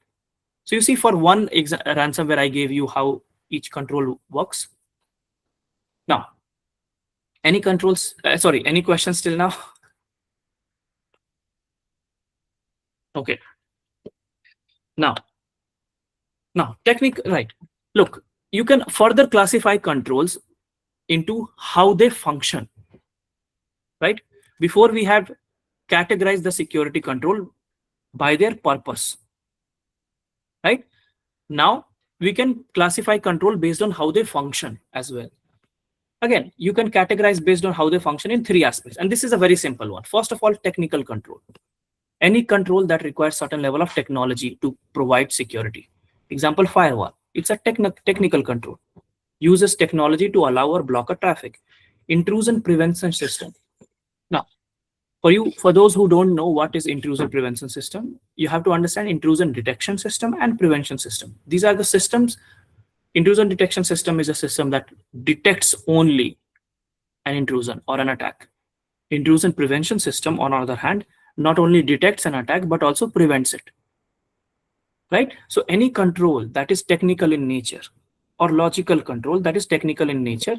So you see, for one ransomware, I gave you how each control works. Now, any controls? Any questions till now? Okay. Now, technique, right? Look, you can further classify controls into how they function. Right? Before, we have categorized the security control by their purpose. Right? Now we can classify control based on how they function as well. Again, you can categorize based on how they function in 3 aspects. And this is a very simple one. First of all, technical control. Any control that requires certain level of technology to provide security. Example, firewall. It's a technical control. Uses technology to allow or block a traffic. Intrusion prevention system. Now, for those who don't know what is intrusion prevention system, you have to understand intrusion detection system and prevention system. These are the systems. Intrusion detection system is a system that detects only an intrusion or an attack. Intrusion prevention system, on the other hand, not only detects an attack, but also prevents it. Right? So any control that is technical in nature or logical control that is technical in nature,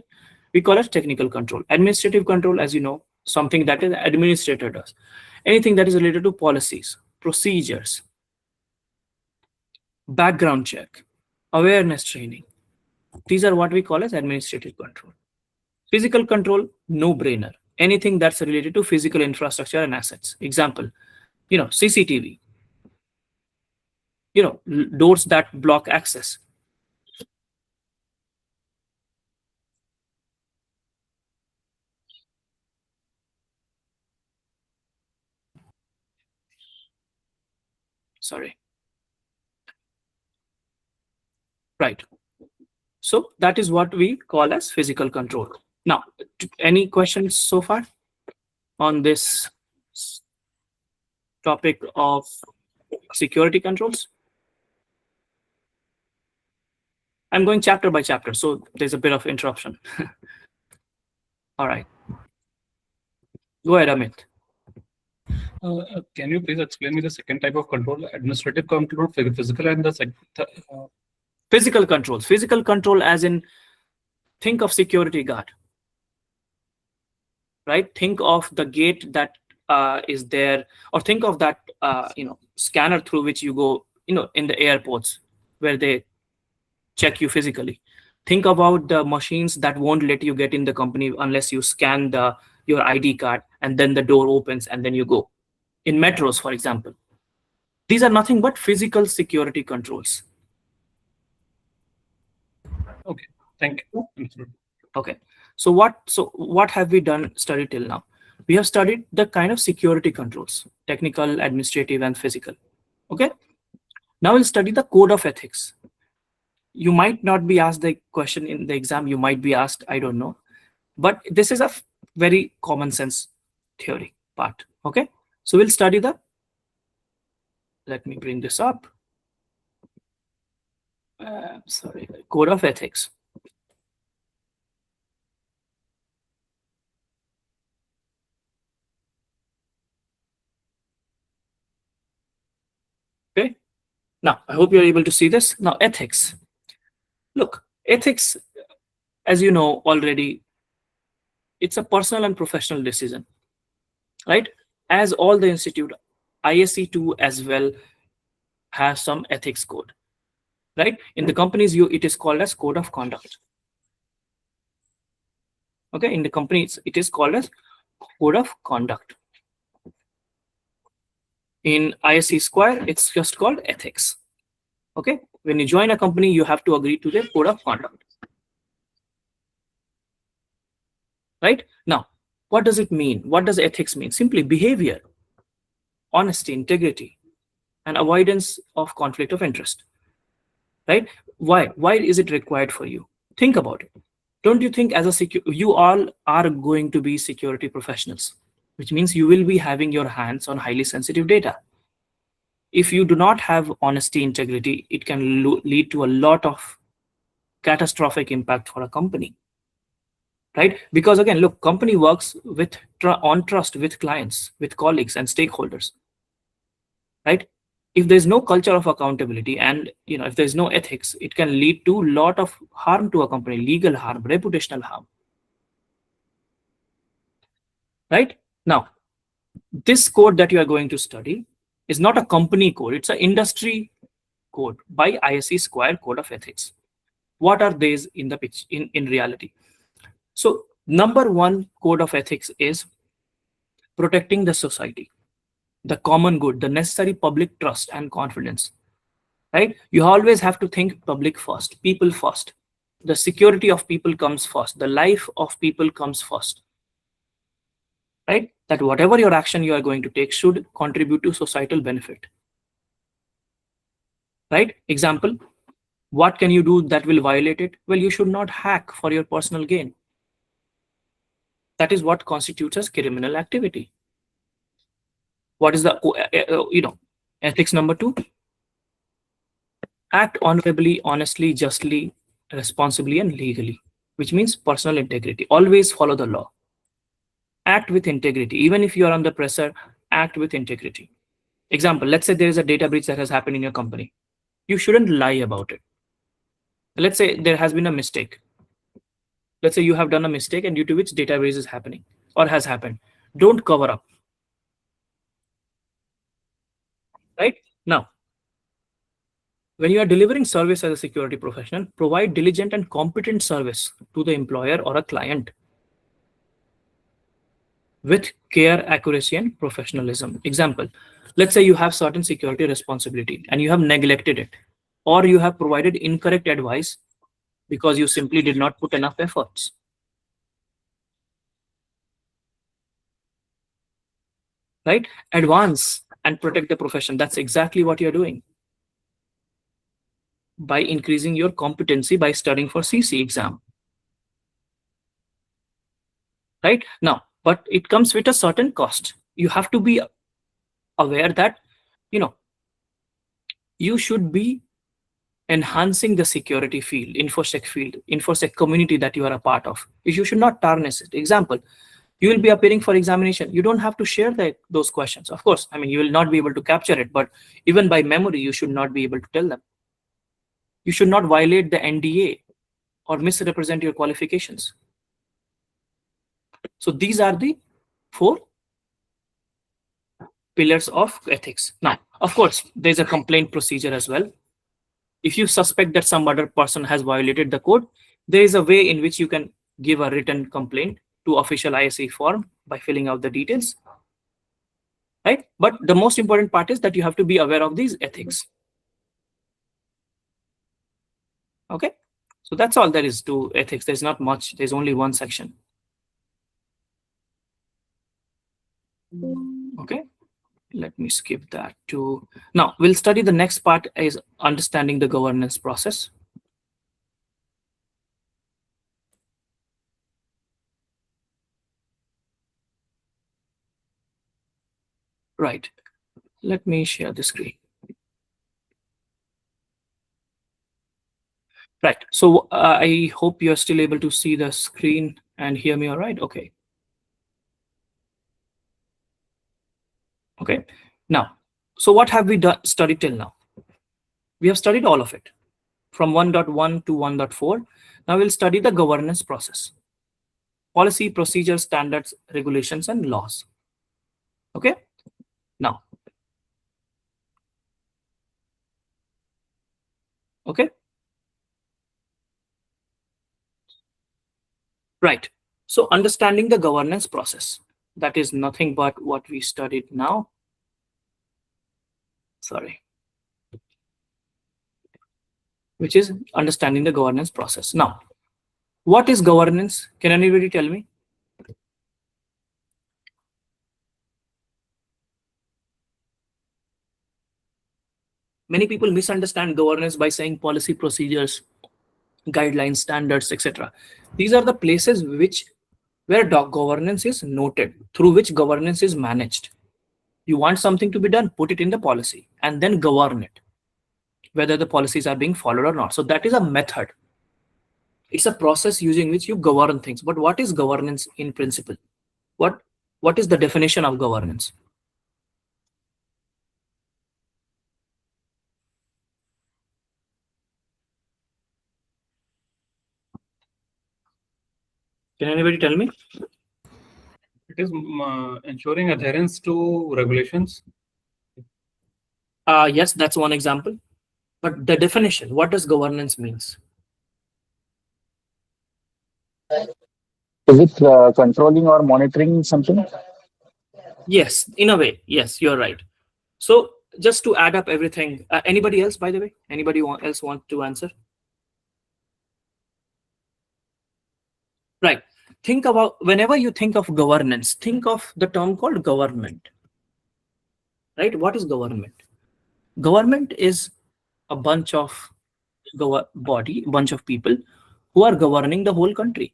we call it technical control. Administrative control, as you know, something that an administrator does. Anything that is related to policies, procedures, background check, awareness training. These are what we call as administrative control. Physical control, no brainer. Anything that's related to physical infrastructure and assets. Example, CCTV, doors that block access. Sorry. Right. So that is what we call as physical control. Now, any questions so far on this topic of security controls? I'm going chapter by chapter, so there's a bit of interruption. All right. Go ahead, Amit. Can you please explain me the second type of control, administrative control, physical, and the Physical controls. Physical control as in, think of security guard. Right? Think of the gate that is there, or think of that scanner through which you go, in the airports where they check you physically. Think about the machines that won't let you get in the company unless you scan your ID card, and then the door opens and then you go. In metros, for example. These are nothing but physical security controls. Okay, thank you. Okay. So what have we studied till now? We have studied the kind of security controls, technical, administrative, and physical. Okay. Now we'll study the code of ethics. You might not be asked the question in the exam. You might be asked, I don't know. But this is a very common sense theory part. Okay. So we'll study let me bring this up. Sorry, code of ethics. Okay. Now, I hope you're able to see this. Now, ethics. Look, ethics, as you know already, it's a personal and professional decision, right? As all the institute, ISC2 as well has some ethics code, right? In the companies, it is called as code of conduct. Okay, in the companies, it is called as code of conduct. In ISC Square, it's just called ethics. Okay, when you join a company, you have to agree to their code of conduct. Right? Now, what does it mean? What does ethics mean? Simply behavior, honesty, integrity, and avoidance of conflict of interest. Right? Why is it required for you? Think about it. Don't you think as you all are going to be security professionals, which means you will be having your hands on highly sensitive data. If you do not have honesty, integrity, it can lead to a lot of catastrophic impact for a company. Right? Because again, look, company works on trust with clients, with colleagues and stakeholders. Right? If there's no culture of accountability and if there's no ethics, it can lead to a lot of harm to a company, legal harm, reputational harm. Right? Now, this code that you are going to study is not a company code, it's an industry code by ISC Square Code of Ethics. What are these in the pitch in reality? So number one code of ethics is protecting the society, the common good, the necessary public trust and confidence. Right? You always have to think public first, people first. The security of people comes first. The life of people comes first. Right? That whatever your action you are going to take should contribute to societal benefit. Right? Example, what can you do that will violate it? Well, you should not hack for your personal gain. That is what constitutes as criminal activity. What is the ethics number 2? Act honorably, honestly, justly, responsibly, and legally, which means personal integrity. Always follow the law. act with integrity. Even if you are under pressure, act with integrity. Example, let's say there is a data breach that has happened in your company. You shouldn't lie about it. Let's say there has been a mistake. Let's say you have done a mistake and due to which data breach is happening or has happened. Don't cover up. Right? Now, when you are delivering service as a security professional, provide diligent and competent service to the employer or a client with care, accuracy, and professionalism. Example, let's say you have certain security responsibility and you have neglected it, or you have provided incorrect advice because you simply did not put enough efforts. Right? Advance and protect the profession. That's exactly what you're doing by increasing your competency by studying for CC exam. Right? Now, but it comes with a certain cost. You have to be aware that, you should be enhancing the security field, infosec community that you are a part of. You should not tarnish it. Example, you will be appearing for examination. You don't have to share those questions. Of course, you will not be able to capture it, but even by memory, you should not be able to tell them. You should not violate the NDA or misrepresent your qualifications. So these are the 4 pillars of ethics. Now, of course, there's a complaint procedure as well. If you suspect that some other person has violated the code, there is a way in which you can give a written complaint to official ISC form by filling out the details. Right? But the most important part is that you have to be aware of these ethics. Okay? So that's all there is to ethics. There's not much. There's only one section. Okay? Let me skip that too. Now, we'll study the next part is understanding the governance process. Right. Let me share the screen. Right. So I hope you're still able to see the screen and hear me all right. Okay. Okay. Now, so what have we studied till now? We have studied all of it from 1.1 to 1.4. Now we'll study the governance process. Policy, procedures, standards, regulations, and laws. Okay. Now. Okay. Right. So understanding the governance process. That is nothing but what we studied now. Sorry. Which is understanding the governance process. Now, what is governance? Can anybody tell me? Many people misunderstand governance by saying policy, procedures, guidelines, standards, etc. These are the places where governance is noted, through which governance is managed. You want something to be done, put it in the policy and then govern it, whether the policies are being followed or not. So that is a method. It's a process using which you govern things. But what is governance in principle? What is the definition of governance? Can anybody tell me? It is ensuring adherence to regulations. Yes, that's one example. But the definition, what does governance means? Is it controlling or monitoring something? Yes, in a way. Yes, you're right. So just to add up everything, anybody else, by the way? Anybody else want to answer? Right. Think about, whenever you think of governance, think of the term called government. Right? What is government? Government is a bunch of bunch of people who are governing the whole country.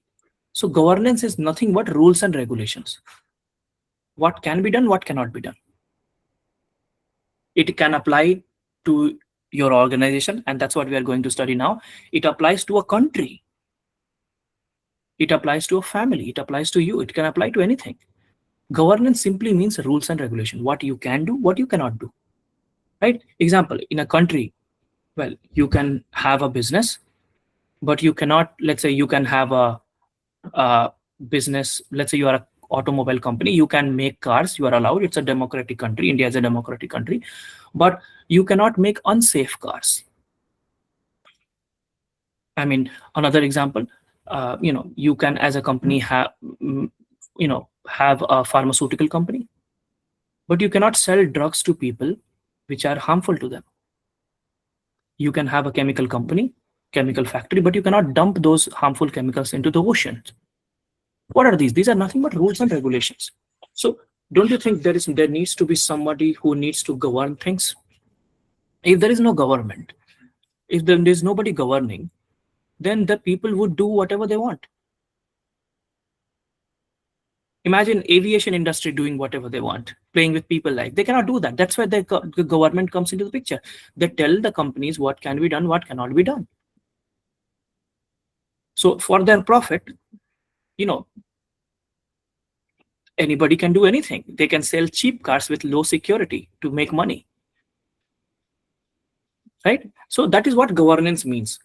So governance is nothing but rules and regulations. What can be done, what cannot be done. It can apply to your organization, and that's what we are going to study now. It applies to a country. It applies to a family. It applies to you. It can apply to anything. Governance simply means rules and regulation, what you can do, what you cannot do. Right? Example, in a country, well, you can have a business, but you cannot, let's say you can have a business, let's say you are an automobile company, you can make cars, you are allowed, it's a democratic country, India is a democratic country, but you cannot make unsafe cars. I mean, another example, you can as a company have, have a pharmaceutical company, but you cannot sell drugs to people which are harmful to them. You can have a chemical company, chemical factory, but you cannot dump those harmful chemicals into the ocean. What are these? These are nothing but rules and regulations. So don't you think there needs to be somebody who needs to govern things? If there is no government, if there is nobody governing, then the people would do whatever they want. Imagine aviation industry doing whatever they want, playing with people like. They cannot do that. That's why the government comes into the picture. They tell the companies what can be done, what cannot be done. So for their profit, anybody can do anything. They can sell cheap cars with low security to make money. Right? So that is what governance means.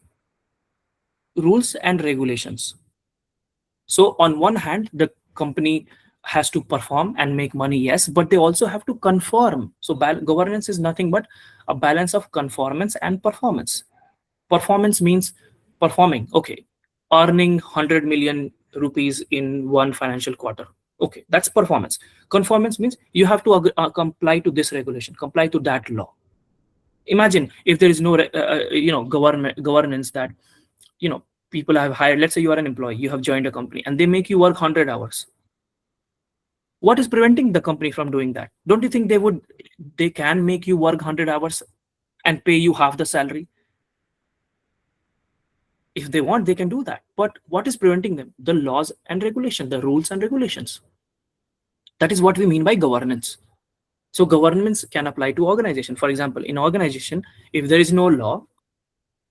Rules and regulations. So on one hand, the company has to perform and make money, yes, but they also have to conform. So governance is nothing but a balance of conformance and performance. Performance means performing. Okay, earning 100 million rupees in one financial quarter. Okay, that's performance. Conformance means you have to comply to this regulation, comply to that law. Imagine if there is no, governance that, people have hired. Let's say you are an employee, you have joined a company, and they make you work 100 hours. What is preventing the company from doing that? Don't you think they can make you work 100 hours and pay you half the salary? If they want, they can do that. But what is preventing them? The laws and regulation, the rules and regulations. That is what we mean by governance. So governance can apply to organization. For example, in organization, if there is no law,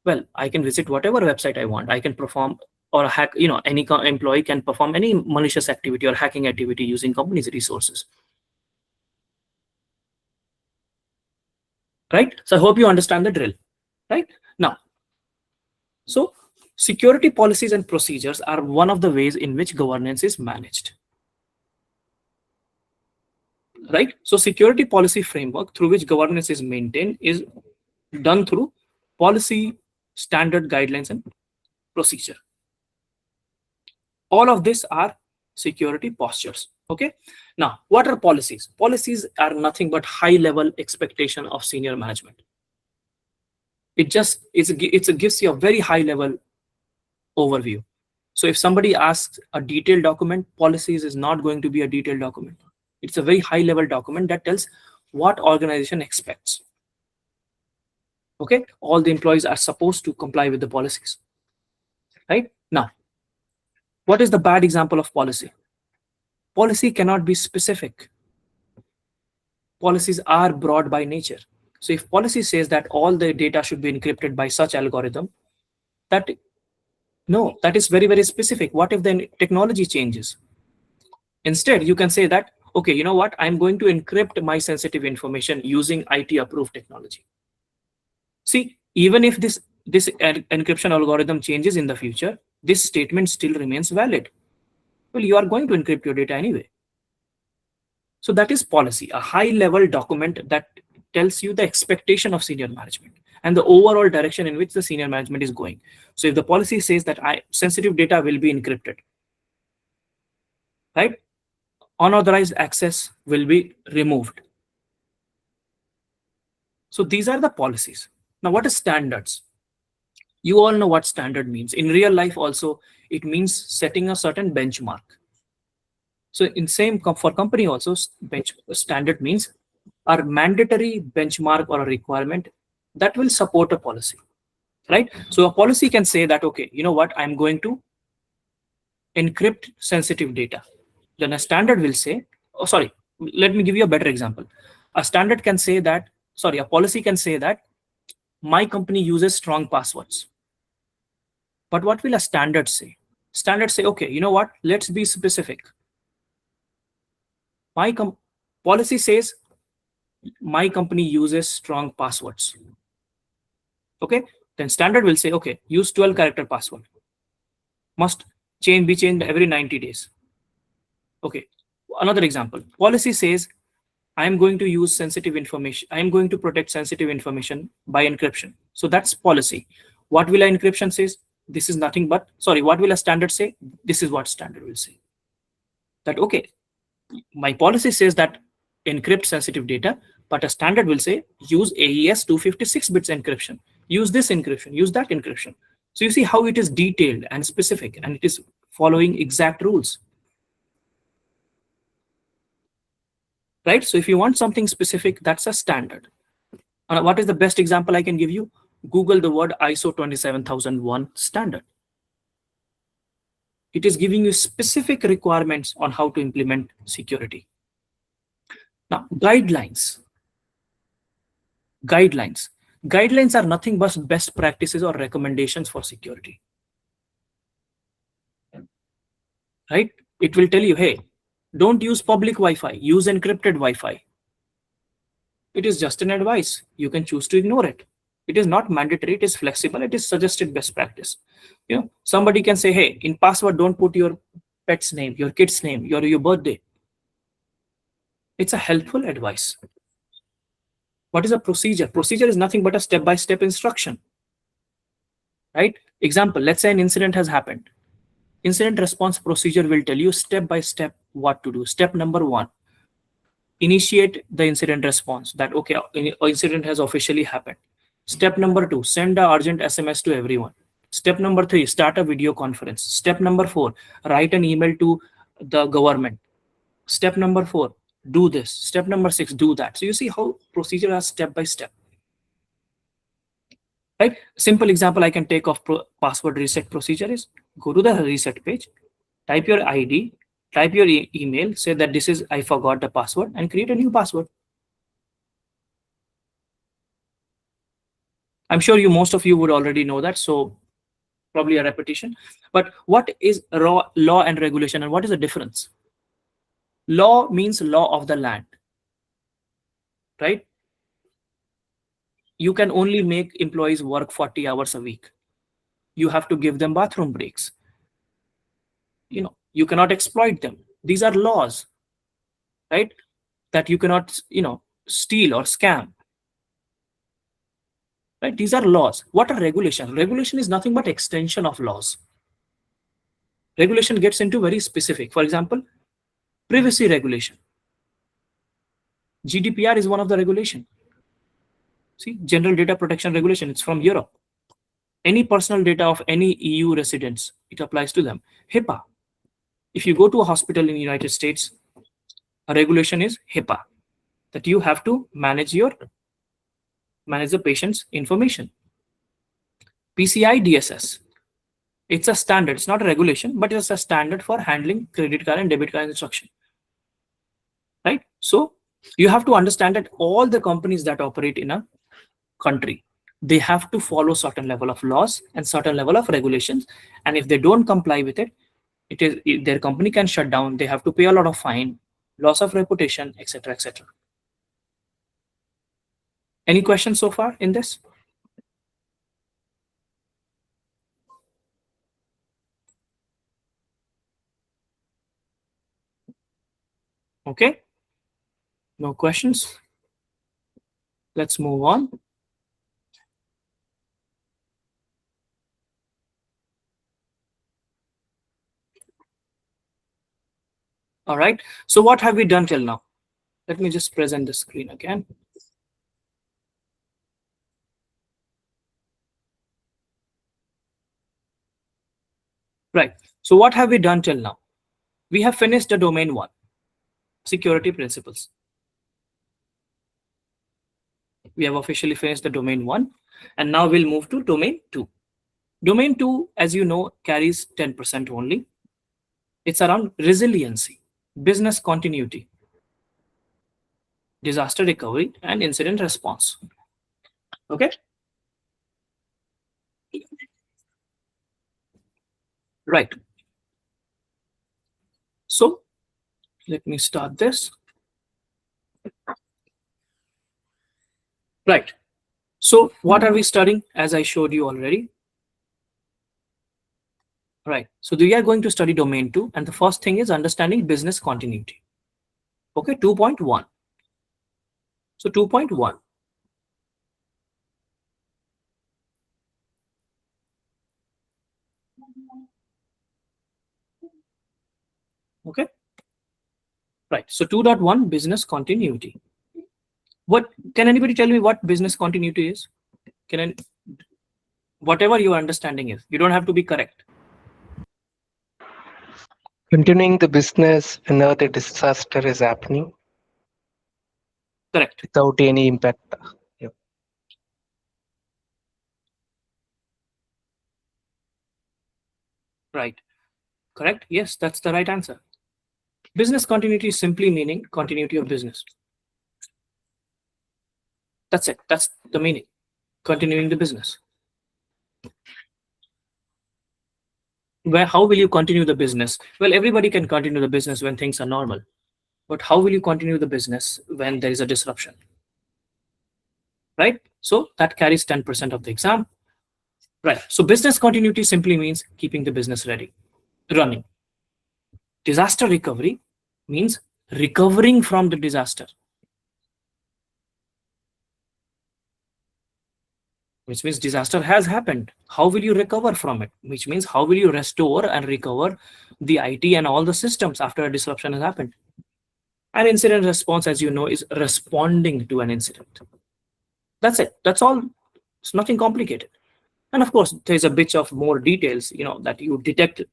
well, I can visit whatever website I want. I can perform or hack, any employee can perform any malicious activity or hacking activity using company's resources. Right? So I hope you understand the drill. Right? Now, so security policies and procedures are one of the ways in which governance is managed. Right? So security policy framework through which governance is maintained is done through policy, standard guidelines, and procedure. All of this are security postures. Okay. Now, what are policies? Policies are nothing but high-level expectation of senior management. It gives you a very high-level overview. So if somebody asks a detailed document, policies is not going to be a detailed document. It's a very high-level document that tells what organization expects. Okay, all the employees are supposed to comply with the policies. Right? Now, what is the bad example of policy? Policy cannot be specific. Policies are broad by nature. So if policy says that all the data should be encrypted by such algorithm, that is very, very specific. What if the technology changes? Instead, you can say that, okay, you know what? I'm going to encrypt my sensitive information using IT approved technology. See, even if this encryption algorithm changes in the future, this statement still remains valid. Well, you are going to encrypt your data anyway. So that is policy, a high-level document that tells you the expectation of senior management and the overall direction in which the senior management is going. So if the policy says that sensitive data will be encrypted, right? Unauthorized access will be removed. So these are the policies. Now, what is standards? You all know what standard means. In real life also, it means setting a certain benchmark. So in same for company also, standard means a mandatory benchmark or a requirement that will support a policy, right? So a policy can say that, okay, you know what, I'm going to encrypt sensitive data. Then a standard will say, oh, sorry, let me give you a better example. A standard can say that, sorry, a policy can say that my company uses strong passwords. But what will a standard say? Standard say, okay, you know what, let's be specific. Policy says my company uses strong passwords. Okay, then standard will say, okay, use 12-character password. Must be changed every 90 days. Okay, another example. Policy says I am going to use sensitive information. I am going to protect sensitive information by encryption. So that's policy. What will an encryption says? This is nothing but, sorry, what will a standard say? This is what standard will say. That, okay, my policy says that encrypt sensitive data, but a standard will say use AES 256 bits encryption, use this encryption, use that encryption. So you see how it is detailed and specific, and it is following exact rules. Right? So if you want something specific, that's a standard. What is the best example I can give you? Google the word ISO 27001 standard. It is giving you specific requirements on how to implement security. Now, guidelines. Guidelines are nothing but best practices or recommendations for security. Right? It will tell you, hey, don't use public Wi-Fi, use encrypted Wi-Fi. It is just an advice. You can choose to ignore it. It is not mandatory, it is flexible, it is suggested best practice. You know, somebody can say, hey, in password, don't put your pet's name, your kid's name, your birthday. It's a helpful advice. What is a procedure? Procedure is nothing but a step-by-step instruction. Right? Example, let's say an incident has happened. Incident response procedure will tell you step-by-step what to do. Step number 1, initiate the incident response that, okay, incident has officially happened. Step number 2, send an urgent SMS to everyone. Step number 3, start a video conference. Step number 4, write an email to the government. Step number 4, do this. Step number 6, do that. So you see how procedure is step by step. Right? Simple example I can take of password reset procedure is go to the reset page, type your ID, type your email, say that this is I forgot the password, and create a new password. I'm sure most of you would already know that, so probably a repetition. But what is law and regulation, and what is the difference? Law means law of the land, right? You can only make employees work 40 hours a week. You have to give them bathroom breaks. You know, you cannot exploit them. These are laws, right? That you cannot, steal or scam. Right? These are laws. What are regulation? Regulation is nothing but extension of laws. Regulation gets into very specific. For example, privacy regulation. GDPR is one of the regulation. See, General Data Protection Regulation, it's from Europe. Any personal data of any EU residents, it applies to them. HIPAA. If you go to a hospital in the United States, a regulation is HIPAA, that you have to manage the patient's information. PCI DSS. It's a standard. It's not a regulation, but it's a standard for handling credit card and debit card instruction. Right? So you have to understand that all the companies that operate in a country, they have to follow certain level of laws and certain level of regulations. And if they don't comply with it, their company can shut down. They have to pay a lot of fine, loss of reputation, etc., etc. Any questions so far in this? Okay. No questions. Let's move on. All right. So what have we done till now? Let me just present the screen again. Right. So what have we done till now? We have finished the domain 1, security principles. We have officially finished the domain 1, and now we'll move to domain 2. Domain 2, as you know, carries 10% only. It's around resiliency, business continuity, disaster recovery, and incident response. Okay. Right. So let me start this. Right. So what are we studying? As I showed you already. Right. So we are going to study domain 2, and the first thing is understanding business continuity. Okay, 2.1. So 2.1. Okay. Right. So 2.1 business continuity. What can anybody tell me what business continuity is? Whatever your understanding is, you don't have to be correct. Continuing the business whenever the disaster is happening Correct. without any impact. Yep. Right. Correct. Yes, that's the right answer. Business continuity is simply meaning continuity of business. That's it. That's the meaning. Continuing the business. How will you continue the business? Well, everybody can continue the business when things are normal. But how will you continue the business when there is a disruption? Right? So that carries 10% of the exam. Right. So business continuity simply means keeping the business ready, running. Disaster recovery means recovering from the disaster, which means disaster has happened. How will you recover from it? Which means how will you restore and recover the IT and all the systems after a disruption has happened? An incident response, as you know, is responding to an incident. That's it. That's all. It's nothing complicated. And of course, there's a bit of more details, that you detect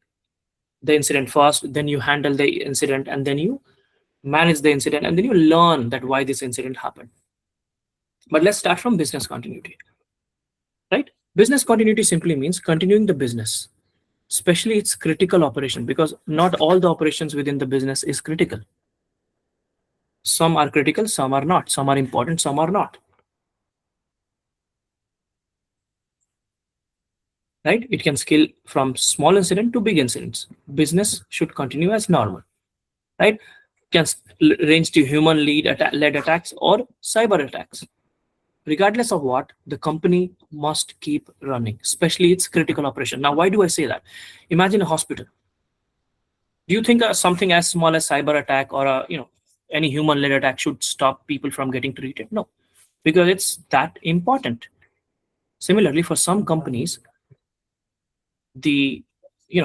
the incident first, then you handle the incident, and then you manage the incident, and then you learn that why this incident happened. But let's start from business continuity. Right? Business continuity simply means continuing the business, especially its critical operation, because not all the operations within the business is critical. Some are critical, some are not. Some are important, some are not. Right? It can scale from small incident to big incidents. Business should continue as normal. Right? Can range to human-led attacks or cyber attacks. Regardless of what, the company must keep running, especially its critical operation. Now, why do I say that? Imagine a hospital. Do you think something as small as cyber attack or any human-led attack should stop people from getting treated? No, because it's that important. Similarly, for some companies, the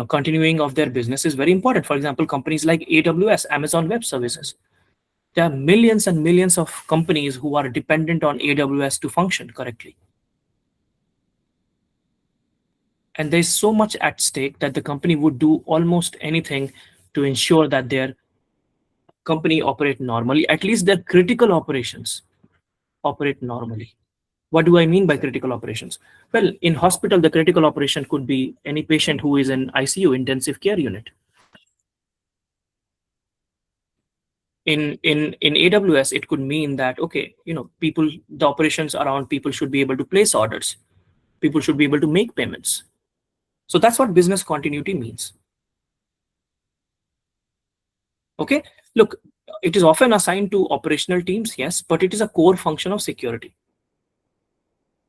continuing of their business is very important. For example, companies like AWS, Amazon Web Services. There are millions and millions of companies who are dependent on AWS to function correctly. And there's so much at stake that the company would do almost anything to ensure that their company operate normally, at least their critical operations operate normally. What do I mean by critical operations? Well, in hospital, the critical operation could be any patient who is in ICU, intensive care unit. In AWS, it could mean that, okay, the operations around people should be able to place orders. People should be able to make payments. So that's what business continuity means. Okay, look, it is often assigned to operational teams, yes, but it is a core function of security.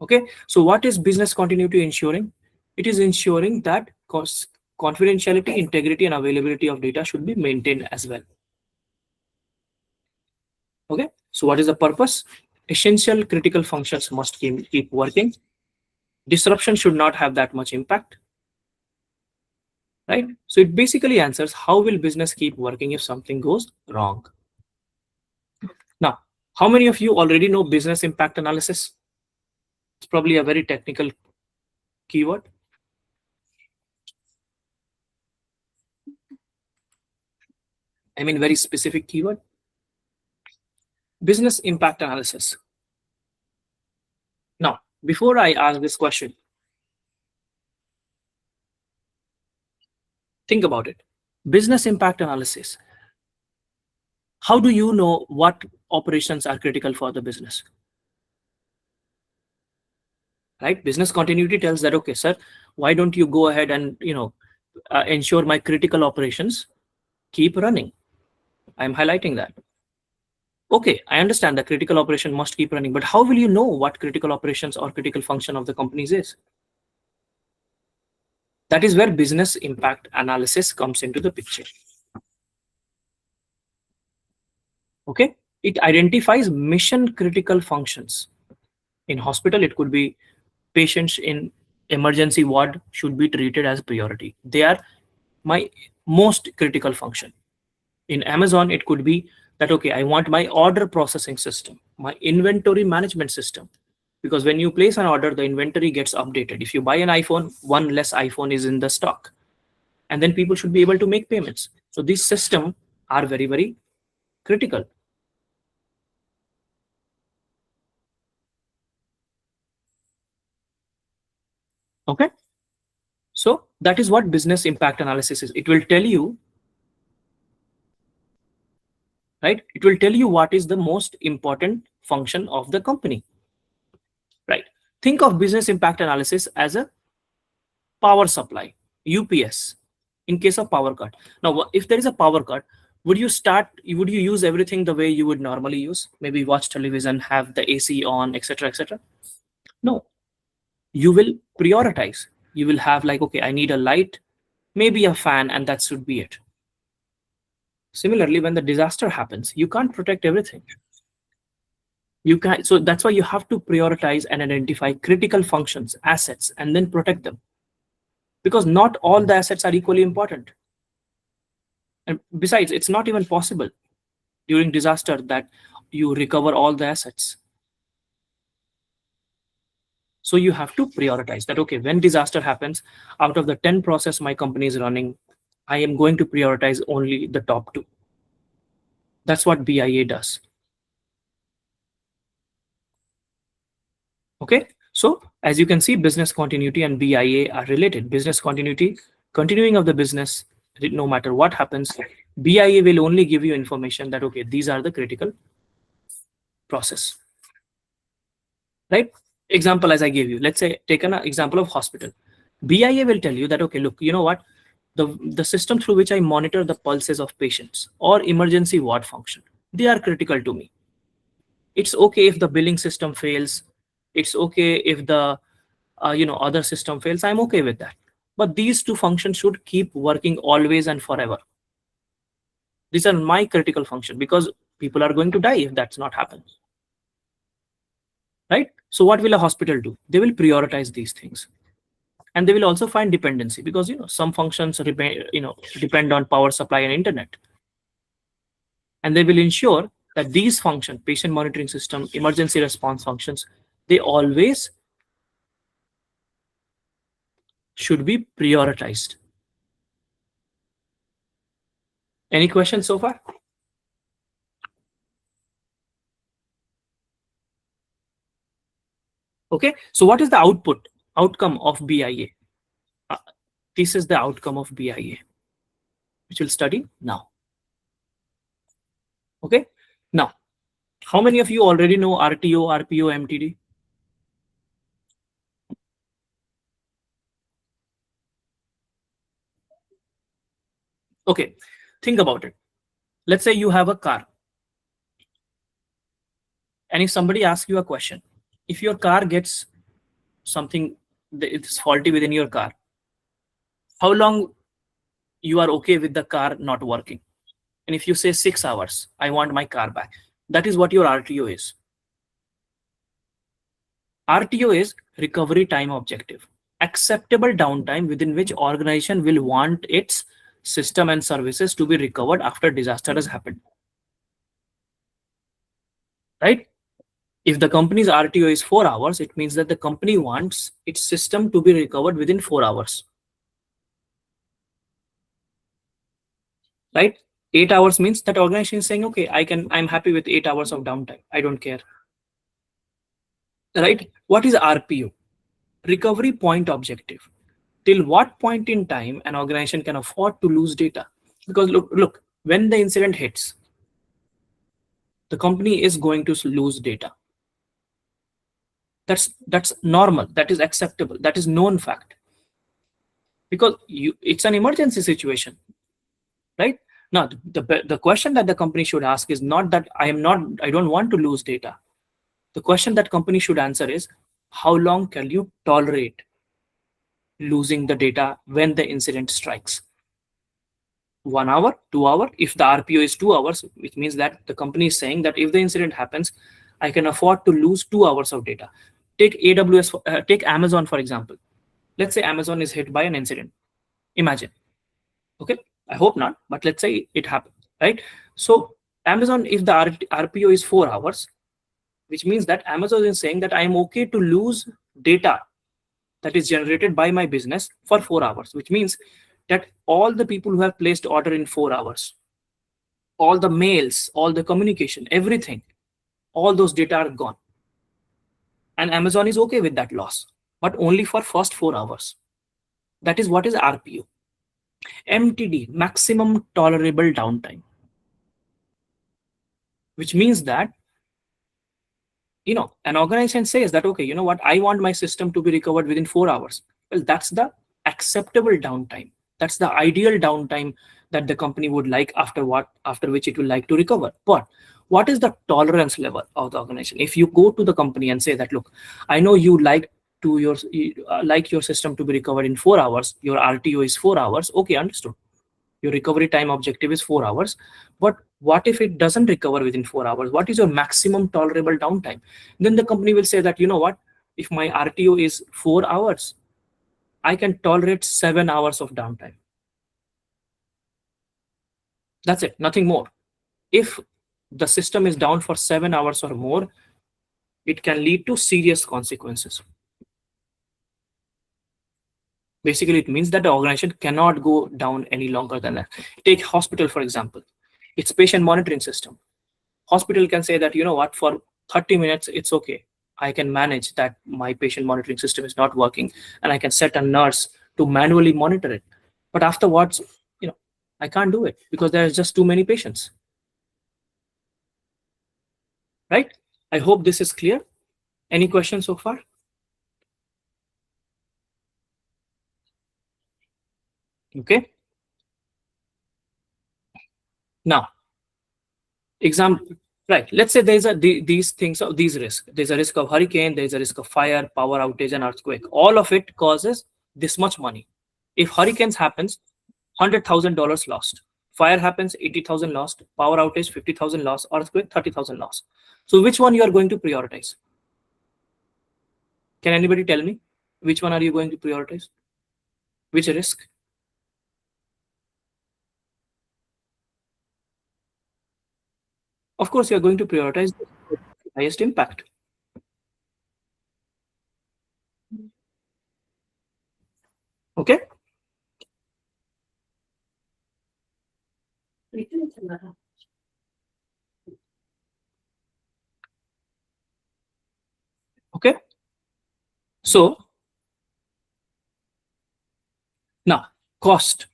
Okay, so what is business continuity ensuring? It is ensuring that confidentiality, integrity, and availability of data should be maintained as well. Okay, so what is the purpose? Essential critical functions must keep working. Disruption should not have that much impact. Right? So it basically answers how will business keep working if something goes wrong. Now, how many of you already know business impact analysis? It's probably a very technical keyword. I mean, very specific keyword. Business impact analysis. Now, before I ask this question, think about it. Business impact analysis. How do you know what operations are critical for the business? Right? Business continuity tells that, okay, sir, why don't you go ahead and ensure my critical operations keep running? I'm highlighting that. Okay, I understand the critical operation must keep running, but how will you know what critical operations or critical function of the companies is? That is where business impact analysis comes into the picture. Okay, it identifies mission critical functions. In hospital, it could be patients in emergency ward should be treated as priority. They are my most critical function. In Amazon, it could be that, okay, I want my order processing system, my inventory management system. Because when you place an order, the inventory gets updated. If you buy an iPhone, one less iPhone is in the stock. And then people should be able to make payments. So these systems are very, very critical. Okay. So that is what business impact analysis is. It will tell you, right? It will tell you what is the most important function of the company, right? Think of business impact analysis as a power supply, UPS, in case of power cut. Now, if there is a power cut, would you use everything the way you would normally use? Maybe watch television, have the AC on, etc., etc. No, you will prioritize. You will have like, okay, I need a light, maybe a fan, and that should be it. Similarly, when the disaster happens, you can't protect everything. You can, so that's why you have to prioritize and identify critical functions, assets, and then protect them. Because not all the assets are equally important. And besides, it's not even possible during disaster that you recover all the assets. So you have to prioritize that, okay, when disaster happens, out of the 10 process my company is running, I am going to prioritize only the top 2. That's what BIA does. Okay, so as you can see, business continuity and BIA are related. Business continuity, continuing of the business, no matter what happens, BIA will only give you information that, okay, these are the critical process. Right? Example as I gave you, let's say take an example of hospital. BIA will tell you that, okay, look, you know what? The system through which I monitor the pulses of patients or emergency ward function, they are critical to me. It's okay if the billing system fails. It's okay if the other system fails. I'm okay with that. But these 2 functions should keep working always and forever. These are my critical function because people are going to die if that's not happened. Right? So what will a hospital do? They will prioritize these things. And they will also find dependency because some functions depend on power supply and internet. And they will ensure that these functions, patient monitoring system, emergency response functions, they always should be prioritized. Any questions so far? Okay, so what is the outcome of BIA? This is the outcome of BIA, which we'll study now. Okay, now, how many of you already know RTO, RPO, MTD? Okay, think about it. Let's say you have a car. And if somebody asks you a question, if your car gets something, it's faulty within your car, how long you are okay with the car not working? And if you say 6 hours, I want my car back, that is what your RTO is. RTO is recovery time objective, acceptable downtime within which organization will want its system and services to be recovered after disaster has happened. Right? If the company's RTO is 4 hours, it means that the company wants its system to be recovered within 4 hours. Right? 8 hours means that organization is saying, okay, I'm happy with 8 hours of downtime. I don't care. Right? What is RPO? Recovery point objective. Till what point in time an organization can afford to lose data? Because look, when the incident hits, the company is going to lose data. That's normal. That is acceptable. That is known fact. Because it's an emergency situation, right? Now, the question that the company should ask is not that I don't want to lose data. The question that company should answer is, how long can you tolerate losing the data when the incident strikes? 1 hour, 2 hours? If the RPO is 2 hours, which means that the company is saying that if the incident happens, I can afford to lose 2 hours of data. Take AWS, take Amazon, for example. Let's say Amazon is hit by an incident. Imagine. Okay, I hope not, but let's say it happens, right? So Amazon, if the RPO is 4 hours, which means that Amazon is saying that I am okay to lose data that is generated by my business for 4 hours, which means that all the people who have placed order in 4 hours, all the mails, all the communication, everything, all those data are gone. And Amazon is okay with that loss, but only for first 4 hours. That is what is RPO. MTD, maximum tolerable downtime, which means that, you know, an organization says that, okay, you know what, I want my system to be recovered within 4 hours. Well, that's the acceptable downtime. That's the ideal downtime that the company would like, after which it will like to recover. But what is the tolerance level of the organization? If you go to the company and say that, look, I know you like your system to be recovered in 4 hours, your RTO is 4 hours, okay, understood. Your recovery time objective is 4 hours. But what if it doesn't recover within 4 hours? What is your maximum tolerable downtime? Then the company will say that, you know what, if my RTO is 4 hours, I can tolerate 7 hours of downtime. That's it, nothing more. If the system is down for 7 hours or more, it can lead to serious consequences. Basically, it means that the organization cannot go down any longer than that. Take hospital, for example. It's patient monitoring system. Hospital can say that, you know what, for 30 minutes, it's okay. I can manage that my patient monitoring system is not working, and I can set a nurse to manually monitor it. But afterwards, you know, I can't do it because there's just too many patients. Right? I hope this is clear. Any questions so far? Okay. Now, example, right? Let's say there's these risks. There's a risk of hurricane, there's a risk of fire, power outage, and earthquake. All of it causes this much money. If hurricanes happens, $100,000 lost. Fire happens, 80,000 lost. Power outage, 50,000 lost. Earthquake, 30,000 lost. So which one you are going to prioritize? Can anybody tell me? Which one are you going to prioritize? Which risk? Of course, you are going to prioritize the highest impact. Okay. Okay. So now, cost.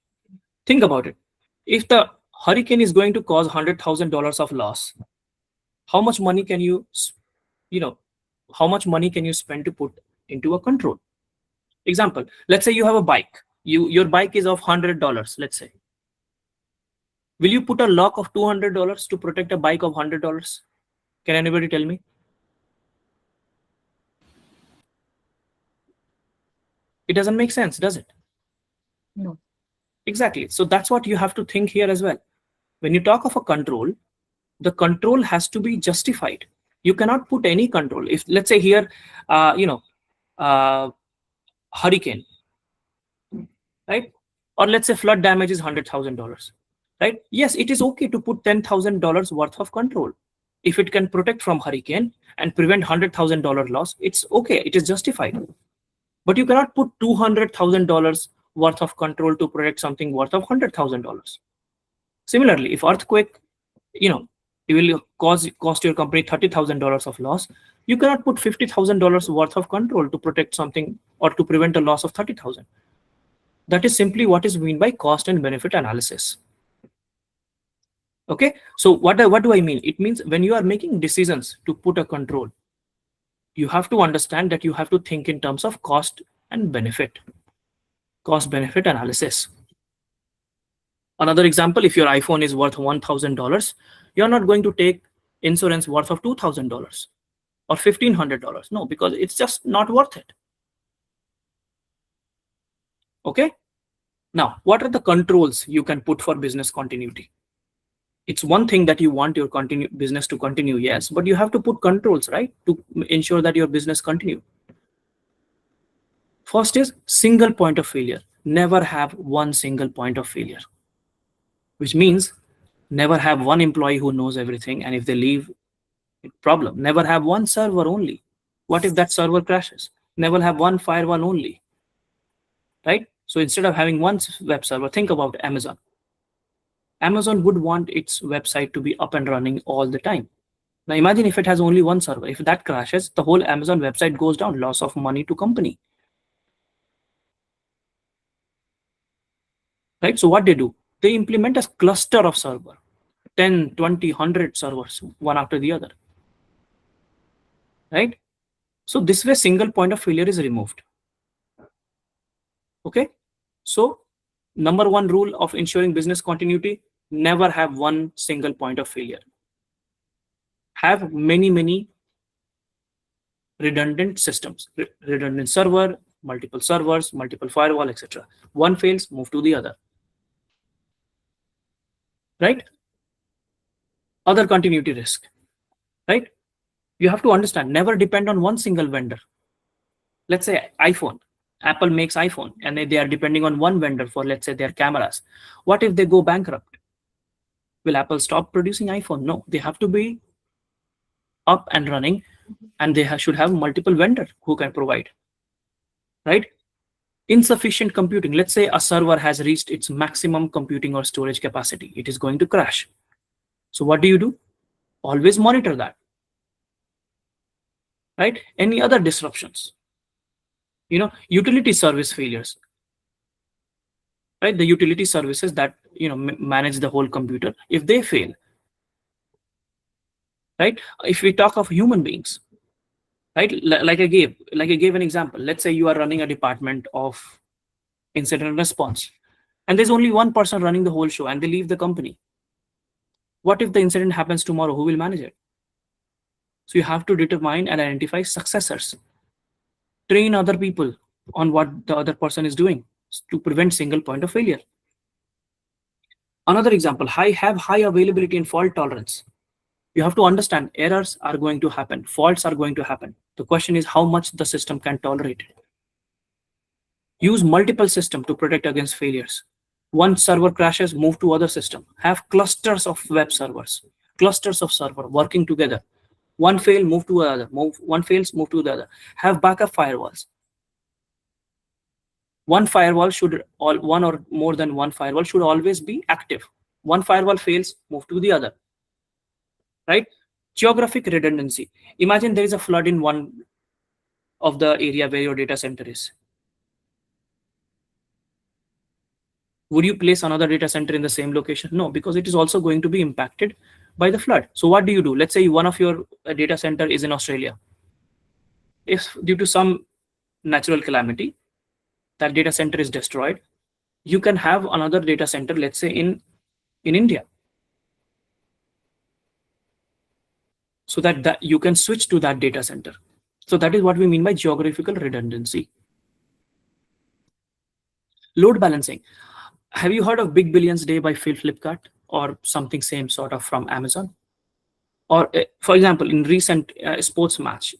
Think about it. If the hurricane is going to cause $100,000 of loss, how much money can you spend to put into a control? Example, let's say you have a bike. Your bike is of $100, let's say. Will you put a lock of $200 to protect a bike of $100? Can anybody tell me? It doesn't make sense, does it? No. Exactly. So that's what you have to think here as well. When you talk of a control, the control has to be justified. You cannot put any control. If, let's say here, hurricane, right? Or let's say flood damage is $100,000, right? Yes, it is okay to put $10,000 worth of control. If it can protect from hurricane and prevent $100,000 loss, it's okay. It is justified. But you cannot put $200,000 worth of control to protect something worth of $100,000. Similarly, if earthquake, it will cost your company $30,000 of loss, you cannot put $50,000 worth of control to protect something or to prevent a loss of 30,000. That is simply what is meant by cost and benefit analysis. Okay, so what do I mean? It means when you are making decisions to put a control, you have to understand that you have to think in terms of cost and benefit, cost benefit analysis. Another example, if your iPhone is worth $1,000, you're not going to take insurance worth of $2,000 or $1,500. No, because it's just not worth it. Okay. Now, what are the controls you can put for business continuity? It's one thing that you want your business to continue, yes, but you have to put controls, right, to ensure that your business continue. First is single point of failure. Never have one single point of failure, which means never have one employee who knows everything, and if they leave, problem. Never have one server only. What if that server crashes? Never have one firewall only, right? So instead of having one web server, think about Amazon. Amazon would want its website to be up and running all the time. Now imagine if it has only one server. If that crashes, the whole Amazon website goes down, loss of money to company. Right? So what they do? They implement a cluster of server, 10, 20, 100 servers, one after the other. Right? So this way, single point of failure is removed. Okay? So number one rule of ensuring business continuity, never have one single point of failure. Have many redundant systems, redundant server, multiple servers, multiple firewall, etc. One fails, move to the other. Right? Other continuity risk. Right? You have to understand, never depend on one single vendor. Let's say iPhone. Apple makes iPhone and they are depending on one vendor for, let's say, their cameras. What if they go bankrupt? Will Apple stop producing iPhone? No, they have to be up and running, and they should have multiple vendors who can provide. Right? Insufficient computing. Let's say a server has reached its maximum computing or storage capacity. It is going to crash. So what do? Always monitor that. Right? Any other disruptions? Utility service failures. Right? The utility services that manage the whole computer, if they fail. Right? If we talk of human beings, right? Like I gave an example. Let's say you are running a department of incident response, and there's only one person running the whole show, and they leave the company. What if the incident happens tomorrow? Who will manage it? So you have to determine and identify successors. Train other people on what the other person is doing to prevent single point of failure. Another example, have high availability and fault tolerance. You have to understand errors are going to happen, faults are going to happen. The question is how much the system can tolerate it. Use multiple systems to protect against failures. One server crashes, move to other system. Have clusters of web servers, clusters of server working together. One fail, move to the other. One fails, move to the other. Have backup firewalls. One or more than one firewall should always be active. One firewall fails, move to the other. Right? Geographic redundancy. Imagine there is a flood in one of the area where your data center is. Would you place another data center in the same location? No, because it is also going to be impacted by the flood. So what do? Let's say one of your data center is in Australia. If due to some natural calamity, that data center is destroyed, you can have another data center, let's say in India. So that you can switch to that data center. So that is what we mean by geographical redundancy. Load balancing. Have you heard of Big Billions Day by Flipkart or something same sort of from Amazon? Or for example, in recent sports match,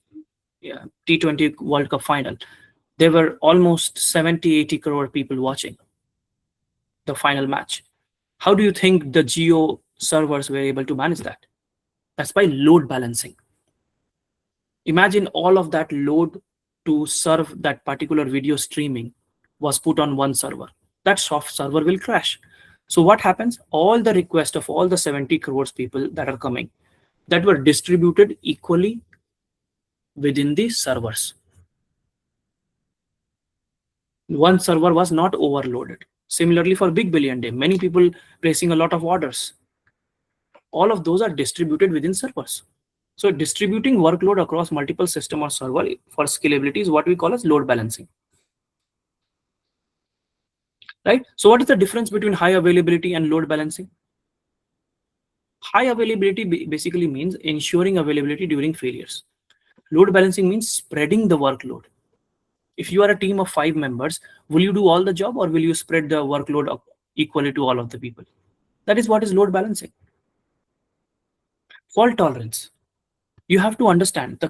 T20 World Cup final, there were almost 70-80 crore people watching the final match. How do you think the geo servers were able to manage that? That's by load balancing. Imagine all of that load to serve that particular video streaming was put on one server. That soft server will crash. So what happens? All the requests of all the 70 crores people that are coming, that were distributed equally within the servers. One server was not overloaded. Similarly, for Big Billion Day, many people placing a lot of orders. All of those are distributed within servers. So distributing workload across multiple system or server for scalability is what we call as load balancing. right? So what is the difference between high availability and load balancing? High availability basically means ensuring availability during failures. Load balancing means spreading the workload. If you are a team of 5 members, will you do all the job, or will you spread the workload up equally to all of the people? That is what is load balancing. Fault tolerance. You have to understand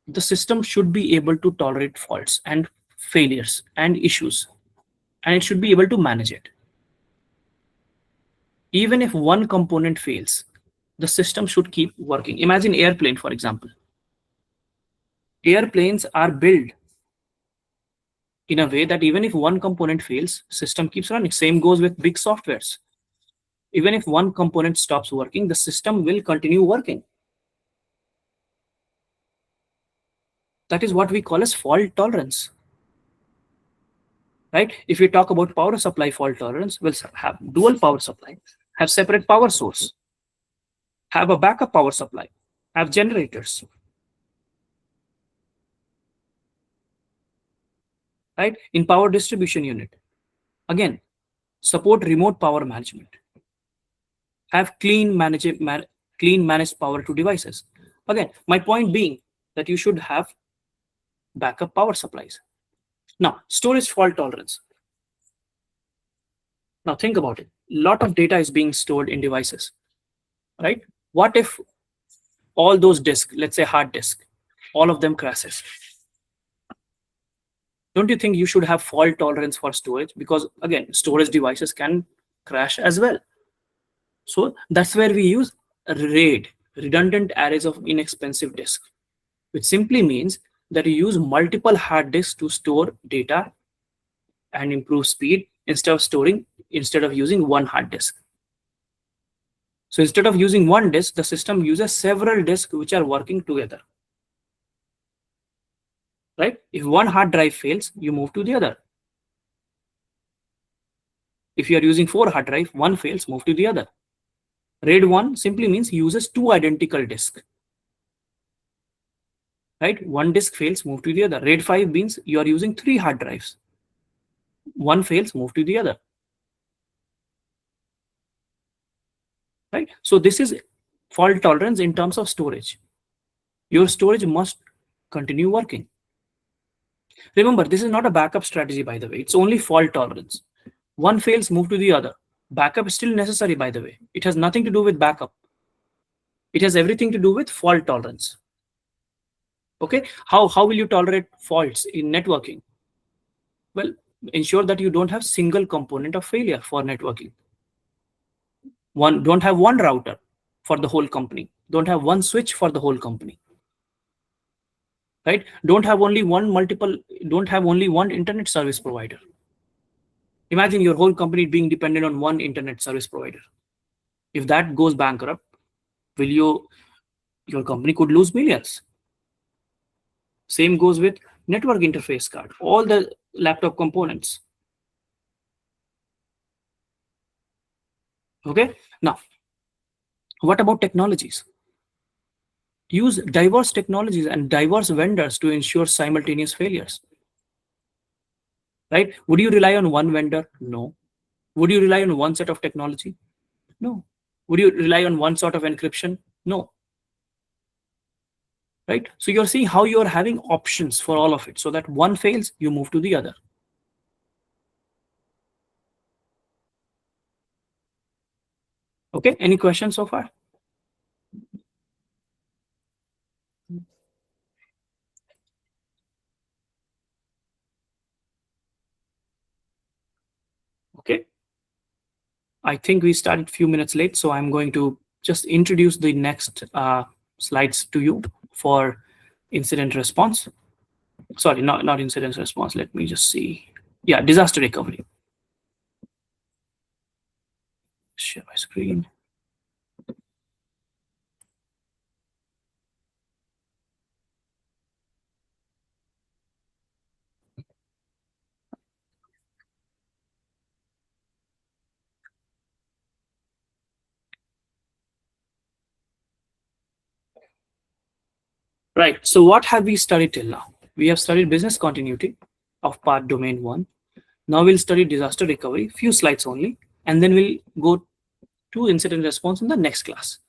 the system should be able to tolerate faults and failures and issues, and it should be able to manage it. Even if one component fails, the system should keep working. Imagine airplane, for example. Airplanes are built in a way that even if one component fails, system keeps running. Same goes with big softwares. Even if one component stops working, the system will continue working. That is what we call as fault tolerance. Right? If we talk about power supply fault tolerance, we'll have dual power supply, have separate power source, have a backup power supply, have generators. Right? In power distribution unit, again, support remote power management, have clean managed power to devices. Again, my point being that you should have backup power supplies. Now, storage fault tolerance. Now think about it. A lot of data is being stored in devices, right? What if all those disks, let's say hard disk, all of them crashes? Don't you think you should have fault tolerance for storage? Because again, storage devices can crash as well. So that's where we use RAID, redundant arrays of inexpensive disks, which simply means that you use multiple hard disks to store data and improve speed instead of using one hard disk. So instead of using one disk, the system uses several disks which are working together. Right? If one hard drive fails, you move to the other. If you are using 4 hard drives, one fails, move to the other. RAID 1 simply means uses 2 identical disks. Right? One disk fails, move to the other. RAID 5 means you are using 3 hard drives. One fails, move to the other. Right? So this is fault tolerance in terms of storage. Your storage must continue working. Remember, this is not a backup strategy, by the way. It's only fault tolerance. One fails, move to the other. Backup is still necessary, by the way. It has nothing to do with backup. It has everything to do with fault tolerance. Okay, how will you tolerate faults in networking? Well, ensure that you don't have single component of failure for networking. Don't have one router for the whole company. Don't have one switch for the whole company. Right? Don't have only one internet service provider. Imagine your whole company being dependent on one internet service provider. If that goes bankrupt, your company could lose millions. Same goes with network interface card, all the laptop components. Okay, now, what about technologies? Use diverse technologies and diverse vendors to ensure simultaneous failures. Right? Would you rely on one vendor? No. Would you rely on one set of technology? No. Would you rely on one sort of encryption? No. Right? So you're seeing how you're having options for all of it, so that one fails, you move to the other. Okay, any questions so far? Okay. I think we started a few minutes late, so I'm going to just introduce the next slides to you for incident response. Sorry, not incident response. Let me just see. Yeah, disaster recovery. Share my screen. Right. So what have we studied till now? We have studied business continuity of part domain 1. Now we'll study disaster recovery, few slides only, and then we'll go to incident response in the next class.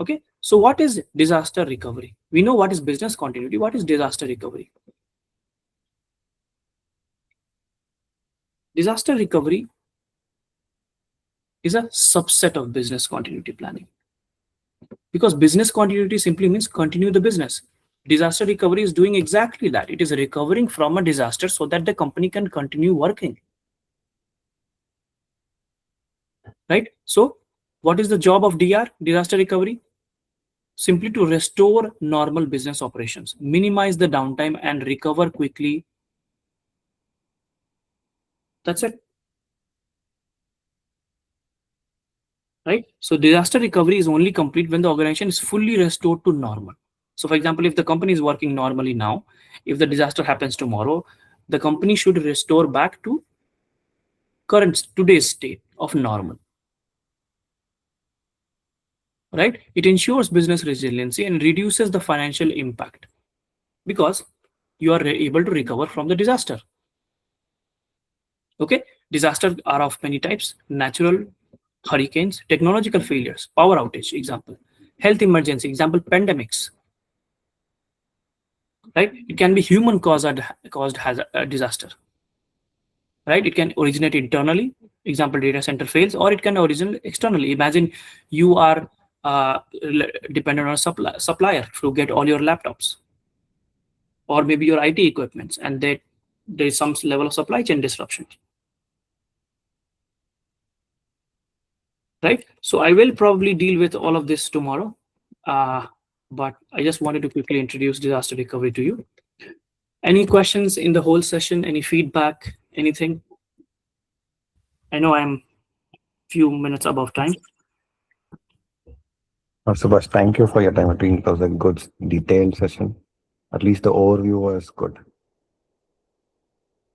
Okay, so what is disaster recovery? We know what is business continuity. What is disaster recovery? Disaster recovery is a subset of business continuity planning, because business continuity simply means continue the business. Disaster recovery is doing exactly that. It is recovering from a disaster so that the company can continue working. Right? So what is the job of DR, disaster recovery? Simply to restore normal business operations, minimize the downtime, and recover quickly. That's it. Right? So disaster recovery is only complete when the organization is fully restored to normal. So for example, if the company is working normally now, if the disaster happens tomorrow, the company should restore back to today's state of normal. Right? It ensures business resiliency and reduces the financial impact because you are able to recover from the disaster. Okay, disasters are of many types: natural, hurricanes, technological failures, power outage, example, health emergency, example, pandemics. Right? It can be human caused disaster. Right? It can originate internally, example, data center fails, or it can originate externally. Imagine you are dependent on a supplier to get all your laptops, or maybe your IT equipments, and there is some level of supply chain disruption. Right? So I will probably deal with all of this tomorrow, but I just wanted to quickly introduce disaster recovery to you. Any questions in the whole session? Any feedback? Anything? I know I'm few minutes above time. Subhash, thank you for your time. I think it was a good detailed session. At least the overview was good.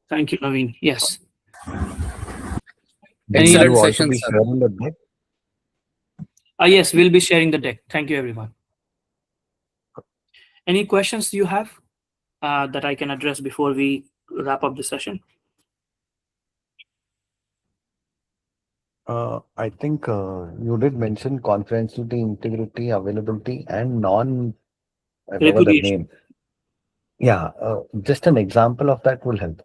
Thank you, Naveen. Yes. Will Any you other also session, be sir. sharing the deck? Yes, we'll be sharing the deck. Thank you, everyone. Any questions you have that I can address before we wrap up the session? I think you did mention confidentiality, integrity, availability, and I forgot the Repudiation. name. Yeah, just an example of that will help.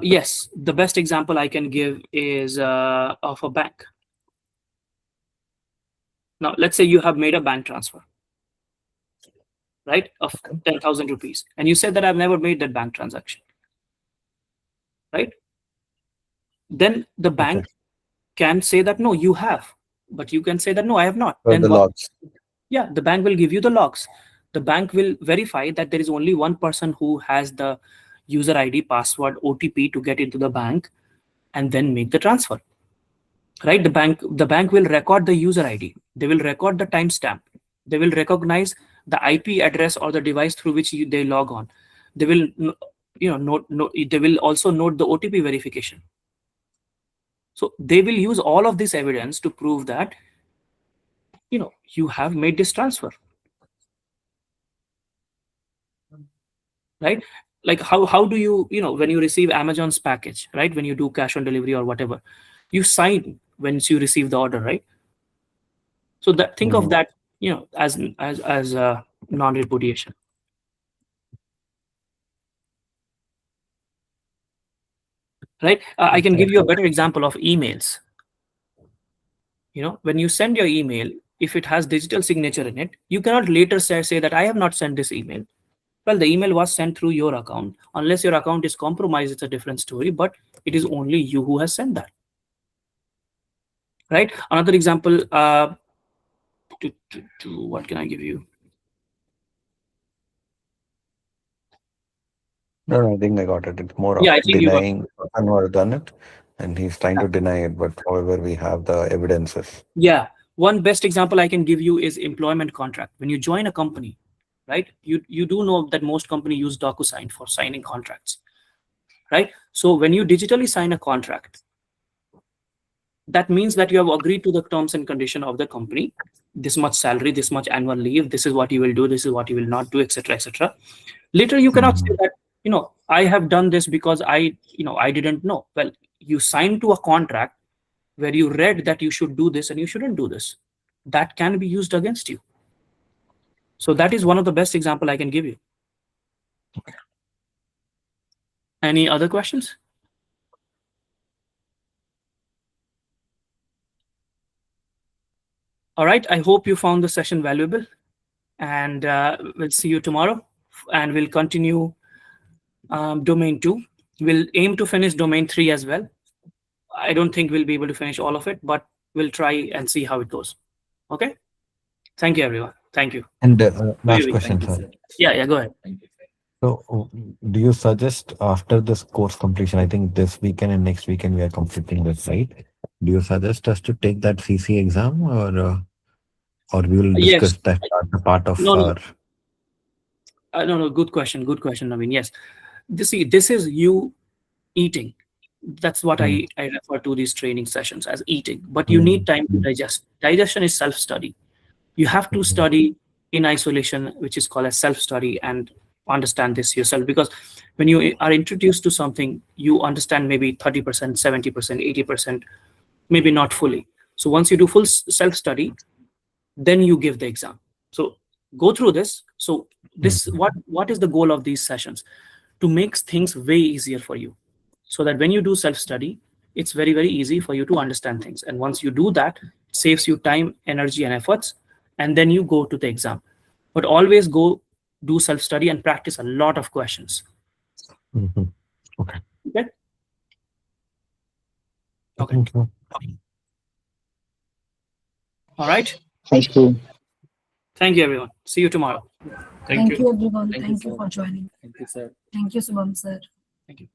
Yes, the best example I can give is of a bank. Now, let's say you have made a bank transfer, right, of 10,000 rupees, and you said that I've never made that bank transaction, right? Then the bank can say that no, you have, but you can say that no, I have not. Then The logs. Yeah, the bank will give you the logs. The bank will verify that there is only one person who has the user ID, password, OTP to get into the bank, and then make the transfer. Right? The bank will record the user ID. They will record the timestamp. They will recognize the IP address or the device through which they log on. They will, they will also note the OTP verification. So they will use all of this evidence to prove that you have made this transfer. Right? Like how do you, when you receive Amazon's package, right? When you do cash on delivery or whatever, you sign once you receive the order, right? So that think of that, as non-repudiation. Right? I can give you a better example of emails. When you send your email, if it has digital signature in it, you cannot later say that I have not sent this email. Well, the email was sent through your account. Unless your account is compromised, it's a different story, but it is only you who has sent that. Right? Another example, what can I give you? No, I think I got it. It's more of I think denying the person who has done it, and he's trying to deny it, but however, we have the evidences. Yeah. One best example I can give you is employment contract. When you join a company, right, you do know that most companies use DocuSign for signing contracts, right? So when you digitally sign a contract, that means that you have agreed to the terms and condition of the company. This much salary, this much annual leave, this is what you will do, this is what you will not do, etc., etc. Later, you cannot say that I have done this because I didn't know. Well, you signed to a contract where you read that you should do this and you shouldn't do this. That can be used against you. So that is one of the best example I can give you. Any other questions? All right. I hope you found the session valuable, and we'll see you tomorrow, and we'll continue domain 2. We'll aim to finish domain 3 as well. I don't think we'll be able to finish all of it, but we'll try and see how it goes. Okay. Thank you, everyone. Thank you. And last Maybe. question, sir. Yeah, go ahead. So, do you suggest after this course completion, I think this weekend and next weekend we are completing this, right? Do you suggest us to take that CC exam, or we will discuss Yes. that as a part of No. our? No. Good question. Naveen. Yes. This is you eating. That's what I refer to these training sessions as eating. But you need time to digest. Digestion is self-study. You have to study in isolation, which is called as self-study, and understand this yourself. Because when you are introduced to something, you understand maybe 30%, 70%, 80%, maybe not fully. So once you do full self-study, then you give the exam. So go through this. So this what is the goal of these sessions? To make things way easier for you, so that when you do self-study, it's very, very easy for you to understand things. And once you do that, it saves you time, energy, and efforts, and then you go to the exam. But always go do self-study and practice a lot of questions. Okay. Okay. Thank you. All right. Thank you. Thank you, everyone. See you tomorrow. Thank you, everyone. Thank you, Thank you sir. for joining. Thank you, sir. Thank you, Subham sir. Thank you.